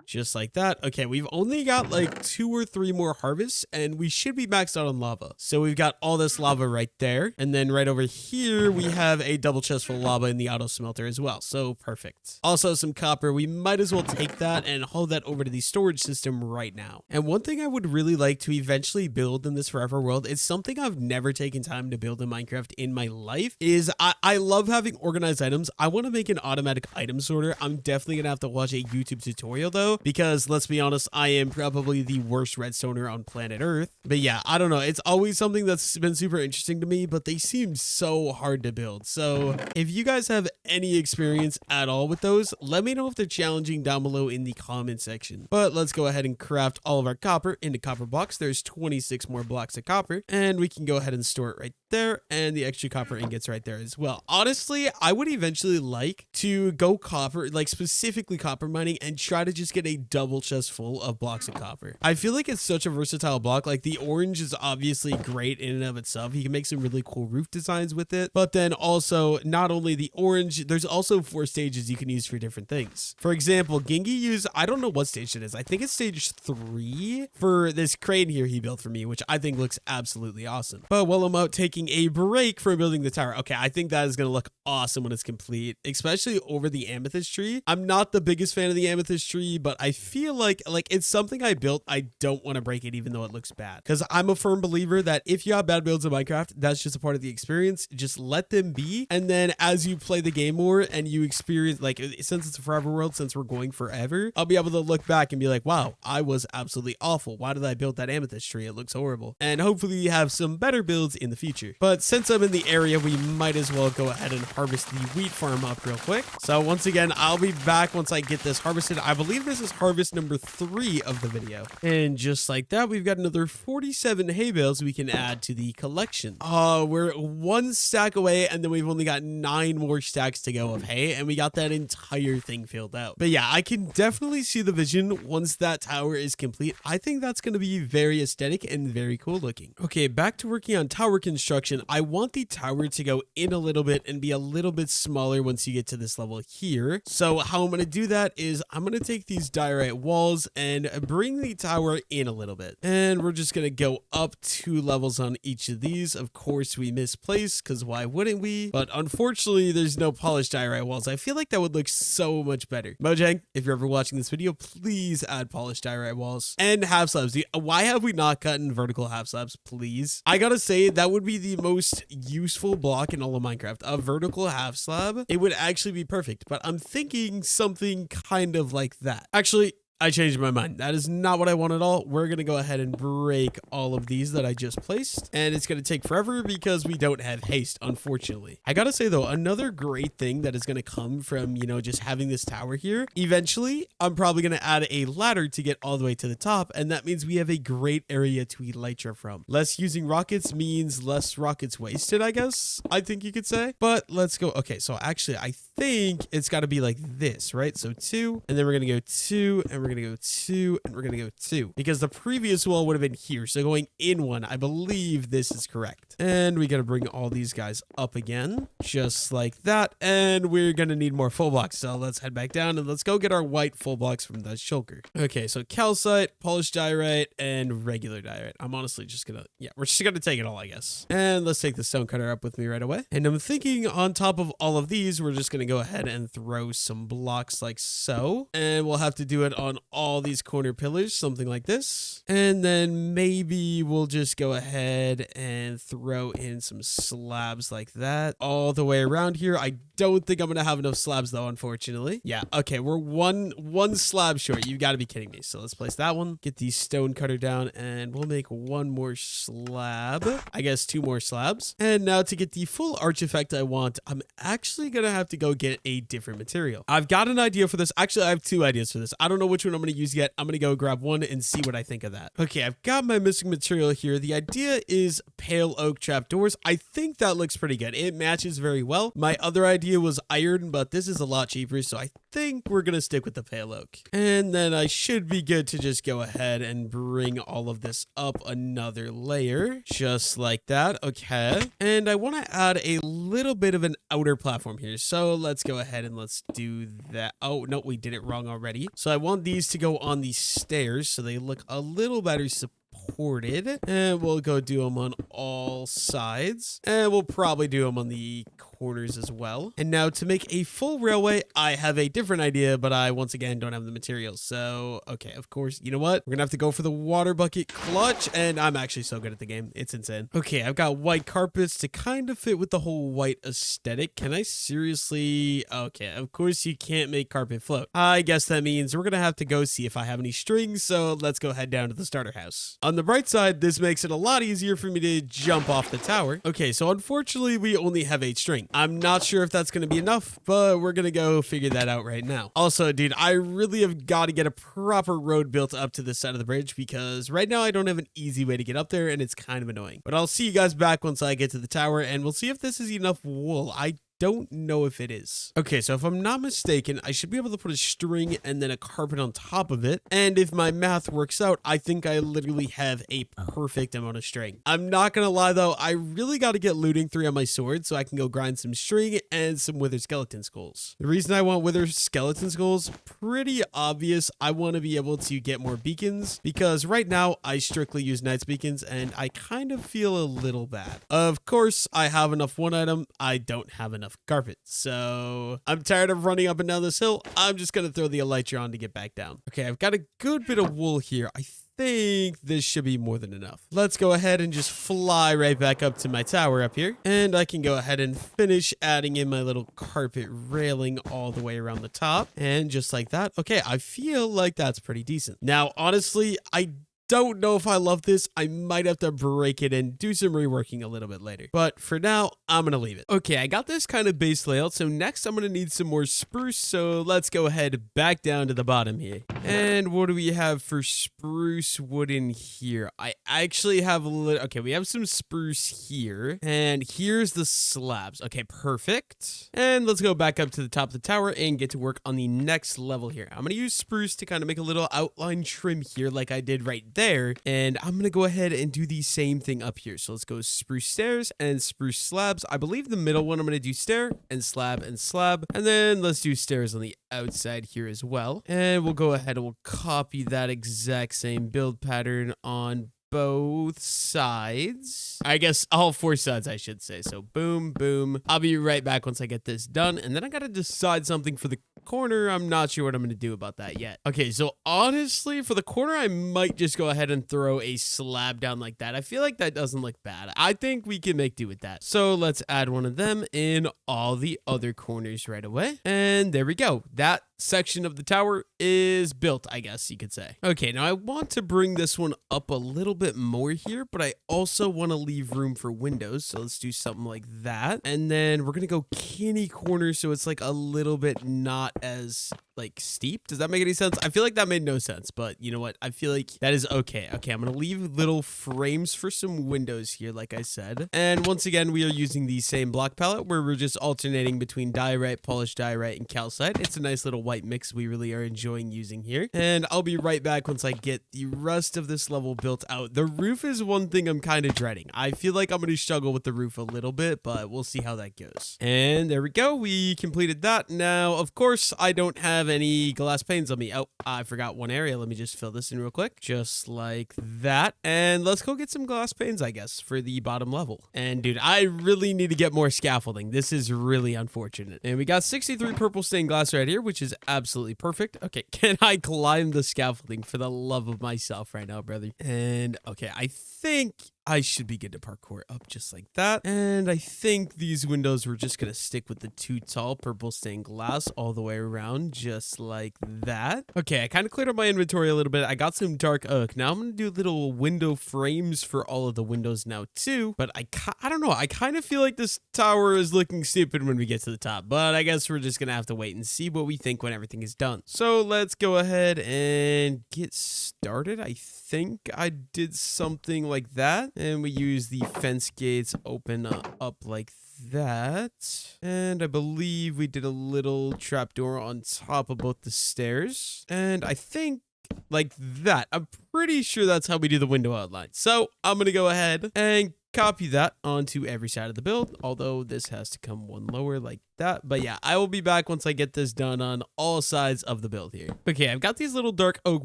Just like that. Okay, we've only got like 2 or 3 more harvests and we should be maxed out on lava. So we've got all this lava right there. And then right over here, we have a double chest full of lava in the auto smelter as well. So perfect. Also some copper. We might as well take that and haul that over to the storage system right now. And one thing I would really like to eventually build in this forever world, it's something I've never taken time to build in Minecraft in my life, is I love having organized items. I want to make an automatic item sorter. I'm definitely going to have to watch a YouTube tutorial though, because let's be honest, I am probably the worst redstoner on planet Earth. But yeah, I don't know. It's always something that's been super interesting to me, but they seem so hard to build. So if you guys have any experience at all with those, let me know if they're challenging down below in the comment section. But let's go ahead and craft all of our copper into copper blocks. There's 26 more blocks of copper, and we can go ahead and store it right there, and the extra copper ingots right there as well. Honestly, I would eventually like to go copper, like specifically copper mining, and try to just get a double chest full of blocks of copper. I feel like it's such a versatile block. Like the orange is obviously great in and of itself. You can make some really cool roof designs with it, but then also not only the orange, there's also 4 stages you can use for different things. For example, Gingy used, I don't know what stage it is. I think it's stage 3 for this crane here he built for me, which I think looks absolutely awesome. But while I'm out taking a break for building the tower, okay, I think that is going to look awesome when it's complete, especially over the amethyst tree. I'm not the biggest fan of the amethyst tree, but I feel like it's something I built. I don't want to break it even though it looks bad, because I'm a firm believer that if you have bad builds in Minecraft, that's just a part of the experience. Just let them be, and then as you play the game more and you experience, like, since it's a forever world, since we're going forever, I'll be able to look back and be like, wow, I was absolutely awful. Why did I build that amethyst tree? It looks horrible. And hopefully you have some better builds in the future. But since I'm in the area, we might as well go ahead and harvest the wheat farm up real quick. So once again, I'll be back once I get this harvested. I believe this is harvest number 3 of the video. And just like that, we've got another 47 hay bales we can add to the collection. We're 1 stack away, and then we've only got 9 more stacks to go of hay, and we got that entire thing filled out. But yeah, I can definitely see the vision once that tower is complete. I think that's going to be very aesthetic and very cool looking. Okay, back to working on tower construction. I want the tower to go in a little bit and be a little bit smaller once you get to this level here. So how I'm going to do that is I'm going to take these diorite walls and bring the tower in a little bit. And we're just going to go up 2 levels on each of these. Of course, we misplaced, because why wouldn't we? But unfortunately, there's no polished diorite walls. I feel like that would look so much better. Mojang, if you're ever watching this video, please add polished diorite walls and half slabs. Why have we not gotten vertical half slabs, please? I gotta say, that would be the most useful block in all of Minecraft. A vertical half slab, it would actually be perfect, but I'm thinking something kind of like that. Actually, I changed my mind. That is not what I want at all. We're going to go ahead and break all of these that I just placed. And it's going to take forever because we don't have haste, unfortunately. I got to say, though, another great thing that is going to come from, you know, just having this tower here. Eventually, I'm probably going to add a ladder to get all the way to the top. And that means we have a great area to elytra from. Less using rockets means less rockets wasted, I guess. I think you could say. But let's go. Okay, so actually, I think it's got to be like this, right? So 2, and then we're going to go 2, and we're going to go 2, and we're going to go 2. Because the previous wall would have been here. So going in 1, I believe this is correct. And we got to bring all these guys up again, just like that. And we're going to need more full blocks. So let's head back down and let's go get our white full blocks from the shulker. Okay, so calcite, polished diorite, and regular diorite. I'm honestly just going to, yeah, we're just going to take it all, I guess. And let's take the stone cutter up with me right away. And I'm thinking on top of all of these, we're just going to go ahead and throw some blocks like so. And we'll have to do it on all these corner pillars, something like this. And then maybe we'll just go ahead and throw in some slabs like that all the way around here. I don't think I'm going to have enough slabs though, unfortunately. Yeah, okay, we're one slab short. You got to be kidding me. So let's place that one, get the stone cutter down, and we'll make one more slab. I guess 2 more slabs. And now to get the full arch effect I want, I'm actually going to have to go get a different material. I've got an idea for this. Actually, I have 2 ideas for this. I don't know which one I'm going to use yet. I'm going to go grab one and see what I think of that. Okay, I've got my missing material here. The idea is pale oak trapdoors. I think that looks pretty good. It matches very well. My other idea was iron, but this is a lot cheaper, so I think we're going to stick with the pale oak. And then I should be good to just go ahead and bring all of this up another layer, just like that. Okay. And I want to add a little bit of an outer platform here. So let's go ahead and let's do that. Oh, no, we did it wrong already. So I want these to go on these stairs so they look a little better supported. And we'll go do them on all sides. And we'll probably do them on the corners as well. And now to make a full railway, I have a different idea, but I once again don't have the materials. So, okay, of course, you know what? We're gonna have to go for the water bucket clutch, and I'm actually so good at the game. It's insane. Okay, I've got white carpets to kind of fit with the whole white aesthetic. Can I seriously? Okay, of course you can't make carpet float. I guess that means we're gonna have to go see if I have any strings, so let's go head down to the starter house. On the bright side, this makes it a lot easier for me to jump off the tower. Okay, so unfortunately, we only have 8 string. I'm not sure if that's going to be enough, but we're going to go figure that out right now. Also, dude, I really have got to get a proper road built up to this side of the bridge because right now I don't have an easy way to get up there and it's kind of annoying. But I'll see you guys back once I get to the tower and we'll see if this is enough wool. I don't know if it is. Okay, so if I'm not mistaken, I should be able to put a string and then a carpet on top of it. And if my math works out, I think I literally have a perfect amount of string. I'm not gonna lie though, I really got to get looting 3 on my sword so I can go grind some string and some wither skeleton skulls. The reason I want wither skeleton skulls, pretty obvious. I want to be able to get more beacons because right now I strictly use knight's beacons and I kind of feel a little bad. Of course, I have enough one item. I don't have enough carpet. So I'm tired of running up and down this hill. I'm just going to throw the elytra on to get back down. Okay, I've got a good bit of wool here. I think this should be more than enough. Let's go ahead and just fly right back up to my tower up here. And I can go ahead and finish adding in my little carpet railing all the way around the top. And just like that. Okay, I feel like that's pretty decent. Now, honestly, I don't know if I love this. I might have to break it and do some reworking a little bit later. But for now, I'm going to leave it. Okay, I got this kind of base layout. So next I'm going to need some more spruce. So let's go ahead back down to the bottom here. And what do we have for spruce wood in here? I actually have okay, we have some spruce here. And here's the slabs. Okay, perfect. And let's go back up to the top of the tower and get to work on the next level here. I'm going to use spruce to kind of make a little outline trim here like I did right there. And I'm going to go ahead and do the same thing up here. So let's go spruce stairs and spruce slabs. I believe the middle one I'm going to do stair and slab and slab. And then let's do stairs on the outside here as well. And we'll go ahead and we'll copy that exact same build pattern on both sides. I guess all 4 sides, I should say. So boom, boom. I'll be right back once I get this done. And then I got to decide something for the corner. I'm not sure what I'm going to do about that yet. Okay, so honestly, for the corner, I might just go ahead and throw a slab down like that. I feel like that doesn't look bad. I think we can make do with that. So let's add one of them in all the other corners right away. And there we go. That section of the tower is built, I guess you could say. Okay, now I want to bring this one up a little bit more here, but I also want to leave room for windows. So let's do something like that. And then we're going to go kitty corner so it's like a little bit not as like steep. Does that make any sense? I feel like that made no sense, but you know what? I feel like that is okay. Okay, I'm going to leave little frames for some windows here, like I said. And once again, we are using the same block palette where we're just alternating between diorite, polished diorite, and calcite. It's a nice little white mix we really are enjoying using here. And I'll be right back once I get the rest of this level built out. The roof is one thing I'm kind of dreading. I feel like I'm going to struggle with the roof a little bit, but we'll see how that goes. And there we go. We completed that. Now, of course, I don't have any glass panes on me. Oh, I forgot one area. Let me just fill this in real quick. Just like that. And let's go get some glass panes, I guess, for the bottom level. And dude, I really need to get more scaffolding. This is really unfortunate. And we got 63 purple stained glass right here, which is absolutely perfect. Okay, can I climb the scaffolding for the love of myself right now, brother? And okay, I think I should be good to parkour up just like that. And I think these windows were just going to stick with the two tall purple stained glass all the way around, just like that. Okay, I kind of cleared up my inventory a little bit. I got some dark oak. Now I'm going to do little window frames for all of the windows now too. But I don't know. I kind of feel like this tower is looking stupid when we get to the top. But I guess we're just going to have to wait and see what we think when everything is done. So let's go ahead and get started. I think I did something like that. And we use the fence gates open up like that. And I believe we did a little trapdoor on top of both the stairs. And I think like that. I'm pretty sure that's how we do the window outline. So I'm going to go ahead and copy that onto every side of the build, although this has to come one lower like that. But yeah, I will be back once I get this done on all sides of the build here. Okay, I've got these little dark oak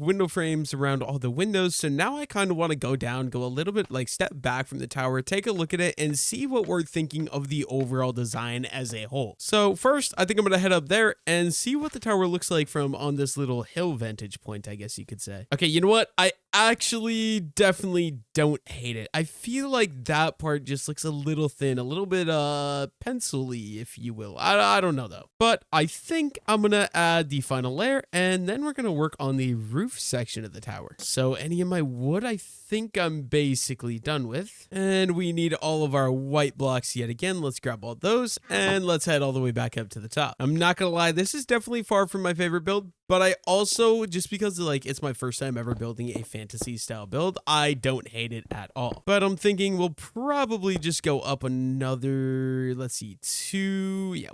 window frames around all the windows, so now I kind of want to go a little bit, like step back from the tower, take a look at it, and see what we're thinking of the overall design as a whole. So first, I think I'm going to head up there and see what the tower looks like from on this little hill vantage point, I guess you could say. Okay, you know what? I actually definitely don't hate it. I feel like that part just looks a little thin, a little bit pencil-y, if you will. I don't know though. But I think I'm gonna add the final layer, and then we're gonna work on the roof section of the tower. So any of my wood I think I'm basically done with. And we need all of our white blocks yet again. Let's grab all those and let's head all the way back up to the top. I'm not gonna lie, this is definitely far from my favorite build, but I also, just because like it's my first time ever building a fantasy style build, I don't hate it at all. But I'm thinking we'll probably just go up another, let's see,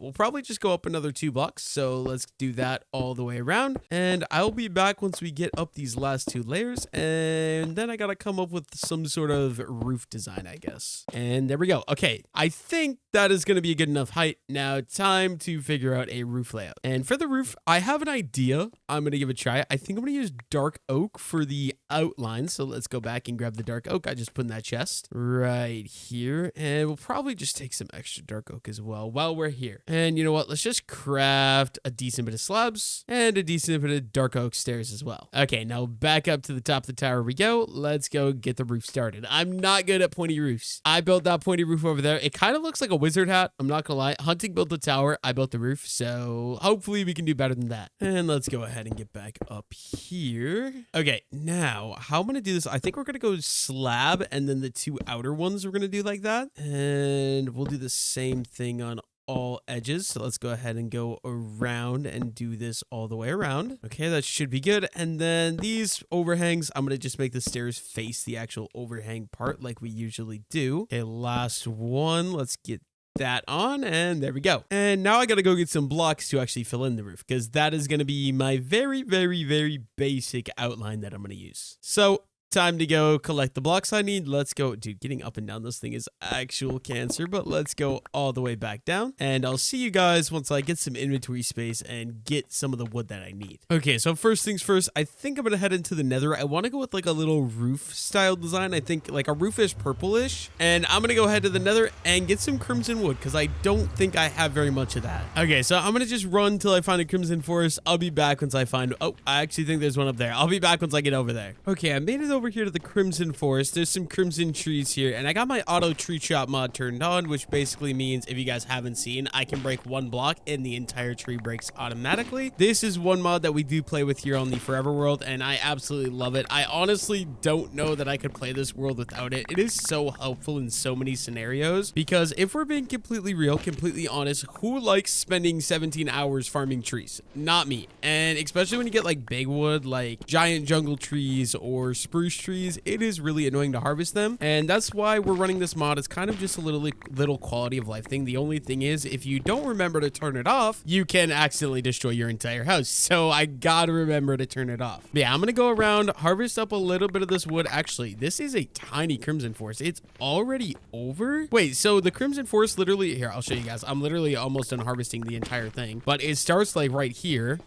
we'll probably just go up another 2 blocks. So let's do that all the way around. And I'll be back once we get up these last 2 layers. And then I gotta come up with some sort of roof design, I guess. And there we go. Okay, I think that is gonna be a good enough height. Now time to figure out a roof layout. And for the roof, I have an idea. I'm going to give it a try. I think I'm going to use dark oak for the outline. So let's go back and grab the dark oak. I just put in that chest right here. And we'll probably just take some extra dark oak as well while we're here. And you know what? Let's just craft a decent bit of slabs and a decent bit of dark oak stairs as well. Okay, now back up to the top of the tower we go. Let's go get the roof started. I'm not good at pointy roofs. I built that pointy roof over there. It kind of looks like a wizard hat. I'm not going to lie. Hunting built the tower. I built the roof. So hopefully we can do better than that. And let's go ahead and get back up here. Okay, now how I'm gonna do this, I think we're gonna go slab and then the 2 outer ones we're gonna do like that, and we'll do the same thing on all edges. So let's go ahead and go around and do this all the way around. Okay, that should be good. And then these overhangs, I'm gonna just make the stairs face the actual overhang part like we usually do. Okay, last one. Let's get that on, and there we go. And now I gotta go get some blocks to actually fill in the roof, because that is gonna be my very, very, very basic outline that I'm gonna use. So time to go collect the blocks I need. Let's go. Dude, getting up and down this thing is actual cancer, but let's go all the way back down. And I'll see you guys once I get some inventory space and get some of the wood that I need. Okay, so first things first, I think I'm going to head into the nether. I want to go with like a little roof style design. I think like a roofish purplish. And I'm going to go ahead to the nether and get some crimson wood, because I don't think I have very much of that. Okay, so I'm going to just run till I find a crimson forest. I'll be back once I find... Oh, I actually think there's one up there. I'll be back once I get over there. Okay, I made it over over here to the Crimson Forest. There's some crimson trees here, and I got my auto tree chop mod turned on, which basically means, if you guys haven't seen, I can break one block and the entire tree breaks automatically. This is one mod that we do play with here on the Forever World, and I absolutely love it. I honestly don't know that I could play this world without it. It is so helpful in so many scenarios, because if we're being completely real, completely honest, who likes spending 17 hours farming trees? Not me. And especially when you get like big wood, like giant jungle trees or spruce trees, it is really annoying to harvest them. And that's why we're running this mod. It's kind of just a little quality of life thing. The only thing is, if you don't remember to turn it off, you can accidentally destroy your entire house. So I gotta remember to turn it off. But yeah, I'm gonna go around, harvest up a little bit of this wood. Actually, this is a tiny Crimson Forest. It's already over. Wait, so the Crimson Forest literally, here, I'll show you guys. I'm literally almost done harvesting the entire thing, but it starts like right here.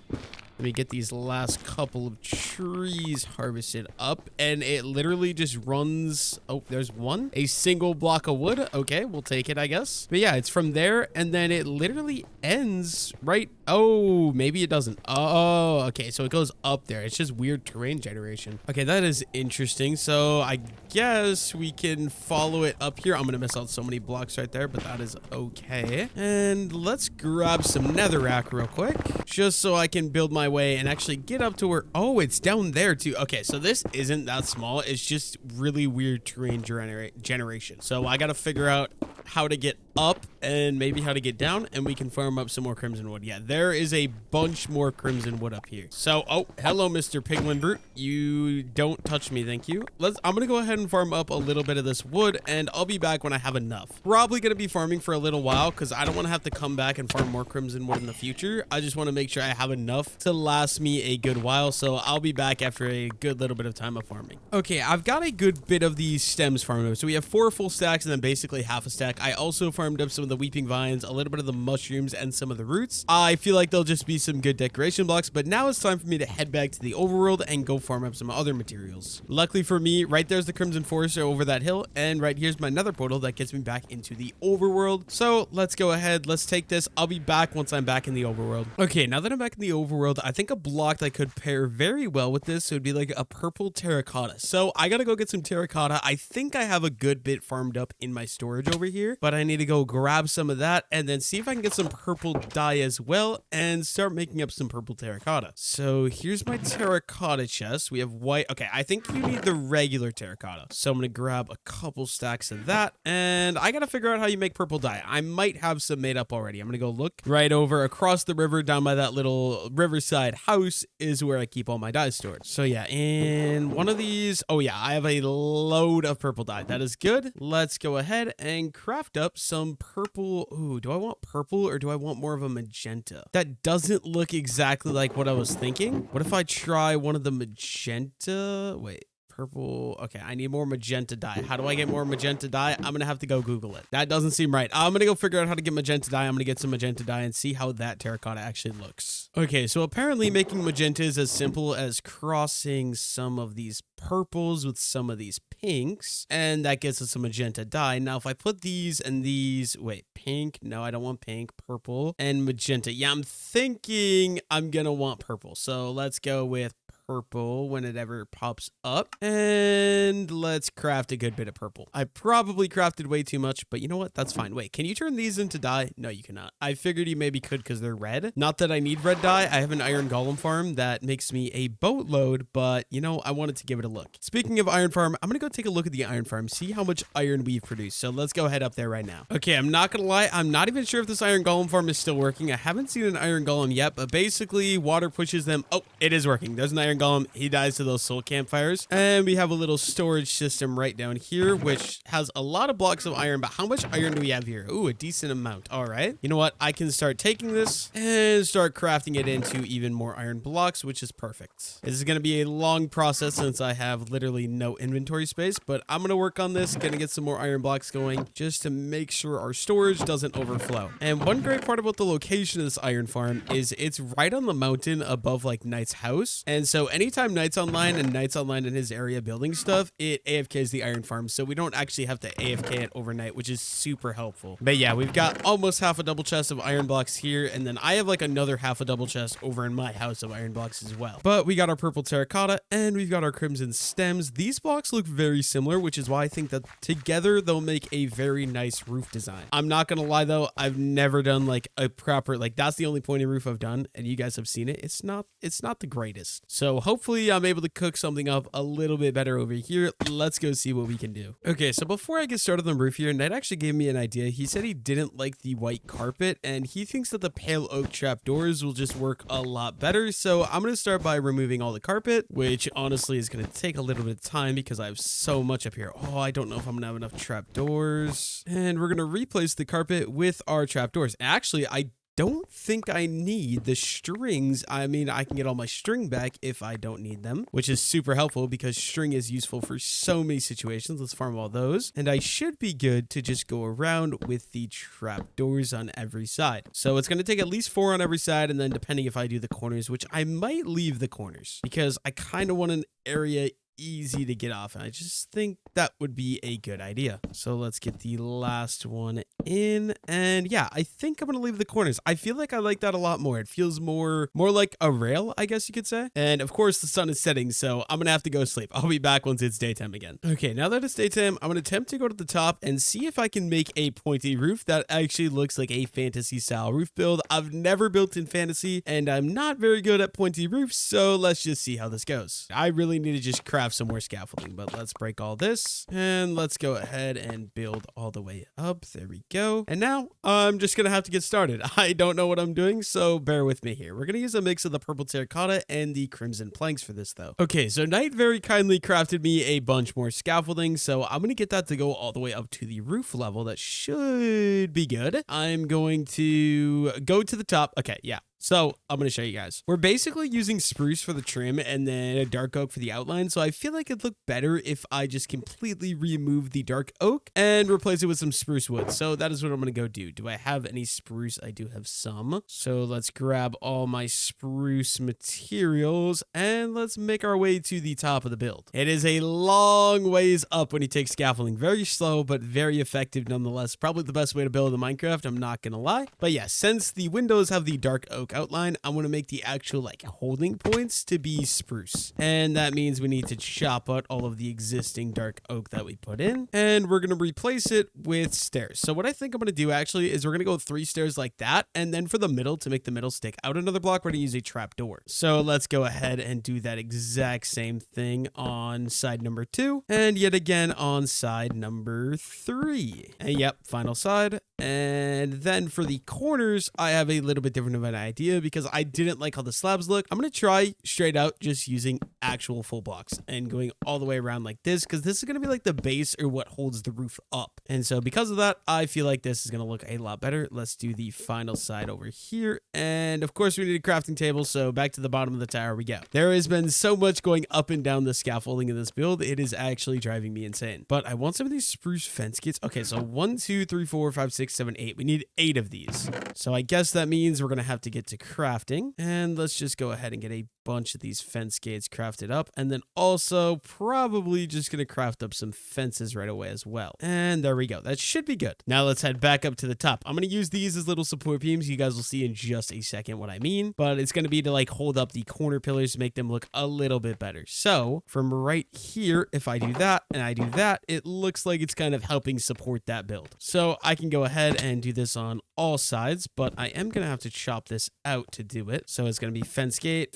Let me get these last couple of trees harvested up, and it literally just runs. Oh, there's one. A single block of wood. Okay, we'll take it, I guess. But yeah, it's from there, and then it literally ends right. Oh, maybe it doesn't. Oh, okay, so it goes up there. It's just weird terrain generation. Okay, that is interesting. So I guess we can follow it up here. I'm gonna miss out so many blocks right there, but that is okay. And let's grab some netherrack real quick, just so I can build my way and actually get up to where, oh, it's down there too. Okay, so this isn't that small. It's just really weird terrain generation. So I gotta figure out how to get up and maybe how to get down, and we can farm up some more crimson wood. Yeah, there is a bunch more crimson wood up here. So, oh, hello, Mr. Piglin Brute. You don't touch me, thank you. I'm gonna go ahead and farm up a little bit of this wood, and I'll be back when I have enough. Probably gonna be farming for a little while, because I don't want to have to come back and farm more crimson wood in the future. I just want to make sure I have enough to last me a good while, so I'll be back after a good little bit of time of farming. Okay, I've got a good bit of these stems farmed up. So we have 4 full stacks and then basically half a stack. I also farmed up some of the weeping vines, a little bit of the mushrooms, and some of the roots. I feel like they'll just be some good decoration blocks, but now it's time for me to head back to the overworld and go farm up some other materials. Luckily for me, right there's the Crimson Forest over that hill, and right here's my nether portal that gets me back into the overworld. So let's go ahead, let's take this. I'll be back once I'm back in the overworld. Okay, now that I'm back in the overworld, I think a block that could pair very well with this would be like a purple terracotta. So I gotta go get some terracotta. I think I have a good bit farmed up in my storage over here, but I need to go grab some of that and then see if I can get some purple dye as well and start making up some purple terracotta. So here's my terracotta chest. We have white. Okay, I think you need the regular terracotta. So I'm gonna grab a couple stacks of that, and I gotta figure out how you make purple dye. I might have some made up already. I'm gonna go look right over across the river down by that little riverside house is where I keep all my dye stored. So yeah, in one of these, oh yeah, I have a load of purple dye. That is good. Let's go ahead and craft up some purple. Ooh, do I want purple or do I want more of a magenta? That doesn't look exactly like what I was thinking. What if I try one of the magenta? Wait. Purple. Okay, I need more magenta dye. How do I get more magenta dye? I'm gonna have to go Google it. That doesn't seem right. I'm gonna go figure out how to get magenta dye. I'm gonna get some magenta dye and see how that terracotta actually looks. Okay, so apparently making magenta is as simple as crossing some of these purples with some of these pinks, and that gets us some magenta dye. Now, if I put these and these, wait, pink? No, I don't want pink. Purple and magenta. Yeah, I'm thinking I'm gonna want purple. So let's go with purple when it ever pops up, and let's craft a good bit of purple. I probably crafted way too much, but you know what, that's fine. Wait, can you turn these into dye? No, you cannot. I figured you maybe could because they're red. Not that I need red dye. I have an iron golem farm that makes me a boatload, but you know, I wanted to give it a look. Speaking of iron farm, I'm gonna go take a look at the iron farm, see how much iron we've produced. So let's go head up there right now. Okay, I'm not gonna lie, I'm not even sure if this iron golem farm is still working. I haven't seen an iron golem yet, but basically water pushes them. Oh, it is working. There's an iron golem. He dies to those soul campfires, and we have a little storage system right down here which has a lot of blocks of iron. But how much iron do we have here? Ooh, a decent amount. All right, you know what, I can start taking this and start crafting it into even more iron blocks, which is perfect. This is going to be a long process since I have literally no inventory space, but I'm going to work on this, gonna get some more iron blocks going just to make sure our storage doesn't overflow. And one great part about the location of this iron farm is it's right on the mountain above like Knight's house, and so So anytime Knight's online and Knight's online in his area building stuff, it AFKs the iron farm. So we don't actually have to AFK it overnight, which is super helpful. But yeah, we've got almost half a double chest of iron blocks here. And then I have like another half a double chest over in my house of iron blocks as well. But we got our purple terracotta and we've got our crimson stems. These blocks look very similar, which is why I think that together they'll make a very nice roof design. I'm not gonna lie though, I've never done like a proper, like that's the only pointed roof I've done, and you guys have seen it. It's not the greatest. So hopefully I'm able to cook something up a little bit better over here. Let's go see what we can do. Okay, so before I get started on the roof here, Knight actually gave me an idea. He said he didn't like the white carpet and he thinks that the pale oak trapdoors will just work a lot better. So I'm gonna start by removing all the carpet, which honestly is gonna take a little bit of time because I have so much up here. Oh, I don't know if I'm gonna have enough trapdoors. And we're gonna replace the carpet with our trapdoors. Actually, I don't think I need the strings. I mean, I can get all my string back if I don't need them, which is super helpful because string is useful for so many situations. Let's farm all those. And I should be good to just go around with the trapdoors on every side. So it's going to take at least 4 on every side. And then depending if I do the corners, which I might leave the corners because I kind of want an area easy to get off. And I just think that would be a good idea. So let's get the last one in. And yeah, I think I'm going to leave the corners. I feel like I like that a lot more. It feels more like a rail, I guess you could say. And of course the sun is setting, so I'm going to have to go sleep. I'll be back once it's daytime again. Okay, now that it's daytime, I'm going to attempt to go to the top and see if I can make a pointy roof that actually looks like a fantasy style roof build. I've never built in fantasy and I'm not very good at pointy roofs, so let's just see how this goes. I really need to just craft some more scaffolding, but let's break all this and let's go ahead and build all the way up. There we go. And now I'm just gonna have to get started. I don't know what I'm doing, so bear with me here. We're gonna use a mix of the purple terracotta and the crimson planks for this though. Okay, so Knight very kindly crafted me a bunch more scaffolding, so I'm gonna get that to go all the way up to the roof level. That should be good. I'm going to go to the top. Okay, yeah. So I'm going to show you guys. We're basically using spruce for the trim and then a dark oak for the outline. So I feel like it'd look better if I just completely remove the dark oak and replace it with some spruce wood. So that is what I'm going to go do. Do I have any spruce? I do have some. So let's grab all my spruce materials and let's make our way to the top of the build. It is a long ways up when you take scaffolding. Very slow, but very effective nonetheless. Probably the best way to build in Minecraft. I'm not going to lie. But yeah, since the windows have the dark oak outline, I want to make the actual like holding points to be spruce, and that means we need to chop out all of the existing dark oak that we put in, and we're going to replace it with stairs. So what I think I'm going to do actually is we're going to go 3 stairs like that, and then for the middle, to make the middle stick out another block, we're going to use a trap door. So let's go ahead and do that exact same thing on side number 2 and yet again on side number 3. And yep, final side. And then for the corners, I have a little bit different of an idea because I didn't like how the slabs look. I'm going to try straight out just using actual full blocks and going all the way around like this because this is going to be like the base or what holds the roof up. And so because of that, I feel like this is going to look a lot better. Let's do the final side over here. And of course we need a crafting table. So back to the bottom of the tower we go. There has been so much going up and down the scaffolding in this build. It is actually driving me insane. But I want some of these spruce fence gates. Okay, so 1, 2, 3, 4, 5, 6, 7, 8. We need 8 of these. So I guess that means we're going to have to get to crafting. And let's just go ahead and get a bunch of these fence gates crafted up. And then also probably just going to craft up some fences right away as well. And there we go. That should be good. Now let's head back up to the top. I'm going to use these as little support beams. You guys will see in just a second what I mean. But it's going to be to like hold up the corner pillars to make them look a little bit better. So from right here, if I do that and I do that, it looks like it's kind of helping support that build. So I can go ahead and do this on all sides, but I am going to have to chop this out to do it. So it's going to be fence gate,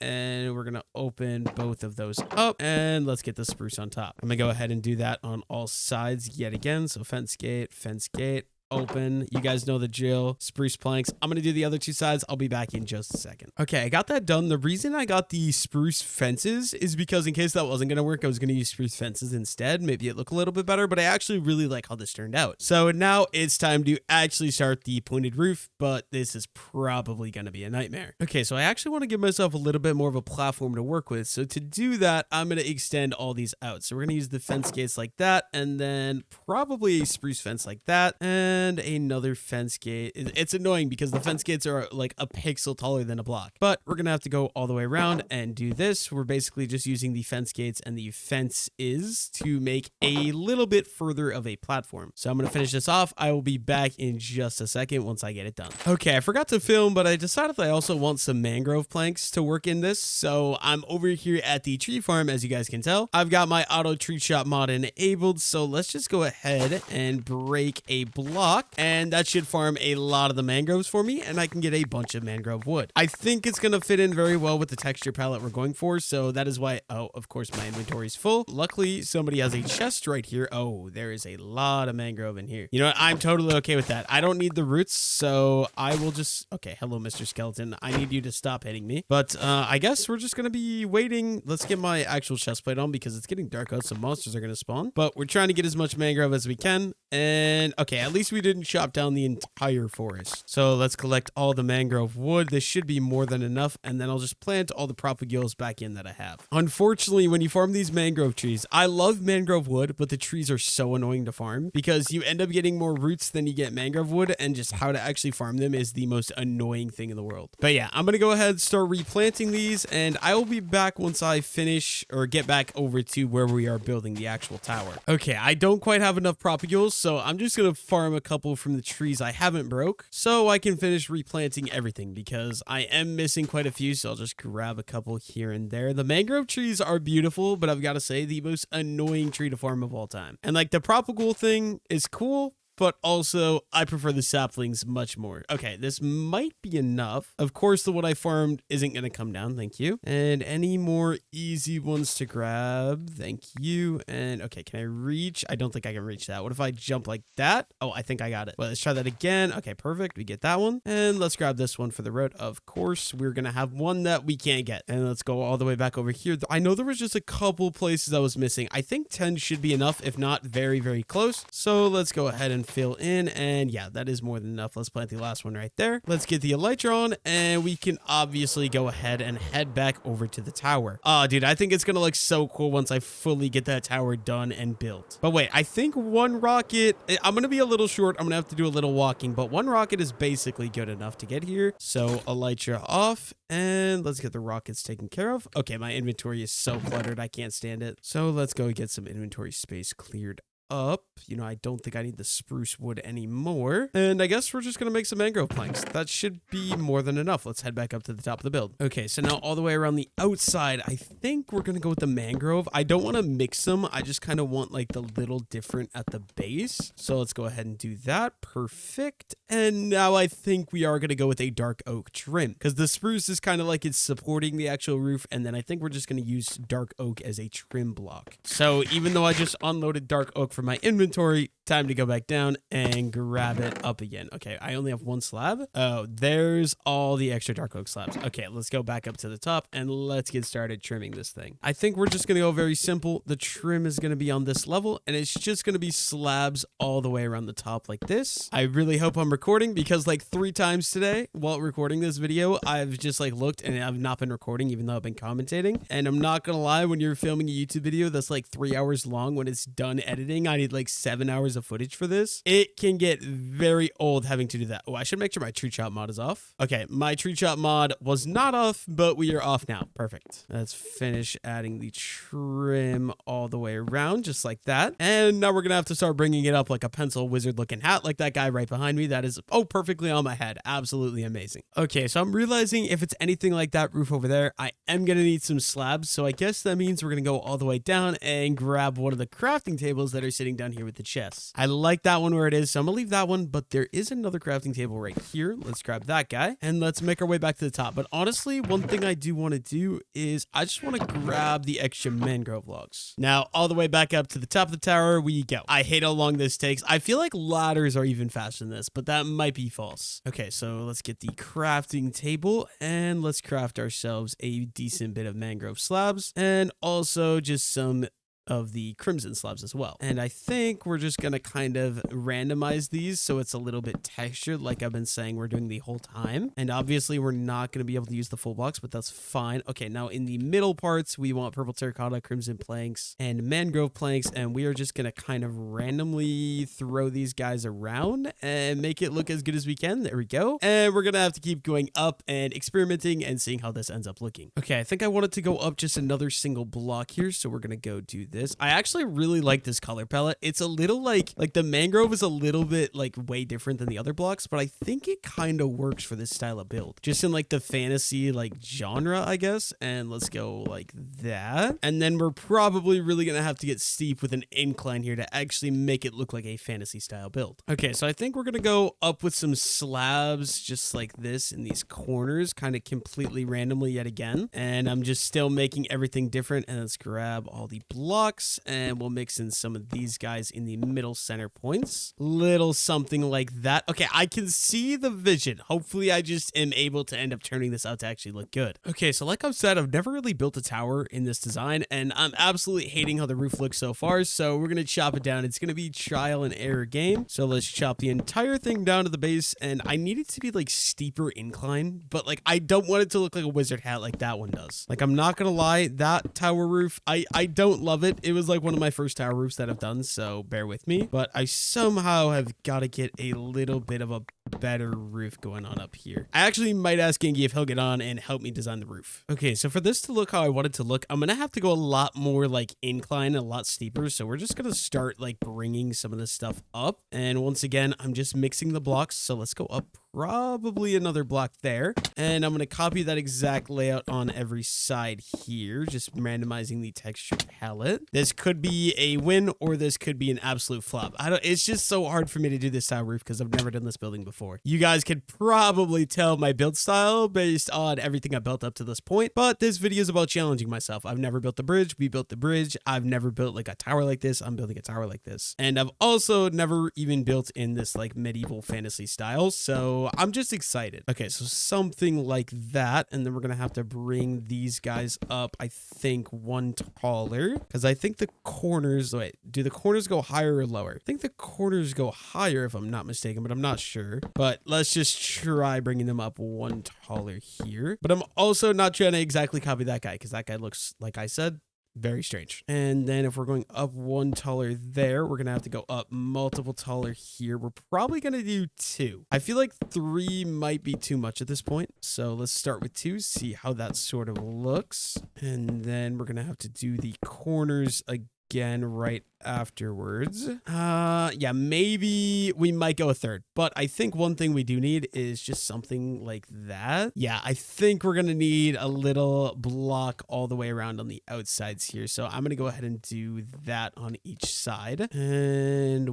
and we're going to open both of those up and let's get the spruce on top. I'm going to go ahead and do that on all sides yet again. So fence gate, open. You guys know the drill. Spruce planks. I'm going to do the other 2 sides. I'll be back in just a second. Okay, I got that done. The reason I got the spruce fences is because in case that wasn't going to work, I was going to use spruce fences instead. Maybe it look a little bit better, but I actually really like how this turned out. So now it's time to actually start the pointed roof, but this is probably going to be a nightmare. Okay, so I actually want to give myself a little bit more of a platform to work with. So to do that, I'm going to extend all these out. So we're going to use the fence gates like that, and then probably a spruce fence like that. And and another fence gate. It's annoying because the fence gates are like a pixel taller than a block, but we're gonna have to go all the way around and do this. We're basically just using the fence gates and the fence is to make a little bit further of a platform. So I'm gonna finish this off. I will be back in just a second once I get it done. Okay, I forgot to film, but I decided that I also want some mangrove planks to work in this. So I'm over here at the tree farm, as you guys can tell. I've got my auto tree shop mod enabled, so let's just go ahead and break a block, and that should farm a lot of the mangroves for me, and I can get a bunch of mangrove wood. I think it's gonna fit in very well with the texture palette we're going for, so that is why, oh, of course, my inventory is full. Luckily, somebody has a chest right here. Oh, there is a lot of mangrove in here. You know what? I'm totally okay with that. I don't need the roots, so I will just... Okay, hello, Mr. Skeleton. I need you to stop hitting me. But I guess we're just gonna be waiting. Let's get my actual chest plate on because it's getting dark out, so monsters are gonna spawn. But we're trying to get as much mangrove as we can. And okay, at least we didn't chop down the entire forest. So let's collect all the mangrove wood. This should be more than enough. And then I'll just plant all the propagules back in that I have. Unfortunately, when you farm these mangrove trees, I love mangrove wood, but the trees are so annoying to farm because you end up getting more roots than you get mangrove wood, and just how to actually farm them is the most annoying thing in the world. But yeah, I'm gonna go ahead and start replanting these, and I will be back once I finish or get back over to where we are building the actual tower. Okay, I don't quite have enough propagules, so I'm just gonna farm a couple from the trees I haven't broke so I can finish replanting everything because I am missing quite a few, so I'll just grab a couple here and there. The mangrove trees are beautiful, but I've got to say the most annoying tree to farm of all time. And like the propagule thing is cool, but also I prefer the saplings much more. Okay, this might be enough. Of course, the one I farmed isn't going to come down. Thank you. And any more easy ones to grab? Thank you. And okay, can I reach? I don't think I can reach that. What if I jump like that? Oh, I think I got it. Well, let's try that again. Okay, perfect. We get that one. And let's grab this one for the road. Of course, we're going to have one that we can't get. And let's go all the way back over here. I know there was just a couple places I was missing. I think 10 should be enough, if not very, very close. So let's go ahead and fill in, and yeah, that is more than enough. Let's plant the last one right there. Let's get the elytra on, and we can obviously go ahead and head back over to the tower. Oh, dude, I think it's gonna look so cool once I fully get that tower done and built. But wait, I think one rocket, I'm gonna be a little short. I'm gonna have to do a little walking, but one rocket is basically good enough to get here. So elytra off, and let's get the rockets taken care of. Okay, my inventory is so cluttered, I can't stand it. So let's go get some inventory space cleared up. You know, I don't think I need the spruce wood anymore. And I guess we're just gonna make some mangrove planks. That should be more than enough. Let's head back up to the top of the build. Okay, so now all the way around the outside, I think we're gonna go with the mangrove. I don't want to mix them. I just kind of want like the little different at the base. So let's go ahead and do that. Perfect. And now I think we are gonna go with a dark oak trim because the spruce is kind of like it's supporting the actual roof. And then I think we're just gonna use dark oak as a trim block. So even though I just unloaded dark oak for my inventory, time to go back down and grab it up again. Okay, I only have one slab. Oh, there's all the extra dark oak slabs. Okay, let's go back up to the top and let's get started trimming this thing. I think we're just gonna go very simple. The trim is gonna be on this level, and it's just gonna be slabs all the way around the top like this. I really hope I'm recording because like 3 times today while recording this video, I've just like looked and I've not been recording even though I've been commentating. And I'm not gonna lie, when you're filming a YouTube video that's like 3 hours long, when it's done editing, I need like 7 hours of footage for this. It can get very old having to do that. Oh, I should make sure my tree chop mod is off. Okay, my tree chop mod was not off, but we are off now. Perfect. Let's finish adding the trim all the way around, just like that. And now we're gonna have to start bringing it up like a pencil wizard looking hat, like that guy right behind me. That is, oh, perfectly on my head. Absolutely amazing. Okay, so I'm realizing if it's anything like that roof over there, I am gonna need some slabs. So I guess that means we're gonna go all the way down and grab one of the crafting tables that are sitting down here with the chests. I like that one where it is, so I'm gonna leave that one, but there is another crafting table right here. Let's grab that guy and let's make our way back to the top. But honestly, one thing I do want to do is I just want to grab the extra mangrove logs. Now, all the way back up to the top of the tower we go. I hate how long this takes. I feel like ladders are even faster than this, but that might be false. Okay, so let's get the crafting table and let's craft ourselves a decent bit of mangrove slabs and also just some of the crimson slabs as well. And I think we're just going to kind of randomize these so it's a little bit textured, like I've been saying we're doing the whole time. And obviously we're not going to be able to use the full blocks, but that's fine. Okay, now in the middle parts, we want purple terracotta, crimson planks, and mangrove planks. And we are just going to kind of randomly throw these guys around and make it look as good as we can. There we go. And we're going to have to keep going up and experimenting and seeing how this ends up looking. Okay, I think I wanted to go up just another single block here. So we're going to go do this. I actually really like this color palette. It's a little like the mangrove is a little bit like way different than the other blocks, but I think it kind of works for this style of build. Just in like the fantasy like genre, I guess. And let's go like that. And then we're probably really going to have to get steep with an incline here to actually make it look like a fantasy style build. Okay, so I think we're going to go up with some slabs just like this in these corners, kind of completely randomly yet again. And I'm just still making everything different. And let's grab all the blocks and we'll mix in some of these guys in the middle center points. Little something like that. Okay, I can see the vision. Hopefully I just am able to end up turning this out to actually look good. Okay, so like I've said, I've never really built a tower in this design and I'm absolutely hating how the roof looks so far. So we're going to chop it down. It's going to be trial and error game. So let's chop the entire thing down to the base. And I need it to be like steeper incline, but like I don't want it to look like a wizard hat like that one does. Like I'm not going to lie, that tower roof, I don't love it. It was like one of my first tower roofs that I've done, so bear with me. But I somehow have got to get a little bit of a better roof going on up here. I actually might ask Gengi if he'll get on and help me design the roof. Okay, so for this to look how I want it to look, I'm gonna have to go a lot more like incline, a lot steeper. So we're just gonna start like bringing some of this stuff up. And once again, I'm just mixing the blocks. So let's go up probably another block there. And I'm going to copy that exact layout on every side here, just randomizing the texture palette. This could be a win or this could be an absolute flop. It's just so hard for me to do this style roof because I've never done this building before. You guys could probably tell my build style based on everything I built up to this point, but this video is about challenging myself. I've never built the bridge. We built the bridge. I've never built like a tower like this. I'm building a tower like this. And I've also never even built in this like medieval fantasy style. So I'm just excited. Okay, so something like that. And then we're going to have to bring these guys up, I think, one taller. Because I think the corners... Wait, do the corners go higher or lower? I think the corners go higher if I'm not mistaken, but I'm not sure. But let's just try bringing them up one taller here. But I'm also not trying to exactly copy that guy because that guy looks, like I said, very strange. And then if we're going up one taller there, we're going to have to go up multiple taller here. We're probably going to do 2. I feel like 3 might be too much at this point. So let's start with 2, see how that sort of looks. And then we're going to have to do the corners again right afterwards. Yeah, maybe we might go a 3rd, but I think one thing we do need is just something like that. Yeah, I think we're gonna need a little block all the way around on the outsides here, so I'm gonna go ahead and do that on each side. And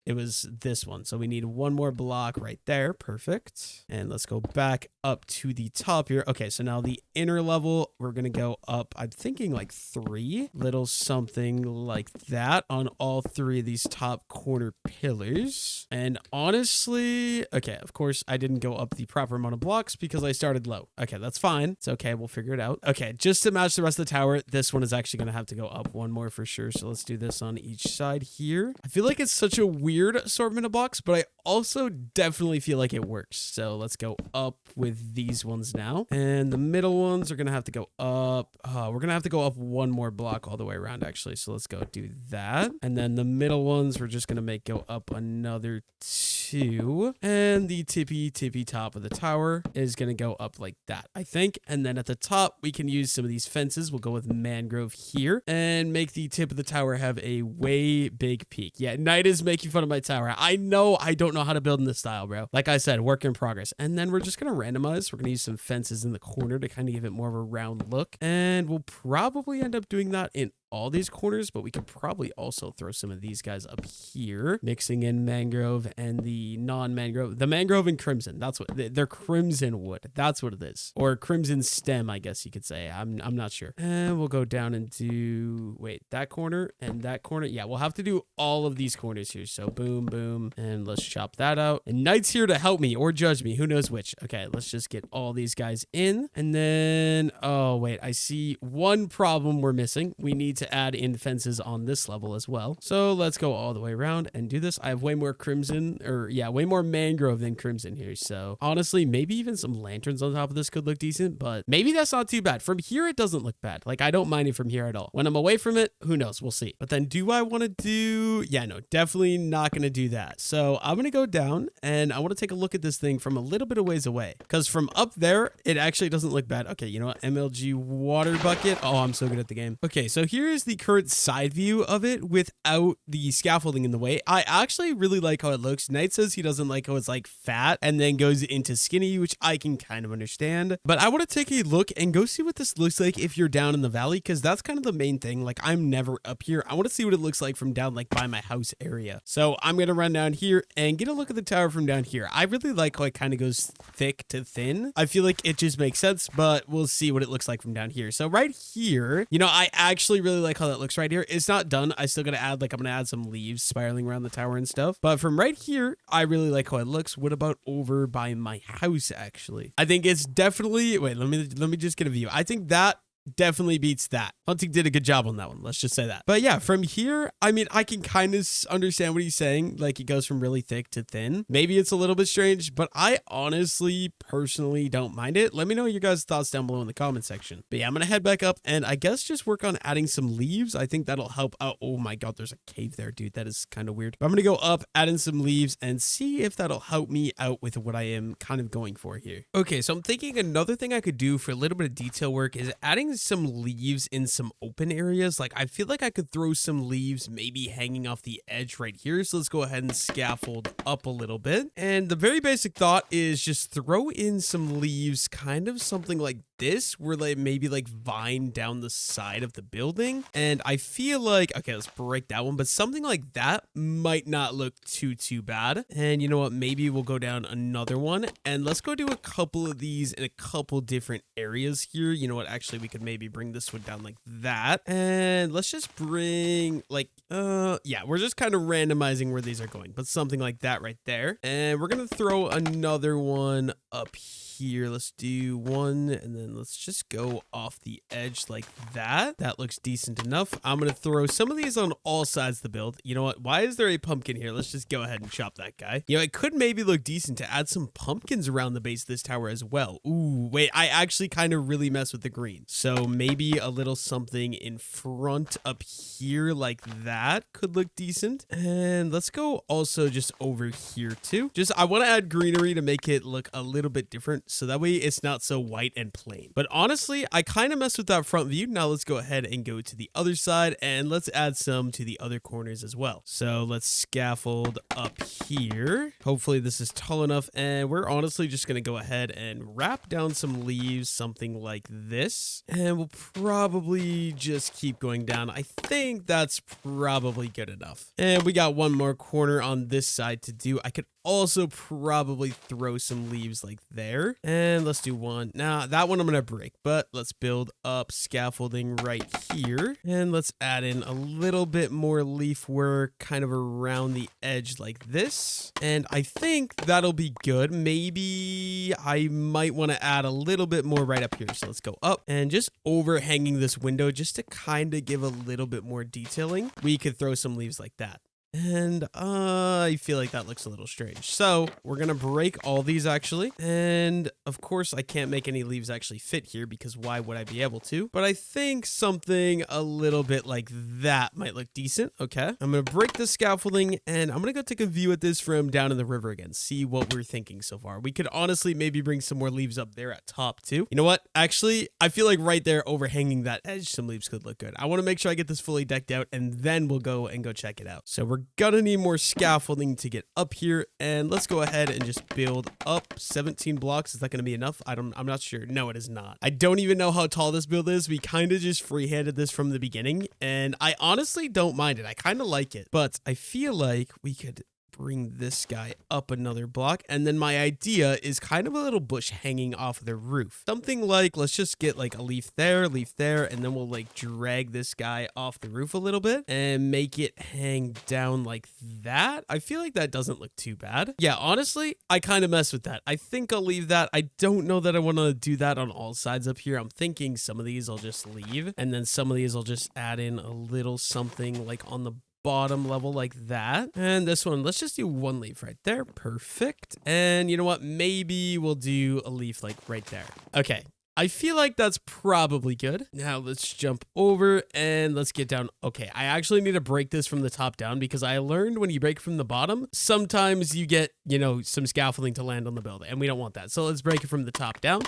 it was this one, so we need one more block right there. Perfect. And let's go back up to the top here. Okay, so now the inner level, we're gonna go up, I'm thinking like 3, little something like that on all 3 of these top corner pillars. And honestly, okay, of course I didn't go up the proper amount of blocks because I started low. Okay, that's fine. It's okay. We'll figure it out. Okay, just to match the rest of the tower, this one is actually going to have to go up one more for sure. So let's do this on each side here. I feel like it's such a weird assortment of blocks, but I also definitely feel like it works. So let's go up with these ones now. And the middle ones are going to have to go up. We're going to have to go up one more block all the way around actually. So let's go do that. And then the middle ones, we're just going to make go up another 2. And the tippy top of the tower is going to go up like that, I think. And then at the top, we can use some of these fences. We'll go with mangrove here and make the tip of the tower have a way big peak. Yeah, Knight is making fun of my tower. I know I don't know how to build in this style, bro. Like I said, work in progress. And then we're just going to randomize. We're going to use some fences in the corner to kind of give it more of a round look. And we'll probably end up doing that in all these corners, but we could probably also throw some of these guys up here, mixing in mangrove and the non-mangrove, the mangrove and crimson. That's what they're, crimson wood. That's what it is, or crimson stem, I guess you could say. I'm not sure. And we'll go down and do that corner and that corner. Yeah, we'll have to do all of these corners here. So boom, boom, and let's chop that out. And Knight's here to help me or judge me. Who knows which? Okay, let's just get all these guys in, and then I see one problem we're missing. We need to add in fences on this level as well. So let's go all the way around and do this. I have way more crimson, or yeah, way more mangrove than crimson here. So honestly, maybe even some lanterns on top of this could look decent, but maybe that's not too bad. From here, it doesn't look bad. Like, I don't mind it from here at all. When I'm away from it, who knows? We'll see. But then do I want to do... Yeah, no, definitely not going to do that. So I'm going to go down and I want to take a look at this thing from a little bit of ways away, because from up there, it actually doesn't look bad. Okay, you know what? MLG water bucket. Oh, I'm so good at the game. Okay, so here is the current side view of it without the scaffolding in the way. I actually really like how it looks. Knight says he doesn't like how it's like fat and then goes into skinny, which I can kind of understand. But I want to take a look and go see what this looks like if you're down in the valley, because that's kind of the main thing. Like, I'm never up here. I want to see what it looks like from down like by my house area. So I'm going to run down here and get a look at the tower from down here. I really like how it kind of goes thick to thin. I feel like it just makes sense, but we'll see what it looks like from down here. So right here, you know, I actually really like how that looks right here. It's not done. I still got to add, like, I'm going to add some leaves spiraling around the tower and stuff. But from right here, I really like how it looks. What about over by my house, actually? I think it's definitely... Wait, let me just get a view. I think that definitely beats that. Hunting did a good job on that one. Let's just say that. But yeah, from here, I mean, I can kind of understand what he's saying. Like, it goes from really thick to thin. Maybe it's a little bit strange, but I honestly, personally don't mind it. Let me know your guys' thoughts down below in the comment section. But yeah, I'm going to head back up and I guess just work on adding some leaves. I think that'll help out. Oh my God, there's a cave there, dude. That is kind of weird. But I'm going to go up, add in some leaves and see if that'll help me out with what I am kind of going for here. Okay, so I'm thinking another thing I could do for a little bit of detail work is adding some leaves in some open areas. Like, I feel like I could throw some leaves maybe hanging off the edge right here. So let's go ahead and scaffold up a little bit. And the very basic thought is just throw in some leaves, kind of something like this, where they maybe like vine down the side of the building. And I feel like, okay, let's break that one, but something like that might not look too bad. And you know what? Maybe we'll go down another one and let's go do a couple of these in a couple different areas here. You know what? Actually, we could maybe bring this one down like that. And let's just bring like, yeah, we're just kind of randomizing where these are going, but something like that right there. And we're going to throw another one up here. Let's do one and then let's just go off the edge like that. That looks decent enough. I'm going to throw some of these on all sides of the build. You know what? Why is there a pumpkin here? Let's just go ahead and chop that guy. You know, it could maybe look decent to add some pumpkins around the base of this tower as well. Ooh, wait, I actually kind of really mess with the green. So maybe a little something in front up here like that could look decent. And let's go also just over here too. Just, I want to add greenery to make it look a little bit different, so that way it's not so white and plain. But honestly, I kind of messed with that front view. Now let's go ahead and go to the other side and let's add some to the other corners as well. So let's scaffold up here. Hopefully this is tall enough, and we're honestly just going to go ahead and wrap down some leaves, something like this. And we'll probably just keep going down. I think that's probably good enough. And we got one more corner on this side to do. I could also probably throw some leaves like there. And let's do one. Now, that one I'm going to break, but let's build up scaffolding right here. And let's add in a little bit more leaf work kind of around the edge like this. And I think that'll be good. Maybe I might want to add a little bit more right up here. So let's go up and just overhanging this window just to kind of give a little bit more detailing. We could throw some leaves like that. And I feel like that looks a little strange. So we're going to break all these actually. And of course, I can't make any leaves actually fit here because why would I be able to? But I think something a little bit like that might look decent. Okay. I'm going to break the scaffolding and I'm going to go take a view at this from down in the river again. See what we're thinking so far. We could honestly maybe bring some more leaves up there at top too. You know what? Actually, I feel like right there overhanging that edge, some leaves could look good. I want to make sure I get this fully decked out and then we'll go check it out. So we're gonna need more scaffolding to get up here, and let's go ahead and just build up 17 blocks. Is that gonna be enough? I'm not sure. No, it is not. I don't even know how tall this build is. We kind of just freehanded this from the beginning, and I honestly don't mind it. I kind of like it, but I feel like we could bring this guy up another block. And then my idea is kind of a little bush hanging off of the roof. Something like, let's just get like a leaf there, and then we'll like drag this guy off the roof a little bit and make it hang down like that. I feel like that doesn't look too bad. Yeah, honestly, I kind of mess with that. I think I'll leave that. I don't know that I want to do that on all sides up here. I'm thinking some of these I'll just leave, and then some of these I'll just add in a little something like on the bottom level like that. And this one, let's just do one leaf right there. Perfect. And you know what? Maybe we'll do a leaf like right there. Okay. I feel like that's probably good. Now let's jump over and let's get down. Okay, I actually need to break this from the top down because I learned when you break from the bottom, sometimes you get, you know, some scaffolding to land on the building, and we don't want that. So let's break it from the top down.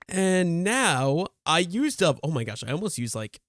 And now I used up, oh my gosh, I almost used like,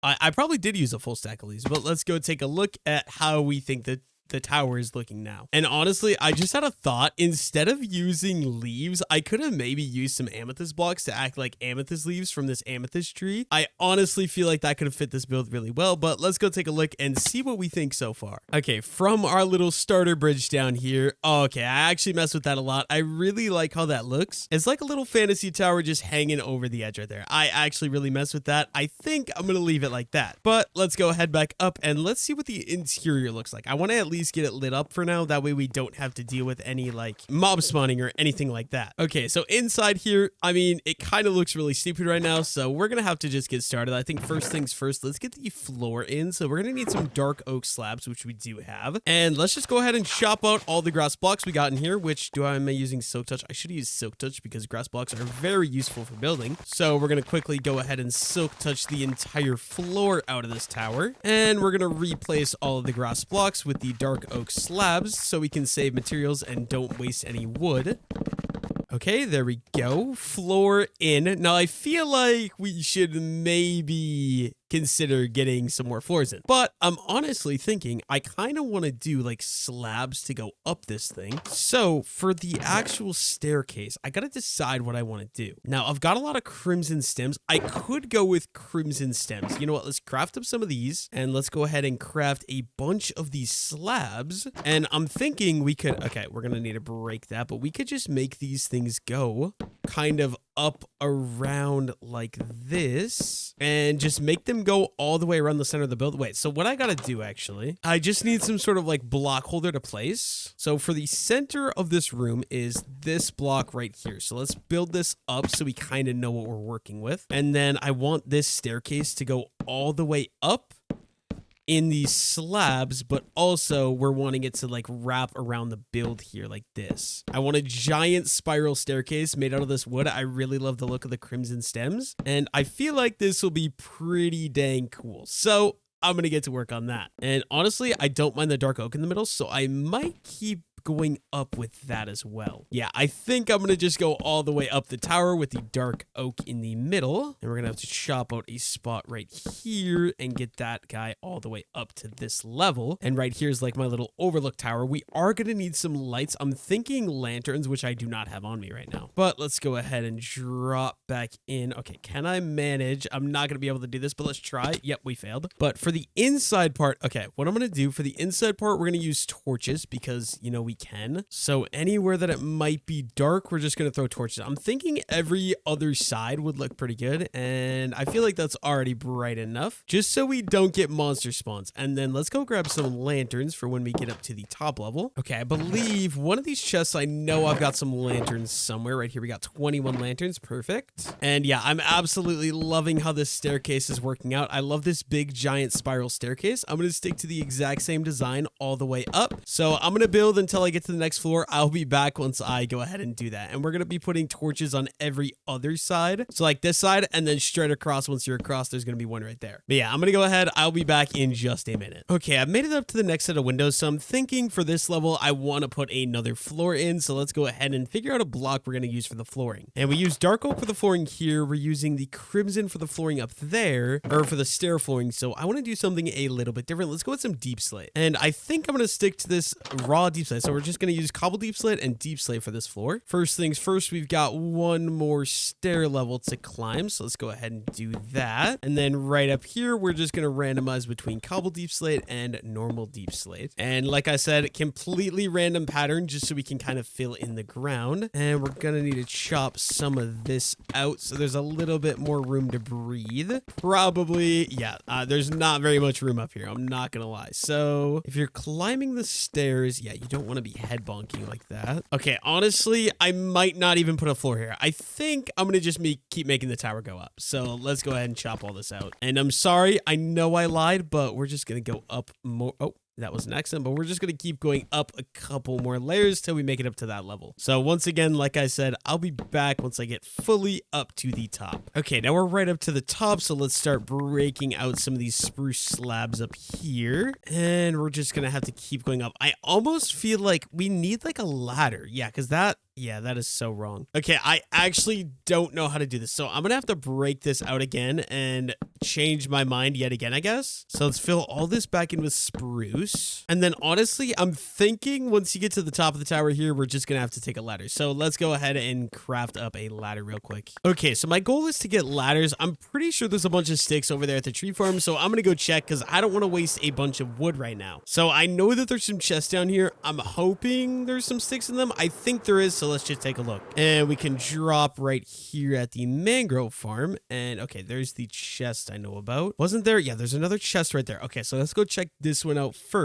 I probably did use a full stack of these, but let's go take a look at how we think that the tower is looking now. And honestly, I just had a thought. Instead of using leaves, I could have maybe used some amethyst blocks to act like amethyst leaves from this amethyst tree. I honestly feel like that could have fit this build really well, but let's go take a look and see what we think so far. Okay, from our little starter bridge down here. Okay, I actually mess with that a lot. I really like how that looks. It's like a little fantasy tower just hanging over the edge right there. I actually really mess with that. I think I'm gonna leave it like that. But let's go head back up and let's see what the interior looks like. I want to at least get it lit up for now. That way we don't have to deal with any like mob spawning or anything like that. Okay, so inside here, I mean, it kind of looks really stupid right now, so we're gonna have to just get started. I think first things first, let's get the floor in. So we're gonna need some dark oak slabs, which we do have, and let's just go ahead and chop out all the grass blocks we got in here. Which am I using silk touch? I should use silk touch because grass blocks are very useful for building. So we're gonna quickly go ahead and silk touch the entire floor out of this tower, and we're gonna replace all of the grass blocks with the dark oak slabs so we can save materials and don't waste any wood. Okay, there we go. Floor in. Now, I feel like we should maybe consider getting some more floors in, but I'm honestly thinking I kind of want to do like slabs to go up this thing. So for the actual staircase, I got to decide what I want to do. Now, I've got a lot of crimson stems. I could go with crimson stems. You know what? Let's craft up some of these and let's go ahead and craft a bunch of these slabs. And I'm thinking we could, okay, we're going to need to break that, but we could just make these things go kind of up around like this and just make them go all the way around the center of the build. Wait, so what I gotta do actually, I just need some sort of like block holder to place. So for the center of this room is this block right here. So let's build this up so we kind of know what we're working with. And then I want this staircase to go all the way up in these slabs, but also we're wanting it to like wrap around the build here like this. I want a giant spiral staircase made out of this wood. I really love the look of the crimson stems, and I feel like this will be pretty dang cool. So I'm gonna get to work on that. And honestly, I don't mind the dark oak in the middle, so I might keep going up with that as well. Yeah, I think I'm gonna just go all the way up the tower with the dark oak in the middle, and we're gonna have to chop out a spot right here and get that guy all the way up to this level. And right here is like my little overlook tower. We are gonna need some lights. I'm thinking lanterns, which I do not have on me right now, but let's go ahead and drop back in. Okay, can I manage? I'm not gonna be able to do this, but let's try. Yep, we failed. But for the inside part, okay, what I'm gonna do for the inside part, we're gonna use torches because, you know, we can. So anywhere that it might be dark, we're just going to throw torches. I'm thinking every other side would look pretty good. And I feel like that's already bright enough just so we don't get monster spawns. And then let's go grab some lanterns for when we get up to the top level. Okay, I believe one of these chests, I know I've got some lanterns somewhere right here. We got 21 lanterns. Perfect. And yeah, I'm absolutely loving how this staircase is working out. I love this big giant spiral staircase. I'm going to stick to the exact same design all the way up. So I'm going to build until I get to the next floor. I'll be back once I go ahead and do that. And we're going to be putting torches on every other side. So like this side, and then straight across, once you're across, there's going to be one right there. But yeah, I'm going to go ahead. I'll be back in just a minute. Okay, I've made it up to the next set of windows. So I'm thinking for this level, I want to put another floor in. So let's go ahead and figure out a block we're going to use for the flooring. And we use dark oak for the flooring here. We're using the crimson for the flooring up there, or for the stair flooring. So I want to do something a little bit different. Let's go with some deep slate. And I think I'm going to stick to this raw deep slate. So So we're just going to use cobble deep slate and deep slate for this floor. First things first, we've got one more stair level to climb. So let's go ahead and do that. And then right up here, we're just going to randomize between cobble deep slate and normal deep slate. And like I said, completely random pattern just so we can kind of fill in the ground. And we're going to need to chop some of this out so there's a little bit more room to breathe. Probably, yeah, there's not very much room up here. I'm not going to lie. So if you're climbing the stairs, yeah, you don't want to be head bonking like that. Okay, honestly, I might not even put a floor here. I think I'm going to just keep making the tower go up. So let's go ahead and chop all this out. And I'm sorry, I know I lied, but we're just going to go up more. Oh, that was an accident, but we're just going to keep going up a couple more layers till we make it up to that level. So once again, like I said, I'll be back once I get fully up to the top. Okay, now we're right up to the top, so let's start breaking out some of these spruce slabs up here. And we're just going to have to keep going up. I almost feel like we need like a ladder. Yeah, because that is so wrong. Okay, I actually don't know how to do this. So I'm going to have to break this out again and change my mind yet again, I guess. So let's fill all this back in with spruce. And then honestly, I'm thinking once you get to the top of the tower here, we're just going to have to take a ladder. So let's go ahead and craft up a ladder real quick. Okay, so my goal is to get ladders. I'm pretty sure there's a bunch of sticks over there at the tree farm. So I'm going to go check because I don't want to waste a bunch of wood right now. So I know that there's some chests down here. I'm hoping there's some sticks in them. I think there is. So let's just take a look. And we can drop right here at the mangrove farm. And okay, there's the chest I know about. Wasn't there? Yeah, there's another chest right there. Okay, so let's go check this one out first.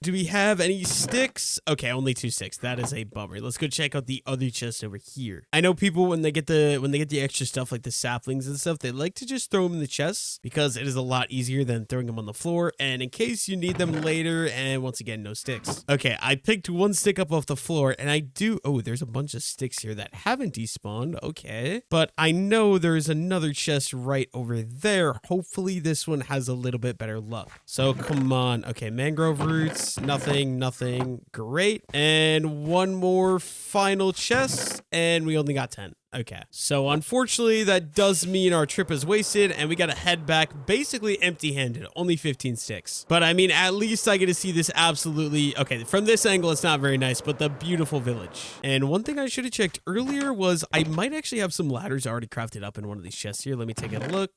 Do we have any sticks? Okay, only 2 sticks. That is a bummer. Let's go check out the other chest over here. I know people when they get the extra stuff like the saplings and stuff, they like to just throw them in the chests because it is a lot easier than throwing them on the floor. And in case you need them later, and once again, no sticks. Okay, I picked 1 stick up off the floor, and I do. Oh, there's a bunch of sticks here that haven't despawned. Okay, but I know there's another chest right over there. Hopefully this one has a little bit better luck. So come on. Okay, mangrove roots, nothing. Great. And one more final chest, and we only got 10. Okay, so unfortunately that does mean our trip is wasted and we gotta head back basically empty-handed, only 15 sticks. But I mean, at least I get to see this absolutely, okay, from this angle it's not very nice, but the beautiful village. And one thing I should have checked earlier was I might actually have some ladders already crafted up in one of these chests here. Let me take a look.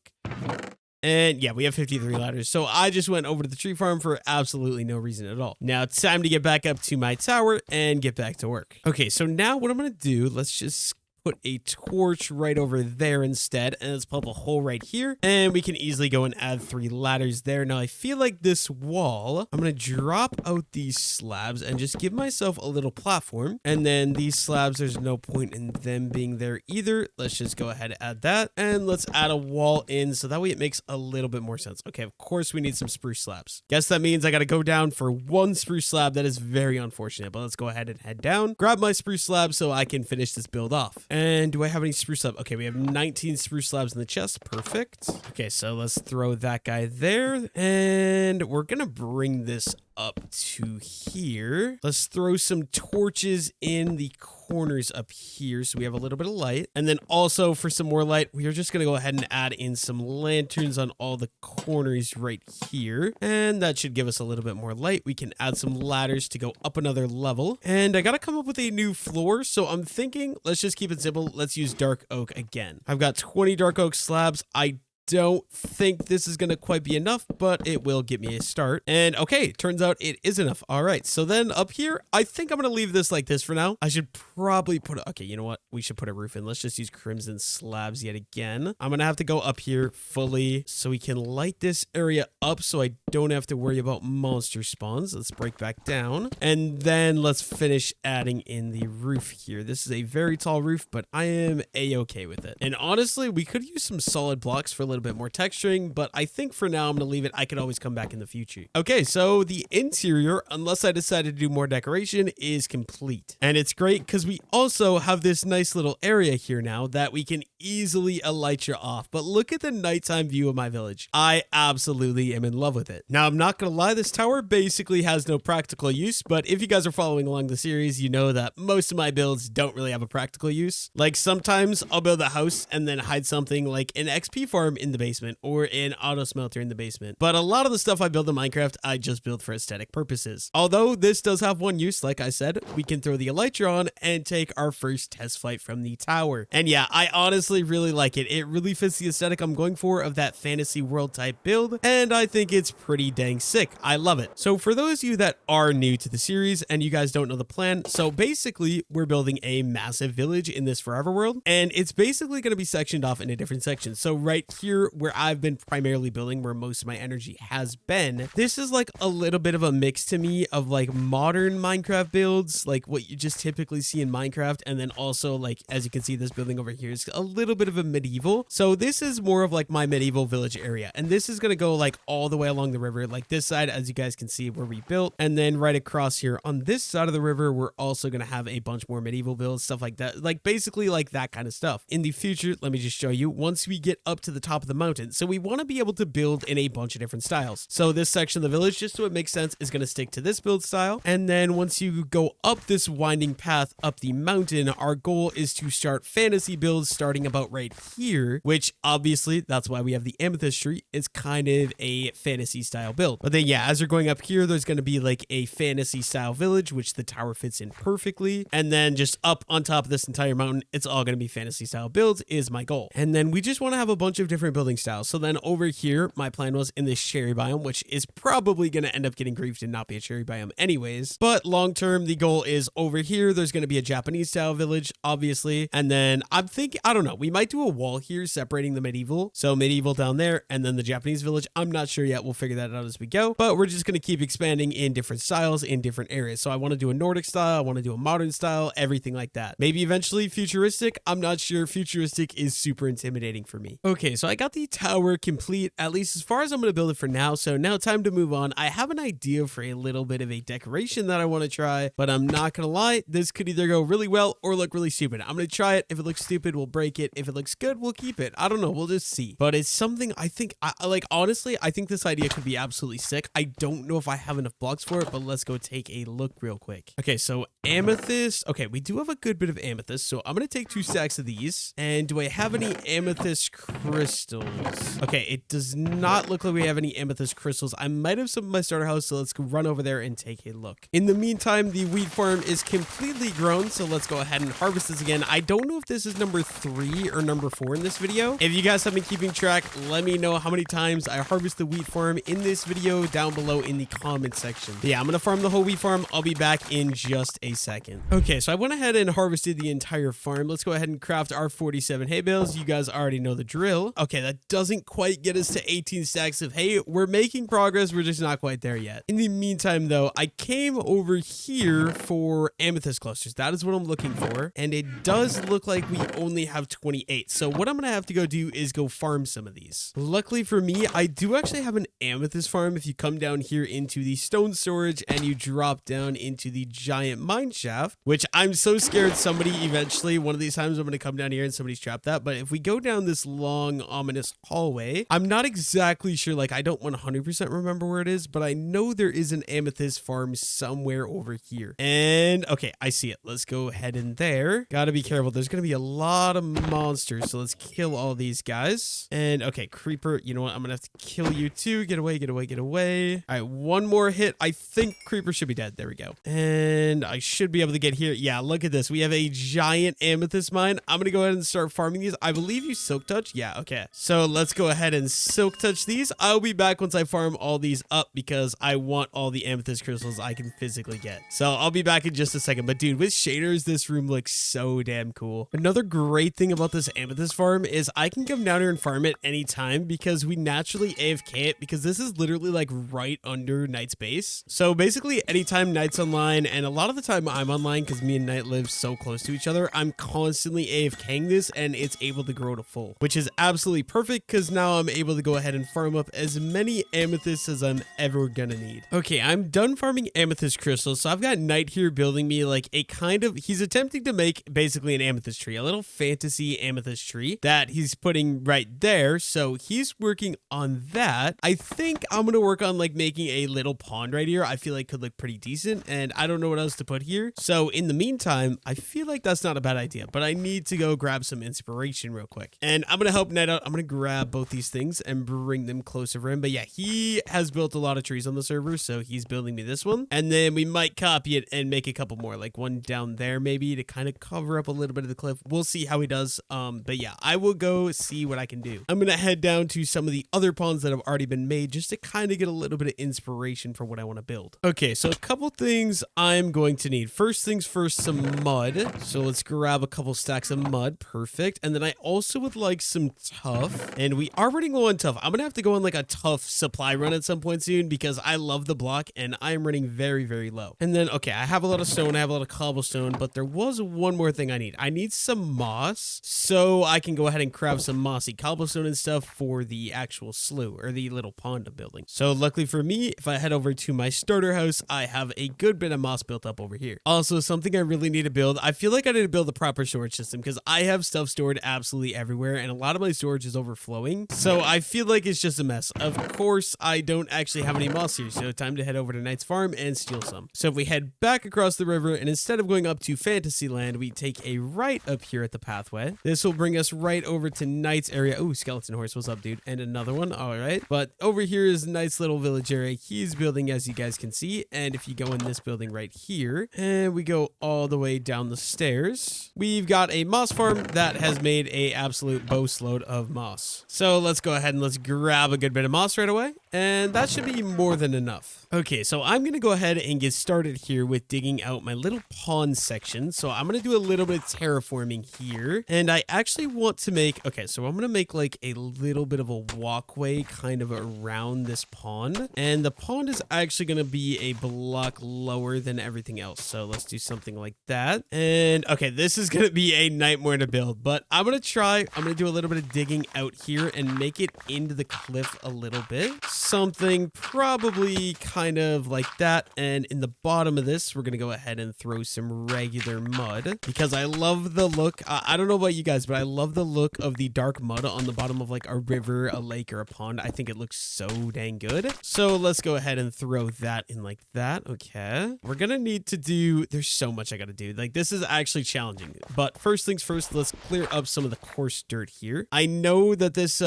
And yeah, we have 53 ladders. So I just went over to the tree farm for absolutely no reason at all. Now it's time to get back up to my tower and get back to work. Okay, so now what I'm gonna do, let's just put a torch right over there instead, and let's pop a hole right here, and we can easily go and add 3 ladders there. Now I feel like this wall, I'm gonna drop out these slabs and just give myself a little platform, and then these slabs, there's no point in them being there either. Let's just go ahead and add that, and let's add a wall in so that way it makes a little bit more sense. Okay, of course we need some spruce slabs. Guess that means I gotta go down for 1 spruce slab. That is very unfortunate, but let's go ahead and head down, grab my spruce slab so I can finish this build off. And do I have any spruce slabs? Okay, we have 19 spruce slabs in the chest. Perfect. Okay, so let's throw that guy there. And we're going to bring this up to here. Let's throw some torches in the corners up here so we have a little bit of light. And then also for some more light, we are just going to go ahead and add in some lanterns on all the corners right here. And that should give us a little bit more light. We can add some ladders to go up another level. And I got to come up with a new floor. So I'm thinking, let's just keep it simple. Let's use dark oak again. I've got 20 dark oak slabs. I don't think this is going to quite be enough, but it will get me a start. And okay, turns out it is enough. All right, so then up here, I think I'm going to leave this like this for now. I should probably okay, you know what? We should put a roof in. Let's just use crimson slabs yet again. I'm going to have to go up here fully so we can light this area up so I don't have to worry about monster spawns. Let's break back down. And then let's finish adding in the roof here. This is a very tall roof, but I am a-okay with it. And honestly, we could use some solid blocks for a little bit more texturing, but I think for now I'm going to leave it. I could always come back in the future. Okay, so the interior, unless I decide to do more decoration, is complete. And it's great because we also have this nice little area here now that we can easily elytra off, but look at the nighttime view of my village. I absolutely am in love with it. Now, I'm not gonna lie, this tower basically has no practical use, but if you guys are following along the series, you know that most of my builds don't really have a practical use. Like sometimes I'll build a house and then hide something like an XP farm in the basement or an auto smelter in the basement. But a lot of the stuff I build in Minecraft, I just build for aesthetic purposes. Although this does have one use, like I said, we can throw the elytra on and take our first test flight from the tower. And yeah, I honestly really like it. It really fits the aesthetic I'm going for of that fantasy world type build, and I think it's pretty dang sick. I love it. So for those of you that are new to the series and you guys don't know the plan, so basically we're building a massive village in this forever world, and it's basically going to be sectioned off into different sections. So right here where I've been primarily building, where most of my energy has been, this is like a little bit of a mix to me of like modern Minecraft builds, like what you just typically see in Minecraft, and then also like as you can see, this building over here is a little bit of a medieval. So this is more of like my medieval village area, and this is going to go like all the way along the river, like this side, as you guys can see where we built, and then right across here on this side of the river, we're also going to have a bunch more medieval builds, stuff like that, like basically like that kind of stuff. In the future, let me just show you, once we get up to the top of the mountain, so we want to be able to build in a bunch of different styles. So this section of the village, just so it makes sense, is going to stick to this build style, and then once you go up this winding path up the mountain, our goal is to start fantasy builds starting about right here, which obviously that's why we have the amethyst tree. It's kind of a fantasy style build. But then yeah, as you're going up here, there's going to be like a fantasy style village, which the tower fits in perfectly. And then just up on top of this entire mountain, it's all going to be fantasy style builds is my goal. And then we just want to have a bunch of different building styles. So then over here, my plan was in this cherry biome, which is probably going to end up getting griefed and not be a cherry biome anyways. But long term, the goal is over here, there's going to be a Japanese style village, obviously. And then I'm thinking, I don't know, we might do a wall here separating the medieval. So medieval down there and then the Japanese village. I'm not sure yet. We'll figure that out as we go. But we're just going to keep expanding in different styles in different areas. So I want to do a Nordic style. I want to do a modern style, everything like that. Maybe eventually futuristic. I'm not sure. Futuristic is super intimidating for me. Okay, so I got the tower complete, at least as far as I'm going to build it for now. So now time to move on. I have an idea for a little bit of a decoration that I want to try, but I'm not going to lie. This could either go really well or look really stupid. I'm going to try it. If it looks stupid, we'll break it. If it looks good, we'll keep it. I don't know. We'll just see. But it's something I think, like, honestly, I think this idea could be absolutely sick. I don't know if I have enough blocks for it, but let's go take a look real quick. Okay, so amethyst. Okay, we do have a good bit of amethyst, so I'm going to take 2 stacks of these. And do I have any amethyst crystals? Okay, it does not look like we have any amethyst crystals. I might have some in my starter house, so let's go run over there and take a look. In the meantime, the wheat farm is completely grown, so let's go ahead and harvest this again. I don't know if this is number 3 or number 4 in this video. If you guys have been keeping track, let me know how many times I harvest the wheat farm in this video down below in the comment section. But yeah, I'm gonna farm the whole wheat farm. I'll be back in just a second. Okay, so I went ahead and harvested the entire farm. Let's go ahead and craft our 47 hay bales. You guys already know the drill. Okay, that doesn't quite get us to 18 stacks of hay. We're making progress. We're just not quite there yet. In the meantime, though, I came over here for amethyst clusters. That is what I'm looking for. And it does look like we only have 28. So what I'm going to have to go do is go farm some of these. Luckily for me, I do actually have an amethyst farm. If you come down here into the stone storage and you drop down into the giant mine shaft, which I'm so scared somebody eventually, one of these times I'm going to come down here and somebody's trapped that. But if we go down this long, ominous hallway, I'm not exactly sure. Like, I don't 100% remember where it is, but I know there is an amethyst farm somewhere over here. And okay, I see it. Let's go ahead in there. Gotta be careful. There's gonna be a lot of monsters, so let's kill all these guys. And okay, creeper, you know what? I'm gonna have to kill you too. Get away, get away, get away. All right, one more hit. I think creeper should be dead. There we go. And I should be able to get here. Yeah, look at this. We have a giant amethyst mine. I'm gonna go ahead and start farming these. I believe you silk touch. Yeah, okay. So let's go ahead and silk touch these. I'll be back once I farm all these up because I want all the amethyst crystals I can physically get. So I'll be back in just a second. But dude, with shaders, this room looks so damn cool. Another great thing about this amethyst farm is I can come down here and farm it anytime because we naturally AFK it, because this is literally like right under Knight's base. So basically anytime Knight's online, and a lot of the time I'm online because me and Knight live so close to each other, I'm constantly AFKing this and it's able to grow to full, which is absolutely perfect because now I'm able to go ahead and farm up as many amethysts as I'm ever gonna need. Okay, I'm done farming amethyst crystals, so I've got Knight here building me like a kind of, he's attempting to make basically an amethyst tree, a little fantasy the amethyst tree that he's putting right there. So he's working on that. I think I'm going to work on like making a little pond right here. I feel like could look pretty decent, and I don't know what else to put here. So in the meantime, I feel like that's not a bad idea, but I need to go grab some inspiration real quick. And I'm going to help Ned out. I'm going to grab both these things and bring them closer for him. But yeah, he has built a lot of trees on the server, so he's building me this one. And then we might copy it and make a couple more, like one down there maybe to kind of cover up a little bit of the cliff. We'll see how he does. But yeah, I will go see what I can do. I'm going to head down to some of the other ponds that have already been made just to kind of get a little bit of inspiration for what I want to build. Okay, so a couple things I'm going to need. First things first, some mud. So let's grab a couple stacks of mud. Perfect. And then I also would like some tuff. And we are running low on tuff. I'm going to have to go on like a tuff supply run at some point soon because I love the block and I'm running very, very low. And then, okay, I have a lot of stone. I have a lot of cobblestone, but there was one more thing I need. I need some moss so I can go ahead and craft some mossy cobblestone and stuff for the actual slough or the little pond I'm building. So luckily for me, if I head over to my starter house, I have a good bit of moss built up over here. Also, something I really need to build. I feel like I need to build a proper storage system because I have stuff stored absolutely everywhere and a lot of my storage is overflowing. So I feel like it's just a mess. Of course, I don't actually have any moss here, so time to head over to Knight's Farm and steal some. So if we head back across the river and instead of going up to Fantasyland, we take a right up here at the pathway. This will bring us right over to Knight's area. Oh, skeleton horse, what's up, dude? And another one. All right. But over here is Knight's little village area. He's building, as you guys can see. And if you go in this building right here, and we go all the way down the stairs, we've got a moss farm that has made a absolute boatload of moss. So let's go ahead and let's grab a good bit of moss right away. And that should be more than enough. Okay, so I'm going to go ahead and get started here with digging out my little pond section. So I'm going to do a little bit of terraforming here. And I actually want to make, okay, so I'm going to make like a little bit of a walkway kind of around this pond. And the pond is actually going to be a block lower than everything else. So let's do something like that. And okay, this is going to be a nightmare to build, but I'm going to do a little bit of digging out here and make it into the cliff a little bit. Something probably kind of like that. And in the bottom of this, we're going to go ahead and throw some regular mud because I love the look. I don't know about you guys, but I love the look of the dark mud on the bottom of like a river, a lake, or a pond. I think it looks so dang good. So let's go ahead and throw that in like that. Okay. We're going to need to do, there's so much I got to do. Like this is actually challenging, but first things first, let's clear up some of the coarse dirt here. I know that this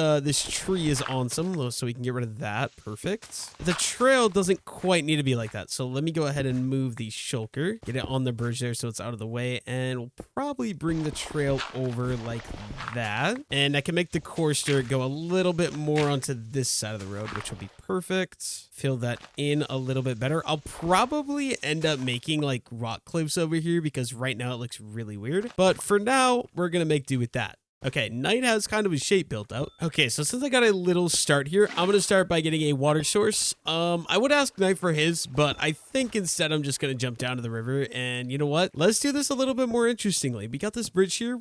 tree is awesome, so we can get rid of that. Perfect. The trail doesn't quite need to be like that. So let me go ahead and move the shulker, get it on the bridge there so it's out of the way, and we'll probably bring the trail over like that. And I can make the coarse dirt go a little bit more onto this side of the road, which will be perfect. Fill that in a little bit better. I'll probably end up making like rock cliffs over here because right now it looks really weird. But for now, we're going to make do with that. Okay, Knight has kind of a shape built out. Okay, so since I got a little start here, I'm going to start by getting a water source. I would ask Knight for his, but I think instead I'm just going to jump down to the river. And you know what? Let's do this a little bit more interestingly. We got this bridge here.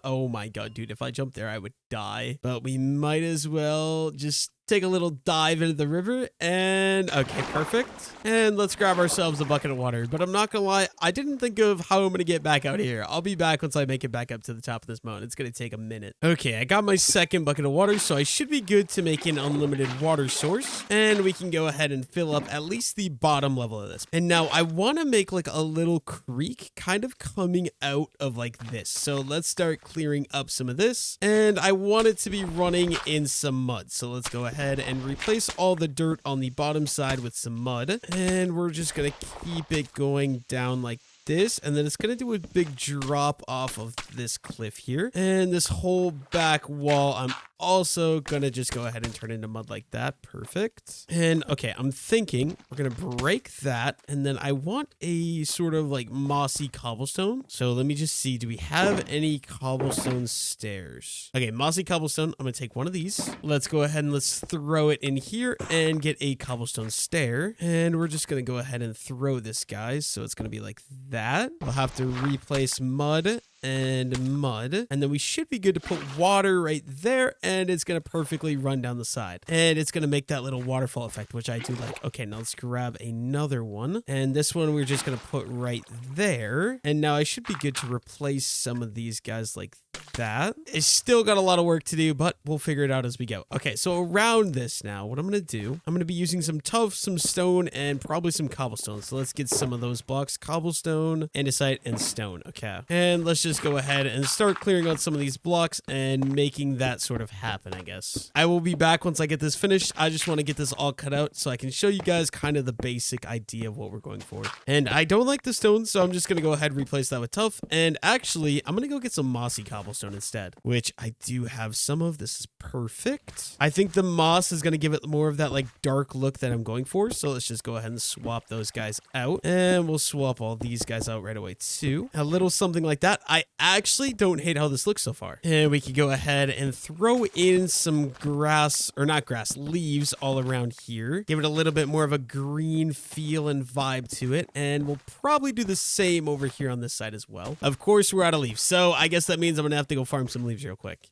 Oh my god, dude, if I jumped there, I would die. But we might as well just take a little dive into the river. And okay, perfect. And let's grab ourselves a bucket of water. But I'm not gonna lie, I didn't think of how I'm gonna get back out here. I'll be back once I make it back up to the top of this mountain. It's gonna take a minute. Okay, I got my second bucket of water, so I should be good to make an unlimited water source. And we can go ahead and fill up at least the bottom level of this. And now I want to make like a little creek kind of coming out of like this. So let's start clearing up some of this. And I want it to be running in some mud. So let's go ahead and replace all the dirt on the bottom side with some mud. And we're just going to keep it going down like this, and then it's going to do a big drop off of this cliff here. And this whole back wall, I'm also going to just go ahead and turn into mud like that. Perfect. And okay, I'm thinking we're going to break that, and then I want a sort of like mossy cobblestone. So let me just see, do we have any cobblestone stairs? Okay, mossy cobblestone. I'm going to take one of these. Let's go ahead and let's throw it in here and get a cobblestone stair. And we're just going to go ahead and throw this, guys. So it's going to be like that. We'll have to replace mud and mud. And then we should be good to put water right there, and it's going to perfectly run down the side. And it's going to make that little waterfall effect, which I do like. Okay, now let's grab another one. And this one we're just going to put right there. And now I should be good to replace some of these guys like that. It's still got a lot of work to do, but we'll figure it out as we go. Okay, so around this now, what I'm going to do, I'm going to be using some tuff, some stone, and probably some cobblestone. So let's get some of those blocks. Cobblestone, andesite, and stone. Okay. And let's just go ahead and start clearing out some of these blocks and making that sort of happen, I guess. I will be back once I get this finished. I just want to get this all cut out so I can show you guys kind of the basic idea of what we're going for. And I don't like the stone, so I'm just going to go ahead and replace that with tuff. And actually, I'm going to go get some mossy cobblestone instead, which I do have some of. This is perfect. I think the moss is going to give it more of that like dark look that I'm going for. So let's just go ahead and swap those guys out, and we'll swap all these guys out right away too. A little something like that. I actually don't hate how this looks so far. And we can go ahead and throw in some grass, or not grass, leaves all around here. Give it a little bit more of a green feel and vibe to it. And we'll probably do the same over here on this side as well. Of course, we're out of leaves, so I guess that means I'm gonna have to go farm some leaves real quick.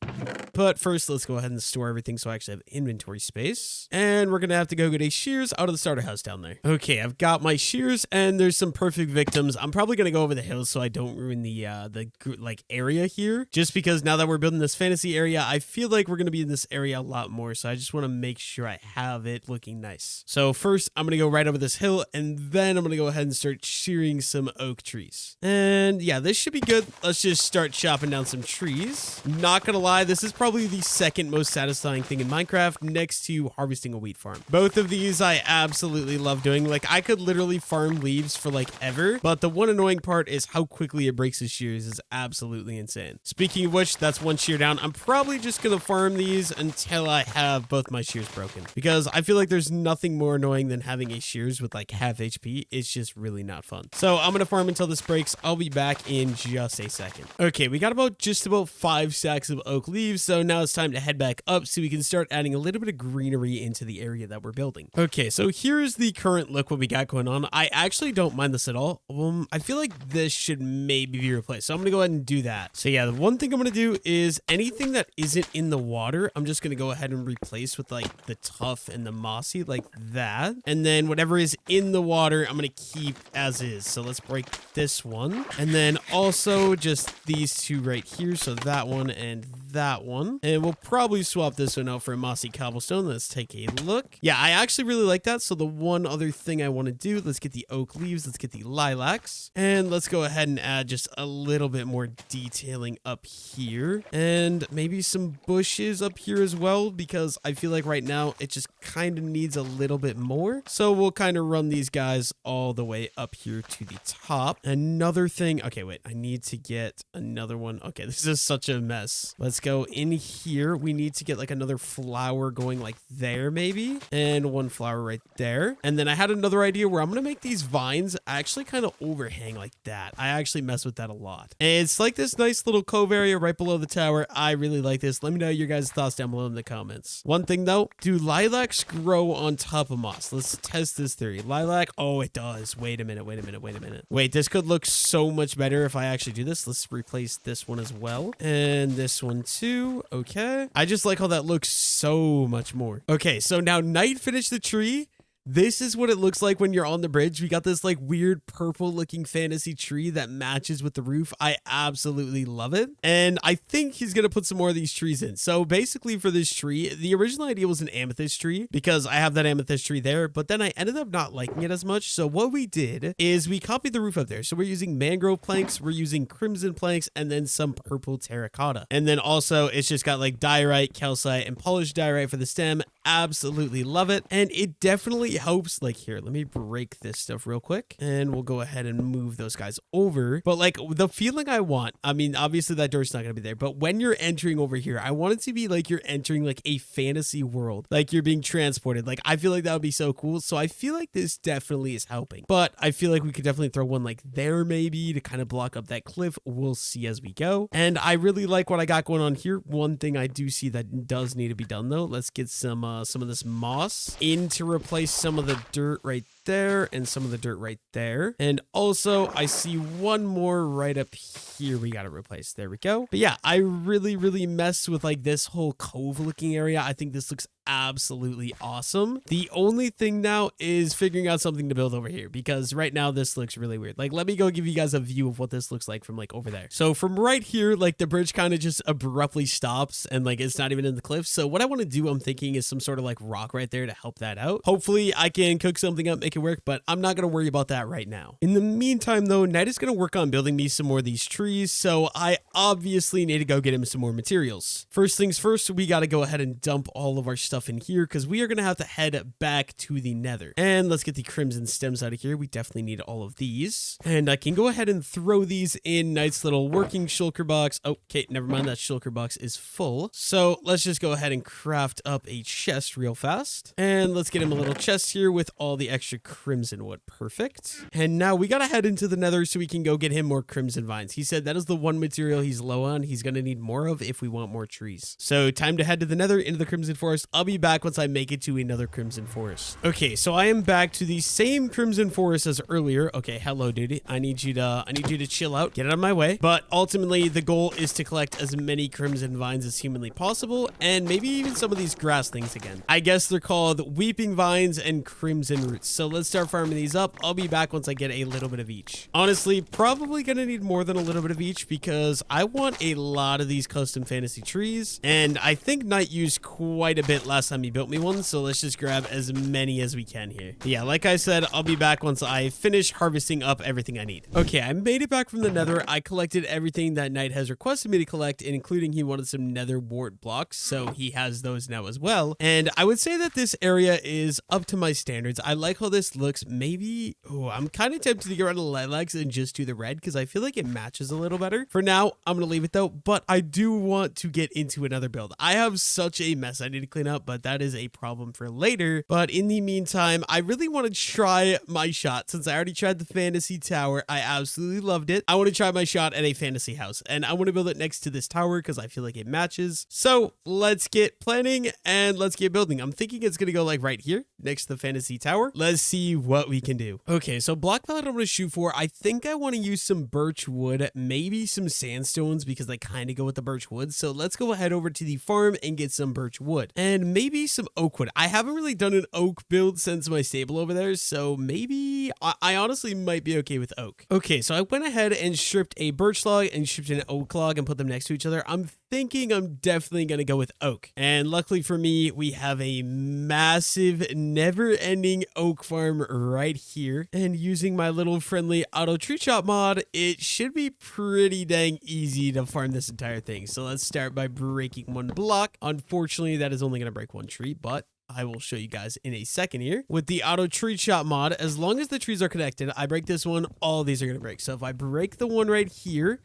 But first, let's go ahead and store everything so I actually have inventory space. And we're gonna have to go get a shears out of the starter house down there. Okay, I've got my shears, and there's some perfect victims. I'm probably gonna go over the hills so I don't ruin the like area here. Just because now that we're building this fantasy area, I feel like we're gonna be in this area a lot more. So I just want to make sure I have it looking nice. So first, I'm gonna go right over this hill, and then I'm gonna go ahead and start shearing some oak trees. And yeah, this should be good. Let's just start chopping down some trees. Not gonna lie, this is probably the second most satisfying thing in Minecraft next to harvesting a wheat farm. Both of these I absolutely love doing. Like, I could literally farm leaves for like ever, but the one annoying part is how quickly it breaks the shears is absolutely insane. Speaking of which, that's one shear down. I'm probably just gonna farm these until I have both my shears broken, because I feel like there's nothing more annoying than having a shears with like half HP. It's just really not fun. So I'm gonna farm until this breaks. I'll be back in just a second. Okay, we got just about 5 stacks of oak leaves, so now it's time to head back up so we can start adding a little bit of greenery into the area that we're building. Okay, so here's the current look what we got going on. I actually don't mind this at all. I feel like this should maybe be replaced, so I'm gonna go ahead and do that. So yeah, the one thing I'm gonna do is anything that isn't in the water, I'm just gonna go ahead and replace with like the tough and the mossy like that. And then whatever is in the water, I'm gonna keep as is. So let's break this one. And then also just these two right here. So that one and that one. And we'll probably swap this one out for a mossy cobblestone. Let's take a look. Yeah, I actually really like that. So the one other thing I want to do, let's get the oak leaves, let's get the lilacs, and let's go ahead and add just a little bit more detailing up here, and maybe some bushes up here as well, because I feel like right now it just kind of needs a little bit more. So we'll kind of run these guys all the way up here to the top. Another thing, okay, wait, I need to get another one. Okay, this is such a mess. Let's go in here. We need to get like another flower going like there maybe, and one flower right there. And then I had another idea where I'm gonna make these vines actually kind of overhang like that. I actually mess with that a lot. And it's like this nice little cove area right below the tower. I really like this. Let me know your guys' thoughts down below in the comments. One thing though, do lilacs grow on top of moss? Let's test this theory. Lilac, oh, it does. Wait a minute. Wait, this could look so much better if I actually do this. Let's replace this one as well, and this one too. Okay, I just like how that looks so much more. Okay, so now Knight finished the tree. This is what it looks like when you're on the bridge. We got this like weird purple looking fantasy tree that matches with the roof. I absolutely love it. And I think he's going to put some more of these trees in. So basically for this tree, the original idea was an amethyst tree because I have that amethyst tree there, but then I ended up not liking it as much. So what we did is we copied the roof up there. So we're using mangrove planks, we're using crimson planks, and then some purple terracotta. And then also it's just got like diorite, calcite, and polished diorite for the stem. Absolutely love it. And it definitely helps. Like here, let me break this stuff real quick and we'll go ahead and move those guys over. But like the feeling I want, I mean, obviously that door's not gonna be there, but when you're entering over here, I want it to be like you're entering like a fantasy world, like you're being transported. Like I feel like that would be so cool. So I feel like this definitely is helping, but I feel like we could definitely throw one like there maybe to kind of block up that cliff. We'll see as we go. And I really like what I got going on here. One thing I do see that does need to be done though, let's get some of this moss in to replace some of the dirt right there and some of the dirt right there. And also I see one more right up here we got to replace. There we go. But yeah, I really messed with like this whole cove looking area. I think this looks absolutely awesome. The only thing now is figuring out something to build over here, because right now this looks really weird. Like, let me go give you guys a view of what this looks like from like over there. So from right here, like the bridge kind of just abruptly stops and like it's not even in the cliff. So what I want to do, I'm thinking, is some sort of like rock right there to help that out. Hopefully I can cook something up, make it work, but I'm not going to worry about that right now. In the meantime though, Knight is going to work on building me some more of these trees. So I obviously need to go get him some more materials. First things first, we got to go ahead and dump all of our stuff in here, because we are going to have to head back to the nether. And let's get the crimson stems out of here. We definitely need all of these. And I can go ahead and throw these in Knight's little working shulker box. Okay, never mind. That shulker box is full. So let's just go ahead and craft up a chest real fast. And let's get him a little chest here with all the extra crimson wood. Perfect. And now we got to head into the nether so we can go get him more crimson vines. He said that is the one material he's low on. He's going to need more of if we want more trees. So time to head to the nether, into the crimson forest. I'll be back once I make it to another crimson forest. Okay, so I am back to the same crimson forest as earlier. Okay, hello, dude. I need you to chill out, get out of my way. But ultimately, the goal is to collect as many crimson vines as humanly possible, and maybe even some of these grass things again. I guess they're called weeping vines and crimson roots. So let's start farming these up. I'll be back once I get a little bit of each. Honestly, probably gonna need more than a little bit of each, because I want a lot of these custom fantasy trees, and I think Knight used quite a bit last time he built me one, so let's just grab as many as we can here. But yeah, like I said, I'll be back once I finish harvesting up everything I need. Okay, I made it back from the nether. I collected everything that Knight has requested me to collect, including he wanted some nether wart blocks, so he has those now as well. And I would say that this area is up to my standards. I like how this looks. Maybe, I'm kind of tempted to get rid of the lilacs and just do the red, because I feel like it matches a little better. For now, I'm going to leave it though, but I do want to get into another build. I have such a mess I need to clean up, but that is a problem for later. But in the meantime, I really want to try my shot. Since I already tried the fantasy tower, I absolutely loved it. I want to try my shot at a fantasy house, and I want to build it next to this tower because I feel like it matches. So let's get planning and let's get building. I'm thinking it's going to go like right here next to the fantasy tower. Let's see what we can do. Okay, so block palette I'm going to shoot for. I think I want to use some birch wood, maybe some sandstones, because they kind of go with the birch wood. So let's go ahead over to the farm and get some birch wood and maybe some oak wood. I haven't really done an oak build since my stable over there, so maybe I honestly might be okay with oak. Okay, so I went ahead and stripped a birch log and stripped an oak log and put them next to each other. I'm thinking I'm definitely going to go with oak. And luckily for me, we have a massive, never-ending oak farm right here. And using my little friendly auto tree chop mod, it should be pretty dang easy to farm this entire thing. So let's start by breaking one block. Unfortunately, that is only going to break one tree, but I will show you guys in a second here. With the auto tree chop mod, as long as the trees are connected, I break this one, all these are going to break. So if I break the one right here,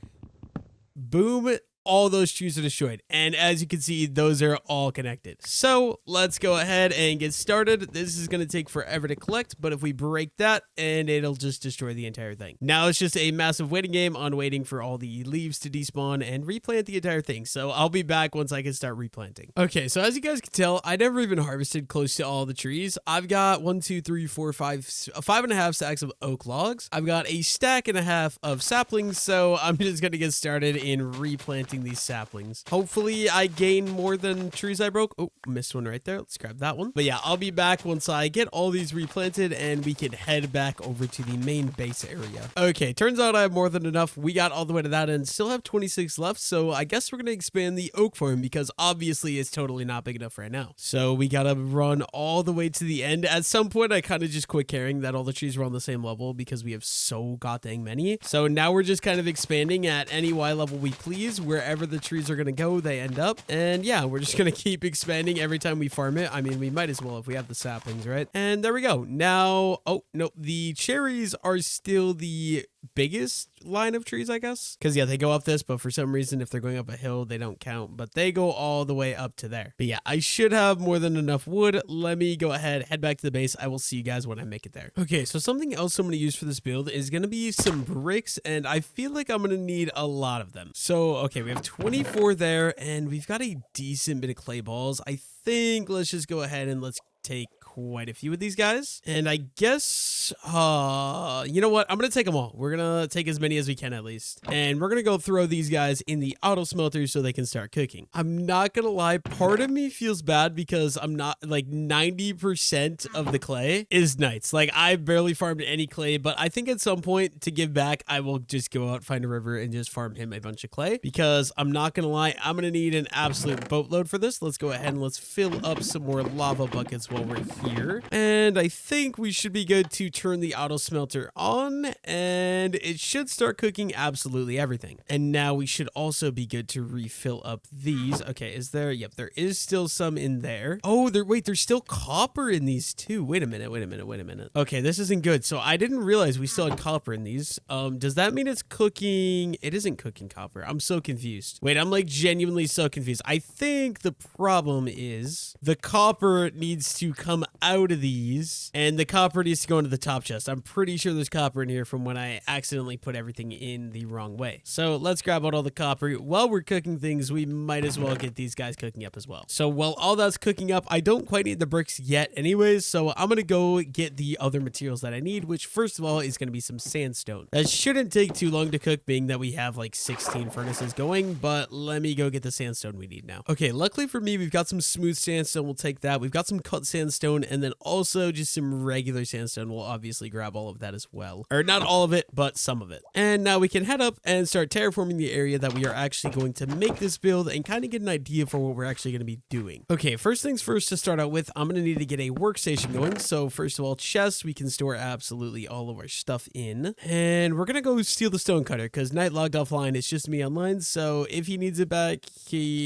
boom, all those trees are destroyed. And as you can see, those are all connected. So let's go ahead and get started. This is going to take forever to collect, but if we break that, and it'll just destroy the entire thing. Now it's just a massive waiting game on waiting for all the leaves to despawn and replant the entire thing. So I'll be back once I can start replanting. Okay, so as you guys can tell, I never even harvested close to all the trees. I've got 5.5 stacks of oak logs. I've got a stack and a half of saplings. So I'm just going to get started in replanting these saplings. Hopefully I gain more than trees I broke. Oh, missed one right there. Let's grab that one. But yeah, I'll be back once I get all these replanted and we can head back over to the main base area. Okay, turns out I have more than enough. We got all the way to that end. Still have 26 left. So I guess we're going to expand the oak farm because obviously it's totally not big enough right now. So we got to run all the way to the end. At some point, I kind of just quit caring that all the trees were on the same level because we have so goddamn many. So now we're just kind of expanding at any Y level we please. Wherever the trees are going to go, they end up. And yeah, we're just going to keep expanding every time we farm it. I mean, we might as well if we have the saplings, right? And there we go. Now, oh, no, the cherries are still the biggest line of trees, I guess. Because yeah, they go up this, but for some reason, if they're going up a hill, they don't count. But they go all the way up to there. But yeah, I should have more than enough wood. Let me go ahead, head back to the base. I will see you guys when I make it there. Okay, so something else I'm going to use for this build is going to be some bricks. And I feel like I'm going to need a lot of them. So, okay, we have 24 there. And we've got a decent bit of clay balls. I think let's just go ahead and let's take quite a few of these guys. And I guess, you know what? I'm going to take them all. We're going to take as many as we can at least. And we're going to go throw these guys in the auto smelter so they can start cooking. I'm not going to lie. Part of me feels bad because I'm not like 90% of the clay is nights. Like I barely farmed any clay, but I think at some point to give back, I will just go out, find a river and just farm him a bunch of clay because I'm not going to lie. I'm going to need an absolute boatload for this. Let's go ahead and let's fill up some more lava buckets while we're here. And I think we should be good to turn the auto smelter on and it should start cooking absolutely everything. And now we should also be good to refill up these. Okay, is there? Yep, there is still some in there. Oh, there's still copper in these too. Wait a minute. Okay, this isn't good. So I didn't realize we still had copper in these. Does that mean it's cooking? It isn't cooking copper. I'm so confused. Wait, I'm like genuinely so confused. I think the problem is the copper needs to come out of these and the copper needs to go into the top chest. I'm pretty sure there's copper in here from when I accidentally put everything in the wrong way. So let's grab out all the copper. While we're cooking things, we might as well get these guys cooking up as well. So while all that's cooking up, I don't quite need the bricks yet anyways. So I'm going to go get the other materials that I need, which first of all is going to be some sandstone. That shouldn't take too long to cook being that we have like 16 furnaces going, but let me go get the sandstone we need now. Okay, luckily for me, we've got some smooth sandstone. We'll take that. We've got some cut sandstone and then also just some regular sandstone. We'll obviously grab all of that as well. Or not all of it, but some of it. And now we can head up and start terraforming the area that we are actually going to make this build and kind of get an idea for what we're actually going to be doing. Okay, first things first to start out with, I'm going to need to get a workstation going. So first of all, chests, we can store absolutely all of our stuff in. And we're going to go steal the stone cutter because Night logged offline. It's just me online. So if he needs it back,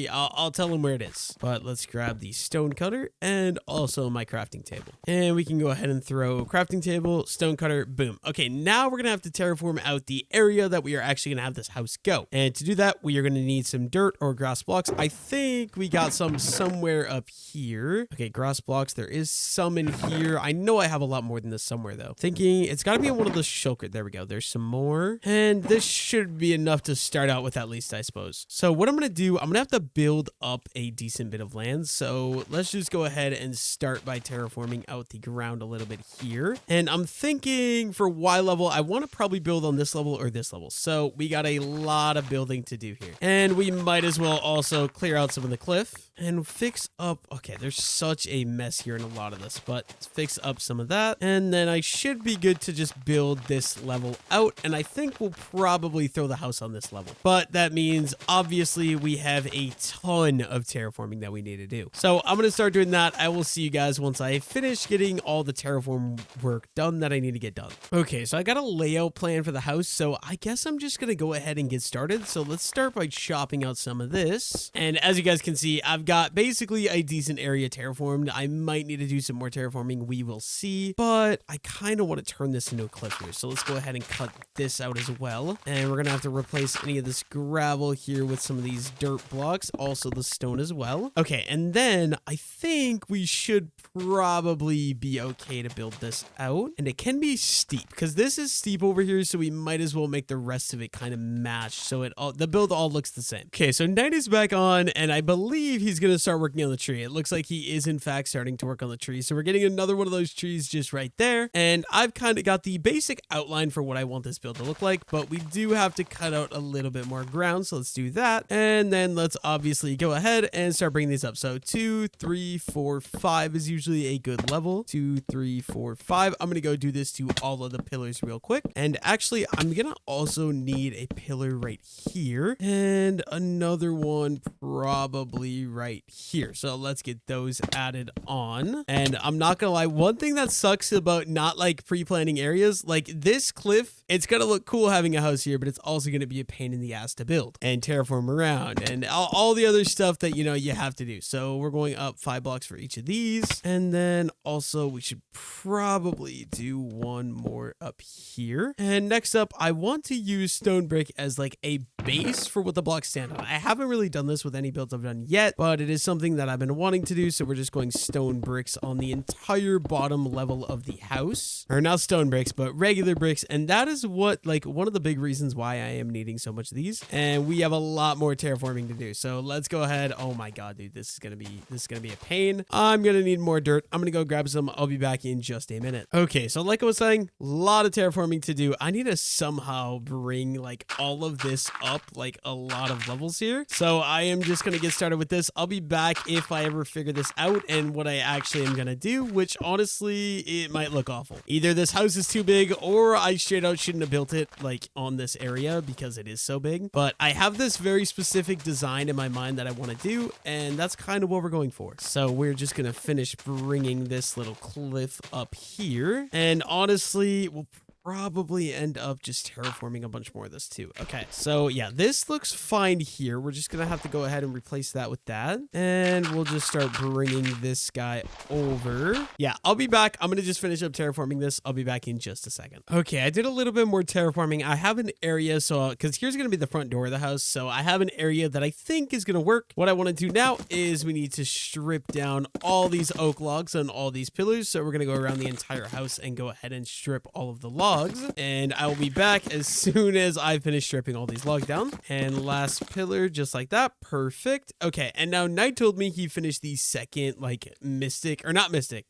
I'll tell him where it is. But let's grab the stone cutter and also my crafting table. And we can go ahead and throw crafting table, stone cutter, boom. Okay, now we're going to have to terraform out the area that we are actually going to have this house go. And to do that, we are going to need some dirt or grass blocks. I think we got some somewhere up here. Okay, grass blocks. There is some in here. I know I have a lot more than this somewhere though. Thinking it's got to be in one of the shulker. There we go. There's some more. And this should be enough to start out with at least, I suppose. So what I'm going to do, I'm going to have to build up a decent bit of land. So let's just go ahead and start by terraforming out the ground a little bit here. And I'm thinking for Y level, I want to probably build on this level or this level. So we got a lot of building to do here. And we might as well also clear out some of the cliff and fix up. Okay, there's such a mess here in a lot of this, but let's fix up some of that. And then I should be good to just build this level out. And I think we'll probably throw the house on this level. But that means obviously we have a ton of terraforming that we need to do. So I'm going to start doing that. I will see you guys once I finish getting all the terraform work done that I need to get done. Okay, so I got a layout plan for the house. So I guess I'm just going to go ahead and get started. So let's start by chopping out some of this. And as you guys can see, I've got basically a decent area terraformed. I might need to do some more terraforming. We will see. But I kind of want to turn this into a cliff here. So let's go ahead and cut this out as well. And we're going to have to replace any of this gravel here with some of these dirt blocks. Also the stone as well. Okay, and then I think we should probably be okay to build this out. And it can be steep because this is steep over here. So we might as well make the rest of it kind of match. So the build all looks the same. Okay, so Night is back on and I believe he's going to start working on the tree. It looks like he is in fact starting to work on the tree. So we're getting another one of those trees just right there. And I've kind of got the basic outline for what I want this build to look like, but we do have to cut out a little bit more ground. So let's do that. And then let's obviously go ahead and start bringing these up. So 2, 3, 4, 5 is usually a good level. 2, 3, 4, 5. I'm going to go do this to all of the pillars real quick. And actually, I'm going to also need a pillar right here and another one probably right here. So let's get those added on. And I'm not going to lie, one thing that sucks about not like pre-planning areas, like this cliff, it's going to look cool having a house here, but it's also going to be a pain in the ass to build and terraform around and all the other stuff that, you know, you have to do. So we're going up 5 blocks for each of these. And then also we should probably do one more up here. And next up, I want to use stone brick as like a base for what the blocks stand on. I haven't really done this with any builds I've done yet, but it is something that I've been wanting to do. So we're just going stone bricks on the entire bottom level of the house, or not stone bricks, but regular bricks. And that is what, like, one of the big reasons why I am needing so much of these. And we have a lot more terraforming to do. So let's go ahead. Oh my God, dude, this is going to be a pain. I'm going to need more dirt. dirt. I'm gonna go grab some. I'll be back in just a minute. Okay, so like I was saying, a lot of terraforming to do. I need to somehow bring like all of this up, like a lot of levels here. So I am just gonna get started with this. I'll be back if I ever figure this out and what I actually am gonna do, which honestly, it might look awful. Either this house is too big or I straight out shouldn't have built it like on this area because it is so big. But I have this very specific design in my mind that I want to do, and that's kind of what we're going for. So we're just gonna finish bringing this little cliff up here, and honestly, we'll probably end up just terraforming a bunch more of this too. Okay, so yeah, this looks fine here. We're just gonna have to go ahead and replace that with that, and we'll just start bringing this guy over. Yeah, I'll be back. I'm gonna just finish up terraforming this. I'll be back in just a second. Okay, I did a little bit more terraforming. I have an area, so because here's gonna be the front door of the house, so I have an area that I think is gonna work. What I want to do now is we need to strip down all these oak logs and all these pillars. So we're gonna go around the entire house and go ahead and strip all of the logs. And I will be back as soon as I finish stripping all these logs down. And last pillar, just like that. Perfect. Okay, and now Knight told me he finished the second, like,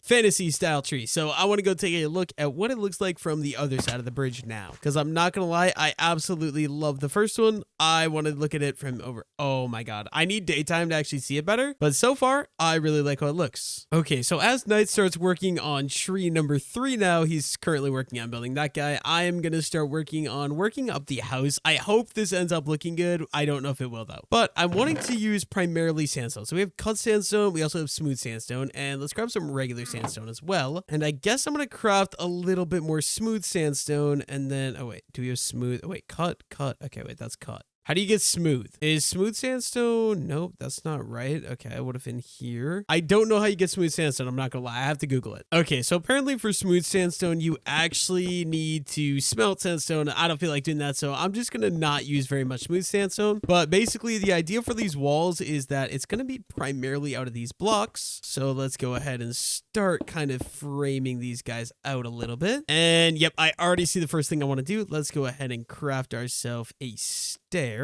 fantasy style tree. So I want to go take a look at what it looks like from the other side of the bridge now. Because I'm not going to lie, I absolutely love the first one. I want to look at it from over. Oh my god. I need daytime to actually see it better. But so far, I really like how it looks. Okay, so as Knight starts working on tree number 3 now, he's currently working on building that guy. I am going to start working up the house. I hope this ends up looking good. I don't know if it will though. But I'm wanting to use primarily sandstone. So we have cut sandstone. We also have smooth sandstone. And let's grab some regular sandstone as well. And I guess I'm going to craft a little bit more smooth sandstone. And then, oh wait, do we have smooth? Oh wait, cut. Okay, wait, that's cut. How do you get smooth? Is smooth sandstone? Nope, that's not right. Okay, what if in here? I don't know how you get smooth sandstone. I'm not gonna lie. I have to Google it. Okay, so apparently for smooth sandstone, you actually need to smelt sandstone. I don't feel like doing that, so I'm just gonna not use very much smooth sandstone. But basically, the idea for these walls is that it's gonna be primarily out of these blocks. So let's go ahead and start kind of framing these guys out a little bit. And yep, I already see the first thing I want to do. Let's go ahead and craft ourselves a stair.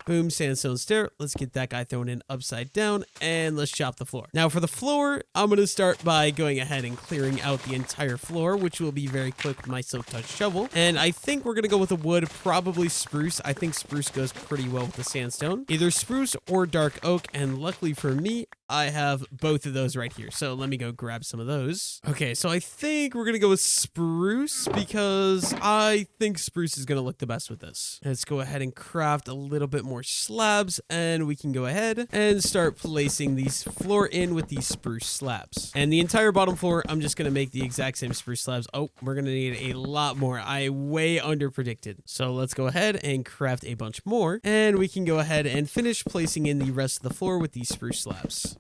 Boom, sandstone stair. Let's get that guy thrown in upside down and let's chop the floor. Now for the floor, I'm going to start by going ahead and clearing out the entire floor, which will be very quick with my silk touch shovel. And I think we're going to go with a wood, probably spruce. I think spruce goes pretty well with the sandstone. Either spruce or dark oak. And luckily for me, I have both of those right here. So let me go grab some of those. Okay, so I think we're going to go with spruce because I think spruce is going to look the best with this. Let's go ahead and craft a little bit more slabs and we can go ahead and start placing these floor in with these spruce slabs. And the entire bottom floor, I'm just going to make the exact same spruce slabs. Oh, we're going to need a lot more. I way under predicted. So let's go ahead and craft a bunch more and we can go ahead and finish placing in the rest of the floor with these spruce slabs.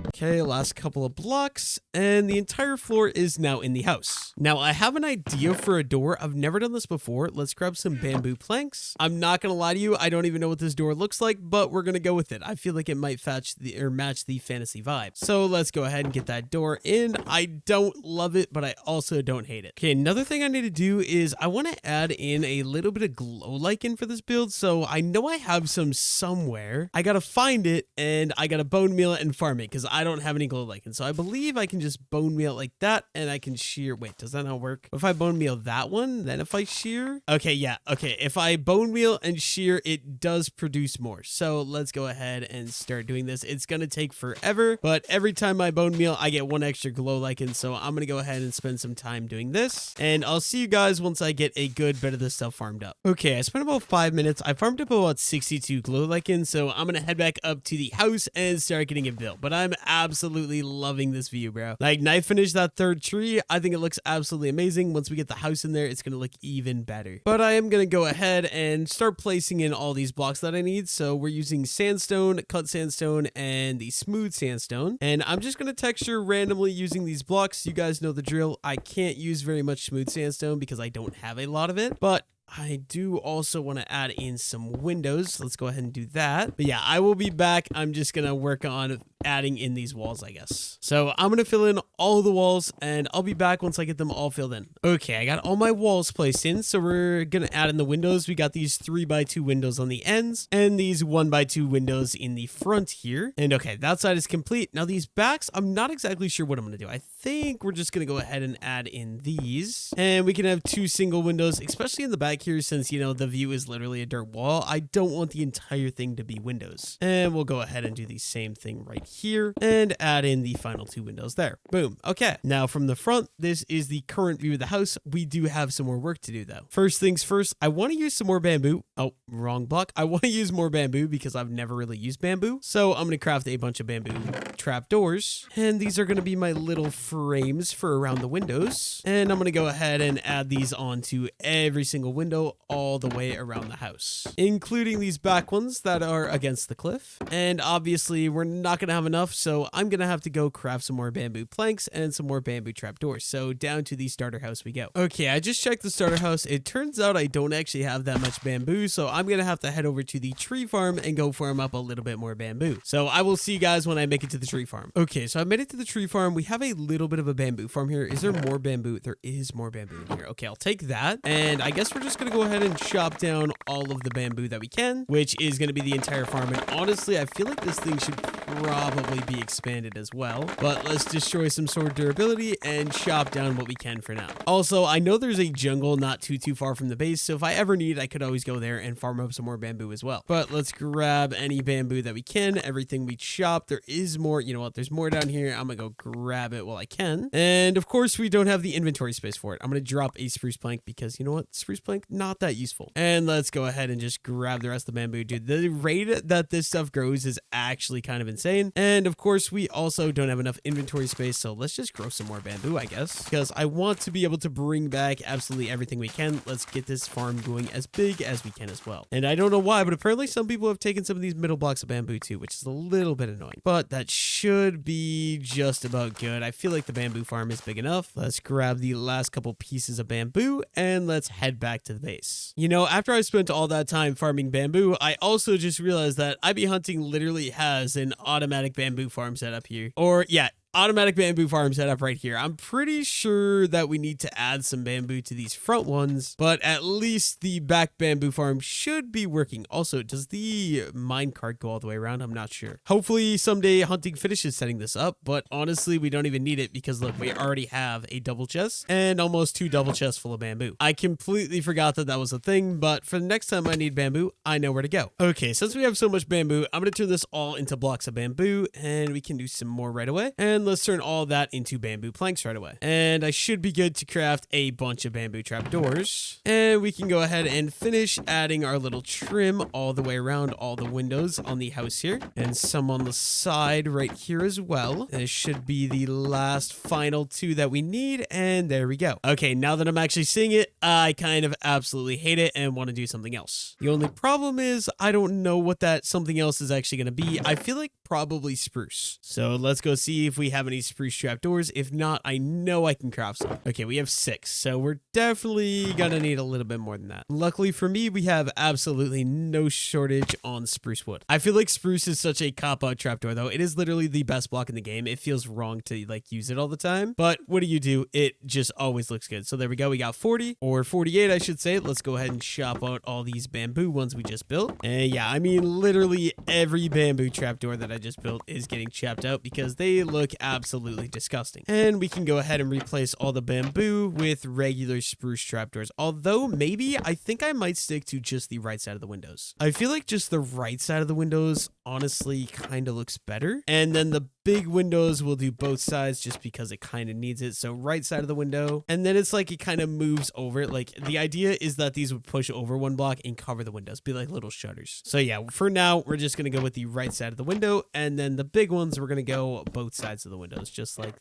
Okay, last couple of blocks, and the entire floor is now in the house. Now, I have an idea for a door. I've never done this before. Let's grab some bamboo planks. I'm not gonna lie to you, I don't even know what this door looks like, but we're gonna go with it. I feel like it might match the fantasy vibe. So let's go ahead and get that door in. I don't love it, but I also don't hate it. Okay, another thing I need to do is I want to add in a little bit of glow lichen for this build. So I know I have some somewhere. I gotta find it, and I gotta bone meal it and farm it because I don't have any glow lichen. So I believe I can just bone meal it like that and I can shear. Wait, does that not work? If I bone meal that one, then if I shear. Okay, yeah. Okay, if I bone meal and shear, it does produce more. So let's go ahead and start doing this. It's going to take forever, but every time I bone meal, I get one extra glow lichen. So I'm going to go ahead and spend some time doing this. And I'll see you guys once I get a good bit of this stuff farmed up. Okay, I spent about 5 minutes. I farmed up about 62 glow lichen. So I'm going to head back up to the house and start getting it built. But I'm absolutely loving this view, bro. Like, I finished that third tree. I think it looks absolutely amazing. Once we get the house in there, it's going to look even better. But I am going to go ahead and start placing in all these blocks that I need. So we're using sandstone, cut sandstone, and the smooth sandstone. And I'm just going to texture randomly using these blocks. You guys know the drill. I can't use very much smooth sandstone because I don't have a lot of it. But I do also want to add in some windows. Let's go ahead and do that. But yeah, I will be back. I'm just going to work on adding in these walls, I guess. So I'm going to fill in all of the walls and I'll be back once I get them all filled in. Okay, I got all my walls placed in. So we're going to add in the windows. We got these 3x2 windows on the ends and these 1x2 windows in the front here. And okay, that side is complete. Now these backs, I'm not exactly sure what I'm going to do. I think we're just going to go ahead and add in these. And we can have 2 single windows, especially in the back here, since, you know, the view is literally a dirt wall. I don't want the entire thing to be windows. And we'll go ahead and do the same thing right here and add in the final 2 windows there. Boom. Okay. Now from the front, this is the current view of the house. We do have some more work to do though. First things first, I want to use some more bamboo. Oh, wrong block. I want to use more bamboo because I've never really used bamboo. So I'm going to craft a bunch of bamboo trapdoors. And these are going to be my little frames for around the windows. And I'm going to go ahead and add these onto every single window all the way around the house, including these back ones that are against the cliff. And obviously we're not going to have enough, so I'm going to have to go craft some more bamboo planks and some more bamboo trapdoors. So down to the starter house we go. Okay, I just checked the starter house. It turns out I don't actually have that much bamboo, so I'm going to have to head over to the tree farm and go farm up a little bit more bamboo. So I will see you guys when I make it to the tree farm. Okay, so I made it to the tree farm. We have a little bit of a bamboo farm here. Is there more bamboo? There is more bamboo in here. Okay, I'll take that. And I guess we're just going to go ahead and chop down all of the bamboo that we can, which is going to be the entire farm. And honestly, I feel like this thing should probably be expanded as well. But let's destroy some sword durability and chop down what we can for now. Also, I know there's a jungle not too far from the base, so if I ever need, I could always go there and farm up some more bamboo as well. But let's grab any bamboo that we can, everything we chopped. There is more, you know what, there's more down here. I'm gonna go grab it while I can. And of course, we don't have the inventory space for it. I'm gonna drop a spruce plank because, you know what, spruce plank, not that useful. And let's go ahead and just grab the rest of the bamboo. Dude, the rate that this stuff grows is actually kind of insane. And of course, we also don't have enough inventory space, so let's just grow some more bamboo, I guess, because I want to be able to bring back absolutely everything we can. Let's get this farm going as big as we can as well. And I don't know why, but apparently some people have taken some of these middle blocks of bamboo too, which is a little bit annoying, but that should be just about good. I feel like the bamboo farm is big enough. Let's grab the last couple pieces of bamboo and let's head back to the base. You know, after I spent all that time farming bamboo, I also just realized that IB Hunting literally has an automatic bamboo farm set up here. Or yeah, automatic bamboo farm setup right here. I'm pretty sure that we need to add some bamboo to these front ones, but at least the back bamboo farm should be working. Also, does the minecart go all the way around? I'm not sure. Hopefully someday Hunting finishes setting this up, but honestly, we don't even need it because look, we already have a double chest and almost 2 double chests full of bamboo. I completely forgot that that was a thing, but for the next time I need bamboo, I know where to go. Okay, since we have so much bamboo, I'm going to turn this all into blocks of bamboo and we can do some more right away. And let's turn all that into bamboo planks right away. And I should be good to craft a bunch of bamboo trapdoors. And we can go ahead and finish adding our little trim all the way around all the windows on the house here. And some on the side right here as well. This should be the last final 2 that we need. And there we go. Okay, now that I'm actually seeing it, I kind of absolutely hate it and want to do something else. The only problem is I don't know what that something else is actually going to be. I feel like probably spruce. So let's go see if we have any spruce trapdoors. If not, I know I can craft some. Okay, we have 6, so we're definitely gonna need a little bit more than that. Luckily for me, we have absolutely no shortage on spruce wood. I feel like spruce is such a cop-out trapdoor though. It is literally the best block in the game. It feels wrong to like use it all the time, but what do? It just always looks good. So there we go. We got 40 or 48, I should say. Let's go ahead and chop out all these bamboo ones we just built. And yeah, I mean, literally every bamboo trapdoor that I just built is getting chopped out because they look absolutely disgusting. And we can go ahead and replace all the bamboo with regular spruce trapdoors. Although maybe I think I might stick to just the right side of the windows. I feel like just the right side of the windows honestly kind of looks better. And then the big windows will do both sides just because it kind of needs it. So right side of the window, and then it's like it kind of moves over it. Like the idea is that these would push over one block and cover the windows, be like little shutters. So yeah, for now, we're just going to go with the right side of the window. And then the big ones, we're going to go both sides of the windows, just like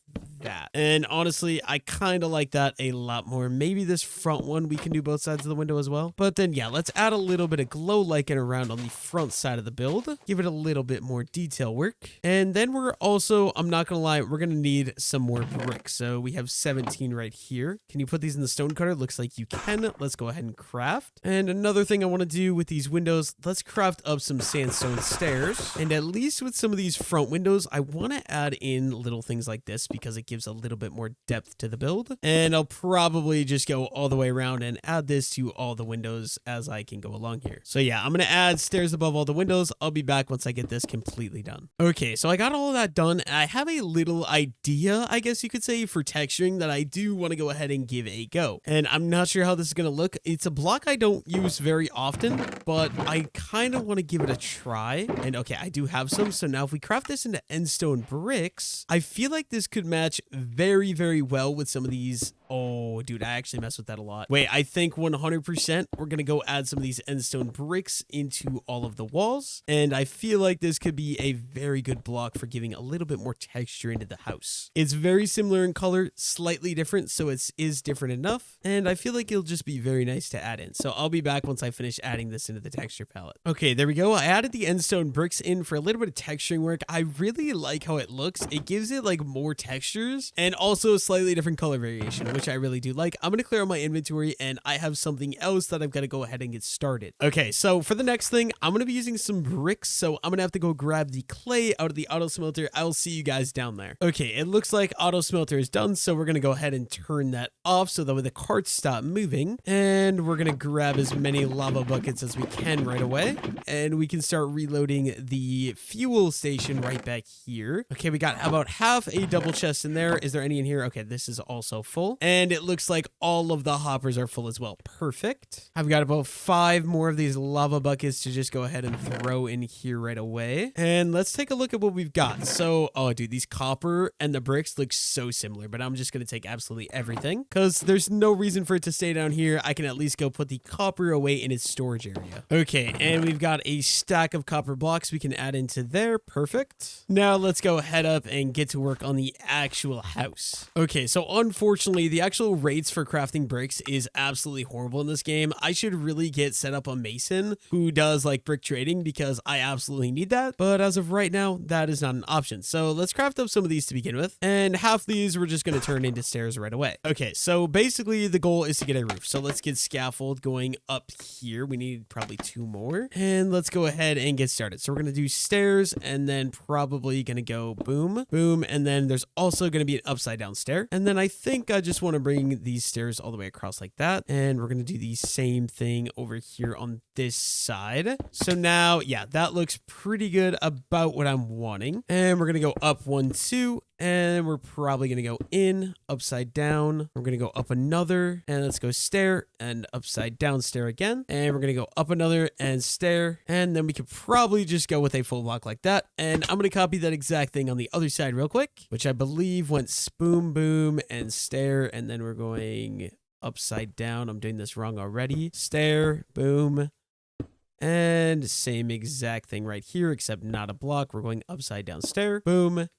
that. And honestly, I kind of like that a lot more. Maybe this front one, we can do both sides of the window as well. But then yeah, let's add a little bit of glow lighting around on the front side of the build. Give it a little bit more detail work. And then we're also, I'm not going to lie, we're going to need some more bricks. So we have 17 right here. Can you put these in the stone cutter? Looks like you can. Let's go ahead and craft. And another thing I want to do with these windows, let's craft up some sandstone stairs. And at least with some of these front windows, I want to add in little things like this because it gives a little bit more depth to the build. And I'll probably just go all the way around and add this to all the windows as I can go along here. So yeah, I'm going to add stairs above all the windows. I'll be back once I get this completely done. Okay, so I got all of that done. And I have a little idea, I guess you could say, for texturing that I do want to go ahead and give a go. And I'm not sure how this is going to look. It's a block I don't use very often, but I kind of want to give it a try. And okay, I do have some. So now if we craft this into endstone bricks, I feel like this could match very, very well with some of these. Oh, dude, I actually mess with that a lot. Wait, I think 100% we're going to go add some of these endstone bricks into all of the walls. And I feel like this could be a very good block for giving a little bit more texture into the house. It's very similar in color, slightly different, so it is different enough. And I feel like it'll just be very nice to add in. So I'll be back once I finish adding this into the texture palette. Okay, there we go. I added the endstone bricks in for a little bit of texturing work. I really like how it looks. It gives it like more textures and also a slightly different color variation, which I really do like. I'm going to clear out my inventory and I have something else that I've got to go ahead and get started. Okay, so for the next thing, I'm going to be using some bricks. So I'm going to have to go grab the clay out of the auto smelter. I'll see you guys down there. Okay, it looks like auto smelter is done. So we're going to go ahead and turn that off so that way the carts stop moving. And we're going to grab as many lava buckets as we can right away. And we can start reloading the fuel station right back here. Okay, we got about half a double chest in there. Is there any in here? Okay, this is also full. And it looks like all of the hoppers are full as well. Perfect. I've got about 5 more of these lava buckets to just go ahead and throw in here right away. And let's take a look at what we've got. So, oh, dude, these copper and the bricks look so similar, but I'm just going to take absolutely everything because there's no reason for it to stay down here. I can at least go put the copper away in its storage area. Okay, and we've got a stack of copper blocks we can add into there. Perfect. Now let's go head up and get to work on the actual house. Okay, so unfortunately, the actual rates for crafting bricks is absolutely horrible in this game. I should really get set up a mason who does like brick trading because I absolutely need that. But as of right now, that is not an option. So let's craft up some of these to begin with. And half these we're just going to turn into stairs right away. Okay, so basically the goal is to get a roof. So let's get scaffold going up here. We need probably 2 more. And let's go ahead and get started. So we're going to do stairs and then probably going to go boom, boom. And then there's also going to be an upside down stair. And then I think I just want to bring these stairs all the way across like that. And we're going to do the same thing over here on this side. So now, yeah, that looks pretty good, about what I'm wanting. And we're going to go up 1, 2. And we're probably going to go in, upside down. We're going to go up another, and let's go stair and upside down stair again. And we're going to go up another and stair. And then we could probably just go with a full block like that. And I'm going to copy that exact thing on the other side real quick, which I believe went spoon, boom, and stair. And then we're going upside down. I'm doing this wrong already. Stair, boom. And same exact thing right here, except not a block. We're going upside down stair, boom,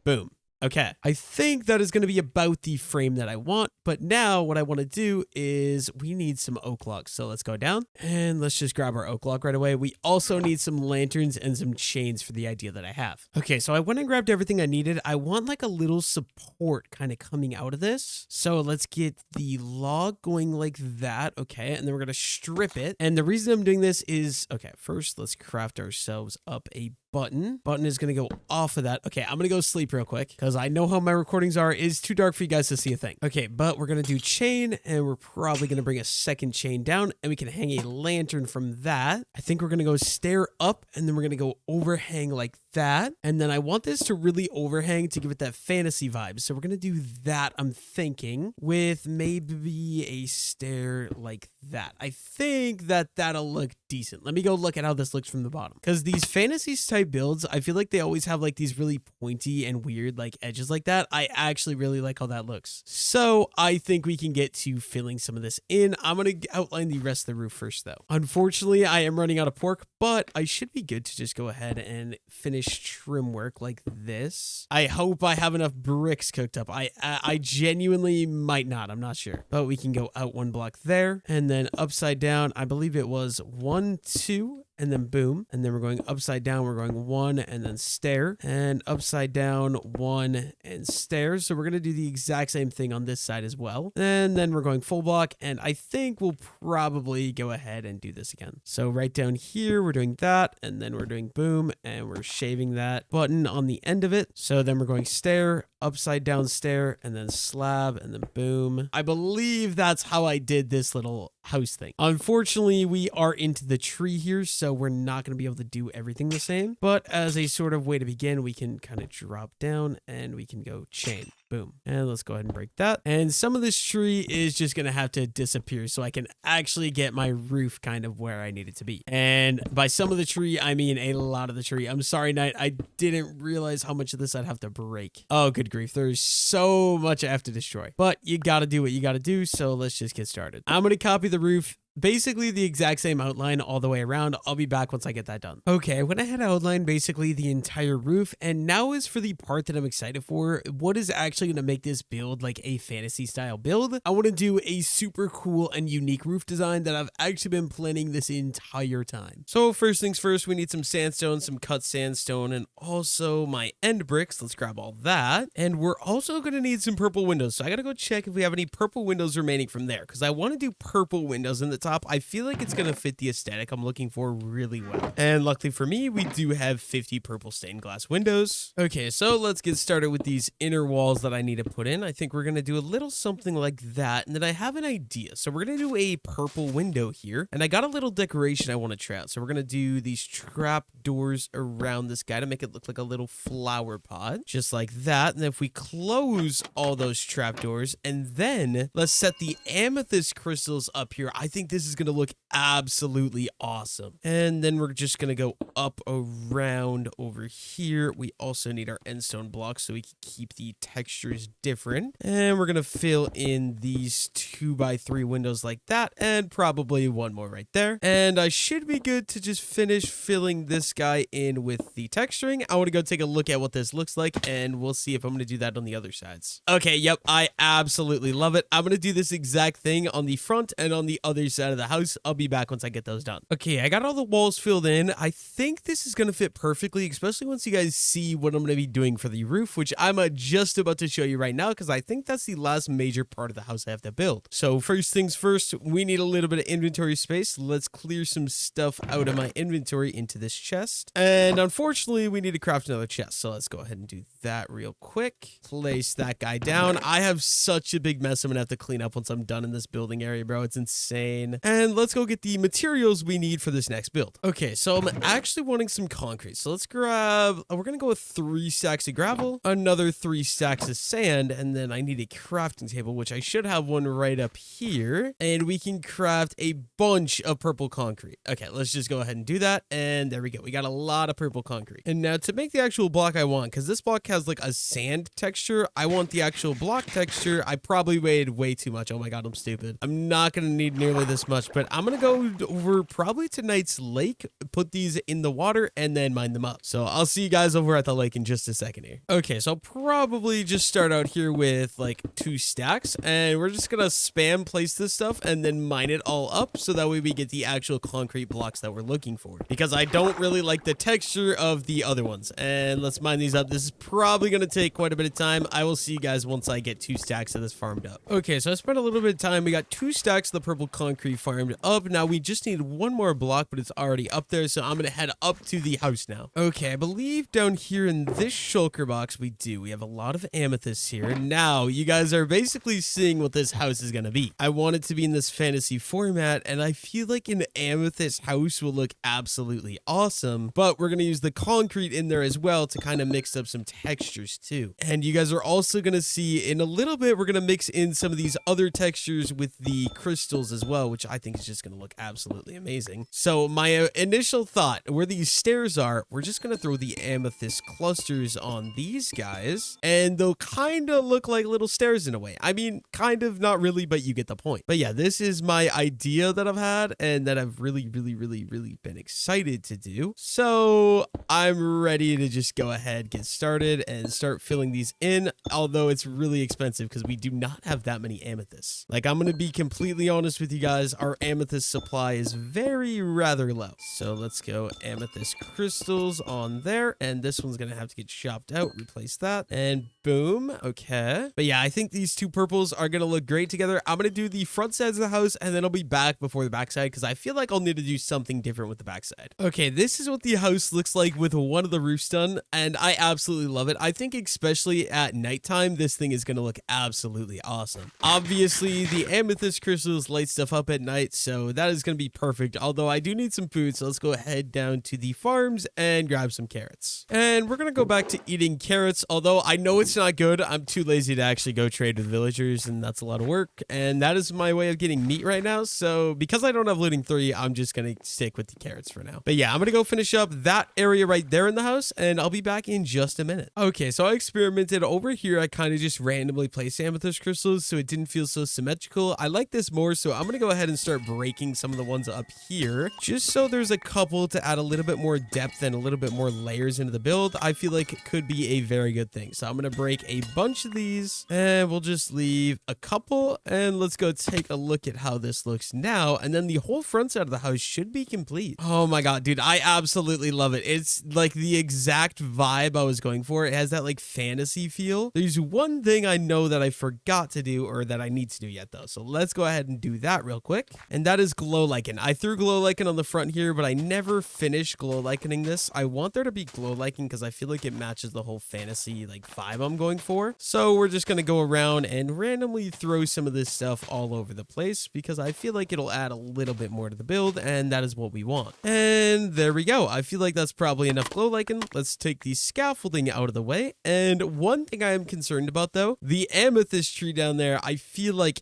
boom. Okay, I think that is going to be about the frame that I want, but now what I want to do is we need some oak logs. So let's go down and let's just grab our oak log right away. We also need some lanterns and some chains for the idea that I have. Okay, so I went and grabbed everything I needed. I want like a little support kind of coming out of this. So let's get the log going like that. Okay, and then we're going to strip it. And the reason I'm doing this is, okay, first let's craft ourselves up a button. Button is going to go off of that. Okay, I'm going to go sleep real quick because I know how my recordings are. It's too dark for you guys to see a thing. Okay, but we're going to do chain and we're probably going to bring a second chain down and we can hang a lantern from that. I think we're going to go stair up and then we're going to go overhang like that. And then I want this to really overhang to give it that fantasy vibe. So we're going to do that, I'm thinking, with maybe a stair like that. I think that that'll look decent. Let me go look at how this looks from the bottom. Because these fantasy type builds, I feel like they always have like these really pointy and weird like edges like that. I actually really like how that looks. So I think we can get to filling some of this in. I'm going to outline the rest of the roof first though. Unfortunately, I am running out of pork, but I should be good to just go ahead and finish finish trim work like this. I hope I have enough bricks cooked up. I genuinely might not. I'm not sure. But we can go out 1 block there. And then upside down, I believe it was 1, 2, and then boom. And then we're going upside down. We're going 1 and then stair. And upside down, 1 and stairs. So we're going to do the exact same thing on this side as well. And then we're going full block. And I think we'll probably go ahead and do this again. So right down here, we're doing that. And then we're doing boom. And we're shaving that button on the end of it. So then we're going stair, upside down stair, and then slab, and then boom. I believe that's how I did this little house thing. Unfortunately, we are into the tree here, so we're not going to be able to do everything the same. But as a sort of way to begin, we can kind of drop down and we can go chain. Boom. And let's go ahead and break that. And some of this tree is just going to have to disappear so I can actually get my roof kind of where I need it to be. And by some of the tree, I mean a lot of the tree. I'm sorry, Knight. I didn't realize how much of this I'd have to break. Oh, good grief. There's so much I have to destroy. But you got to do what you got to do. So let's just get started. I'm going to copy the roof. Basically the exact same outline all the way around. I'll be back once I get that done. Okay, I went ahead and outlined basically the entire roof, and now is for the part that I'm excited for. What is actually going to make this build like a fantasy style build? I want to do a super cool and unique roof design that I've actually been planning this entire time. So first things first, we need some sandstone, some cut sandstone, and also my end bricks. Let's grab all that. And we're also going to need some purple windows. So I got to go check if we have any purple windows remaining from there, because I want to do purple windows in the top. I feel like it's going to fit the aesthetic I'm looking for really well. And luckily for me, we do have 50 purple stained glass windows. Okay, so let's get started with these inner walls that I need to put in. I think we're going to do a little something like that. And then I have an idea. So we're going to do a purple window here. And I got a little decoration I want to try out. So we're going to do these trap doors around this guy to make it look like a little flower pot. Just like that. And if we close all those trap doors and then let's set the amethyst crystals up here, I think this is going to look absolutely awesome. And then we're just going to go up around over here. We also need our endstone blocks so we can keep the textures different. And we're going to fill in these 2x3 windows like that, and probably one more right there. And I should be good to just finish filling this guy in with the texturing. I want to go take a look at what this looks like, and we'll see if I'm going to do that on the other sides. Okay, yep, I absolutely love it. I'm going to do this exact thing on the front and on the other side of the house. I'll be back once I get those done. Okay, I got all the walls filled in. I think this is going to fit perfectly, especially once you guys see what I'm going to be doing for the roof, which I'm just about to show you right now, because I think that's the last major part of the house I have to build. So first things first, we need a little bit of inventory space. Let's clear some stuff out of my inventory into this chest. And unfortunately, we need to craft another chest. So let's go ahead and do that real quick. Place that guy down. I have such a big mess I'm going to have to clean up once I'm done in this building area, bro. It's insane. And let's go get the materials we need for this next build. Okay, so I'm actually wanting some concrete. So let's grab, we're going to go with 3 stacks of gravel, another 3 stacks of sand, and then I need a crafting table, which I should have one right up here. And we can craft a bunch of purple concrete. Okay, let's just go ahead and do that. And there we go. We got a lot of purple concrete. And now to make the actual block I want, because this block has like a sand texture, I want the actual block texture. I probably weighed way too much. Oh my God, I'm stupid. I'm not going to need nearly this much, but I'm going to go over probably tonight's lake, put these in the water, and then mine them up. So I'll see you guys over at the lake in just a second here. Okay, so I'll probably just start out here with like 2 stacks, and we're just going to spam place this stuff and then mine it all up so that way we get the actual concrete blocks that we're looking for, because I don't really like the texture of the other ones. And let's mine these up. This is probably going to take quite a bit of time. I will see you guys once I get 2 stacks of this farmed up. Okay, so I spent a little bit of time. We got 2 stacks of the purple concrete farmed up. Now we just need one more block, but it's already up there, so I'm going to head up to the house now. Okay, I believe down here in this shulker box we do. We have a lot of amethysts here. Now, you guys are basically seeing what this house is going to be. I want it to be in this fantasy format, and I feel like an amethyst house will look absolutely awesome, but we're going to use the concrete in there as well to kind of mix up some textures too. And you guys are also going to see in a little bit, we're going to mix in some of these other textures with the crystals as well, which which I think is just going to look absolutely amazing. So my initial thought, where these stairs are, we're just going to throw the amethyst clusters on these guys, and they'll kind of look like little stairs in a way. I mean, kind of, not really, but you get the point. But yeah, this is my idea that I've had and that I've really been excited to do. So I'm ready to just go ahead, get started, and start filling these in, although it's really expensive because we do not have that many amethysts. Like, I'm going to be completely honest with you guys, our amethyst supply is rather low. So let's go amethyst crystals on there, and this one's going to have to get chopped out, replace that, and boom. Okay. But yeah, I think these two purples are going to look great together. I'm going to do the front sides of the house, and then I'll be back before the backside because I feel like I'll need to do something different with the backside. Okay, this is what the house looks like with one of the roofs done, and I absolutely love it. I think especially at nighttime, this thing is going to look absolutely awesome. Obviously, the amethyst crystals light stuff up at night, so that is going to be perfect, although I do need some food, so let's go ahead down to the farms and grab some carrots. And we're going to go back to eating carrots, although I know it's not good. I'm too lazy to actually go trade with villagers, and that's a lot of work, and that is my way of getting meat right now, so because I don't have looting 3, I'm just going to stick with the carrots for now. But yeah, I'm going to go finish up that area right there in the house, and I'll be back in just a minute. Okay, so I experimented over here. I kind of just randomly placed amethyst crystals so it didn't feel so symmetrical. I like this more, so I'm going to go ahead and start breaking some of the ones up here, just so there's a couple to add a little bit more depth and a little bit more layers into the build. I feel like it could be a very good thing. So I'm going to break a bunch of these, and we'll just leave a couple, and let's go take a look at how this looks now, and then the whole front side of the house should be complete. Oh my god, dude, I absolutely love it. It's like the exact vibe I was going for. It has that like fantasy feel. There's one thing I know that I forgot to do, or that I need to do yet though, so let's go ahead and do that real quick, and that is glow lichen. I threw glow lichen on the front here, but I never finished glow lichening this. I want there to be glow lichen because I feel like it matches the whole fantasy like vibe I'm going for. So we're just gonna go around and randomly throw some of this stuff all over the place because I feel like it'll add a little bit more to the build, and that is what we want. And there we go. I feel like that's probably enough glow lichen. Let's take the scaffolding out of the way. And one thing I am concerned about though, the amethyst tree down there, I feel like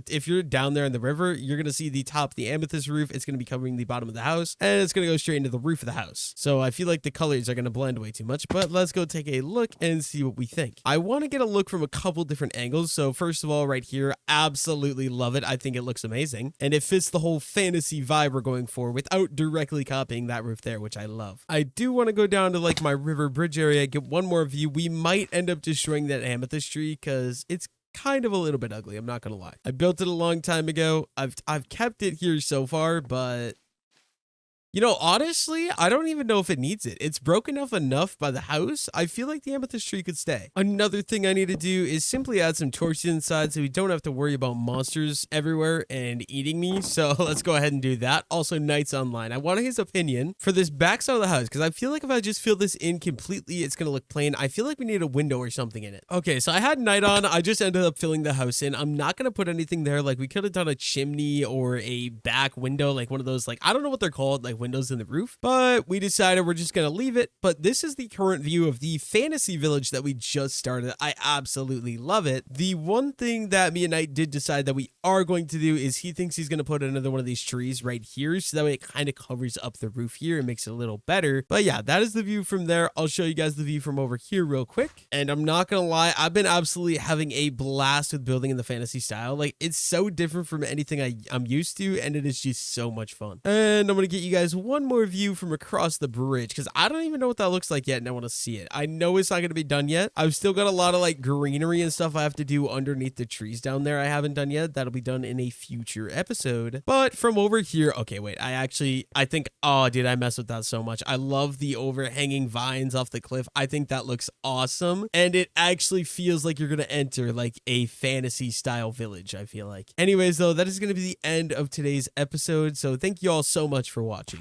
if you're down there in the river, you're gonna see the top of the amethyst roof. It's gonna be covering the bottom of the house, and it's gonna go straight into the roof of the house. So I feel like the colors are gonna blend way too much, but let's go take a look and see what we think. I want to get a look from a couple different angles. So first of all, right here, absolutely love it. I think it looks amazing, and it fits the whole fantasy vibe we're going for without directly copying that roof there, which I love. I do want to go down to like my river bridge area, get one more view. We might end up destroying that amethyst tree because it's kind of a little bit ugly, I'm not gonna lie. I built it a long time ago. I've kept it here so far, but you know, honestly, I don't even know if it needs it. It's broken up enough by the house. I feel like the amethyst tree could stay. Another thing I need to do is simply add some torches inside so we don't have to worry about monsters everywhere and eating me. So let's go ahead and do that. Also, Knight's online. I want his opinion for this back side of the house because I feel like if I just fill this in completely, it's going to look plain. I feel like we need a window or something in it. Okay, so I had Night on. I just ended up filling the house in. I'm not going to put anything there. Like, we could have done a chimney or a back window, like one of those, like, I don't know what they're called, like windows in the roof, but we decided we're just gonna leave it. But this is the current view of the fantasy village that we just started. I absolutely love it. The one thing that me and Knight did decide that we are going to do is he thinks he's gonna put another one of these trees right here, so that way it kind of covers up the roof here and makes it a little better. But yeah, that is the view from there. I'll show you guys the view from over here real quick, and I'm not gonna lie, I've been absolutely having a blast with building in the fantasy style. Like, it's so different from anything I'm used to, and it is just so much fun. And I'm gonna get you guys one more view from across the bridge because I don't even know what that looks like yet, and I want to see it. I know it's not going to be done yet. I've still got a lot of like greenery and stuff I have to do underneath the trees down there I haven't done yet. That'll be done in a future episode. But from over here, okay, wait, I think, oh dude, I messed with that so much. I love the overhanging vines off the cliff. I think that looks awesome, and it actually feels like you're going to enter like a fantasy style village, I feel like. Anyways though, that is going to be the end of today's episode, so thank you all so much for watching.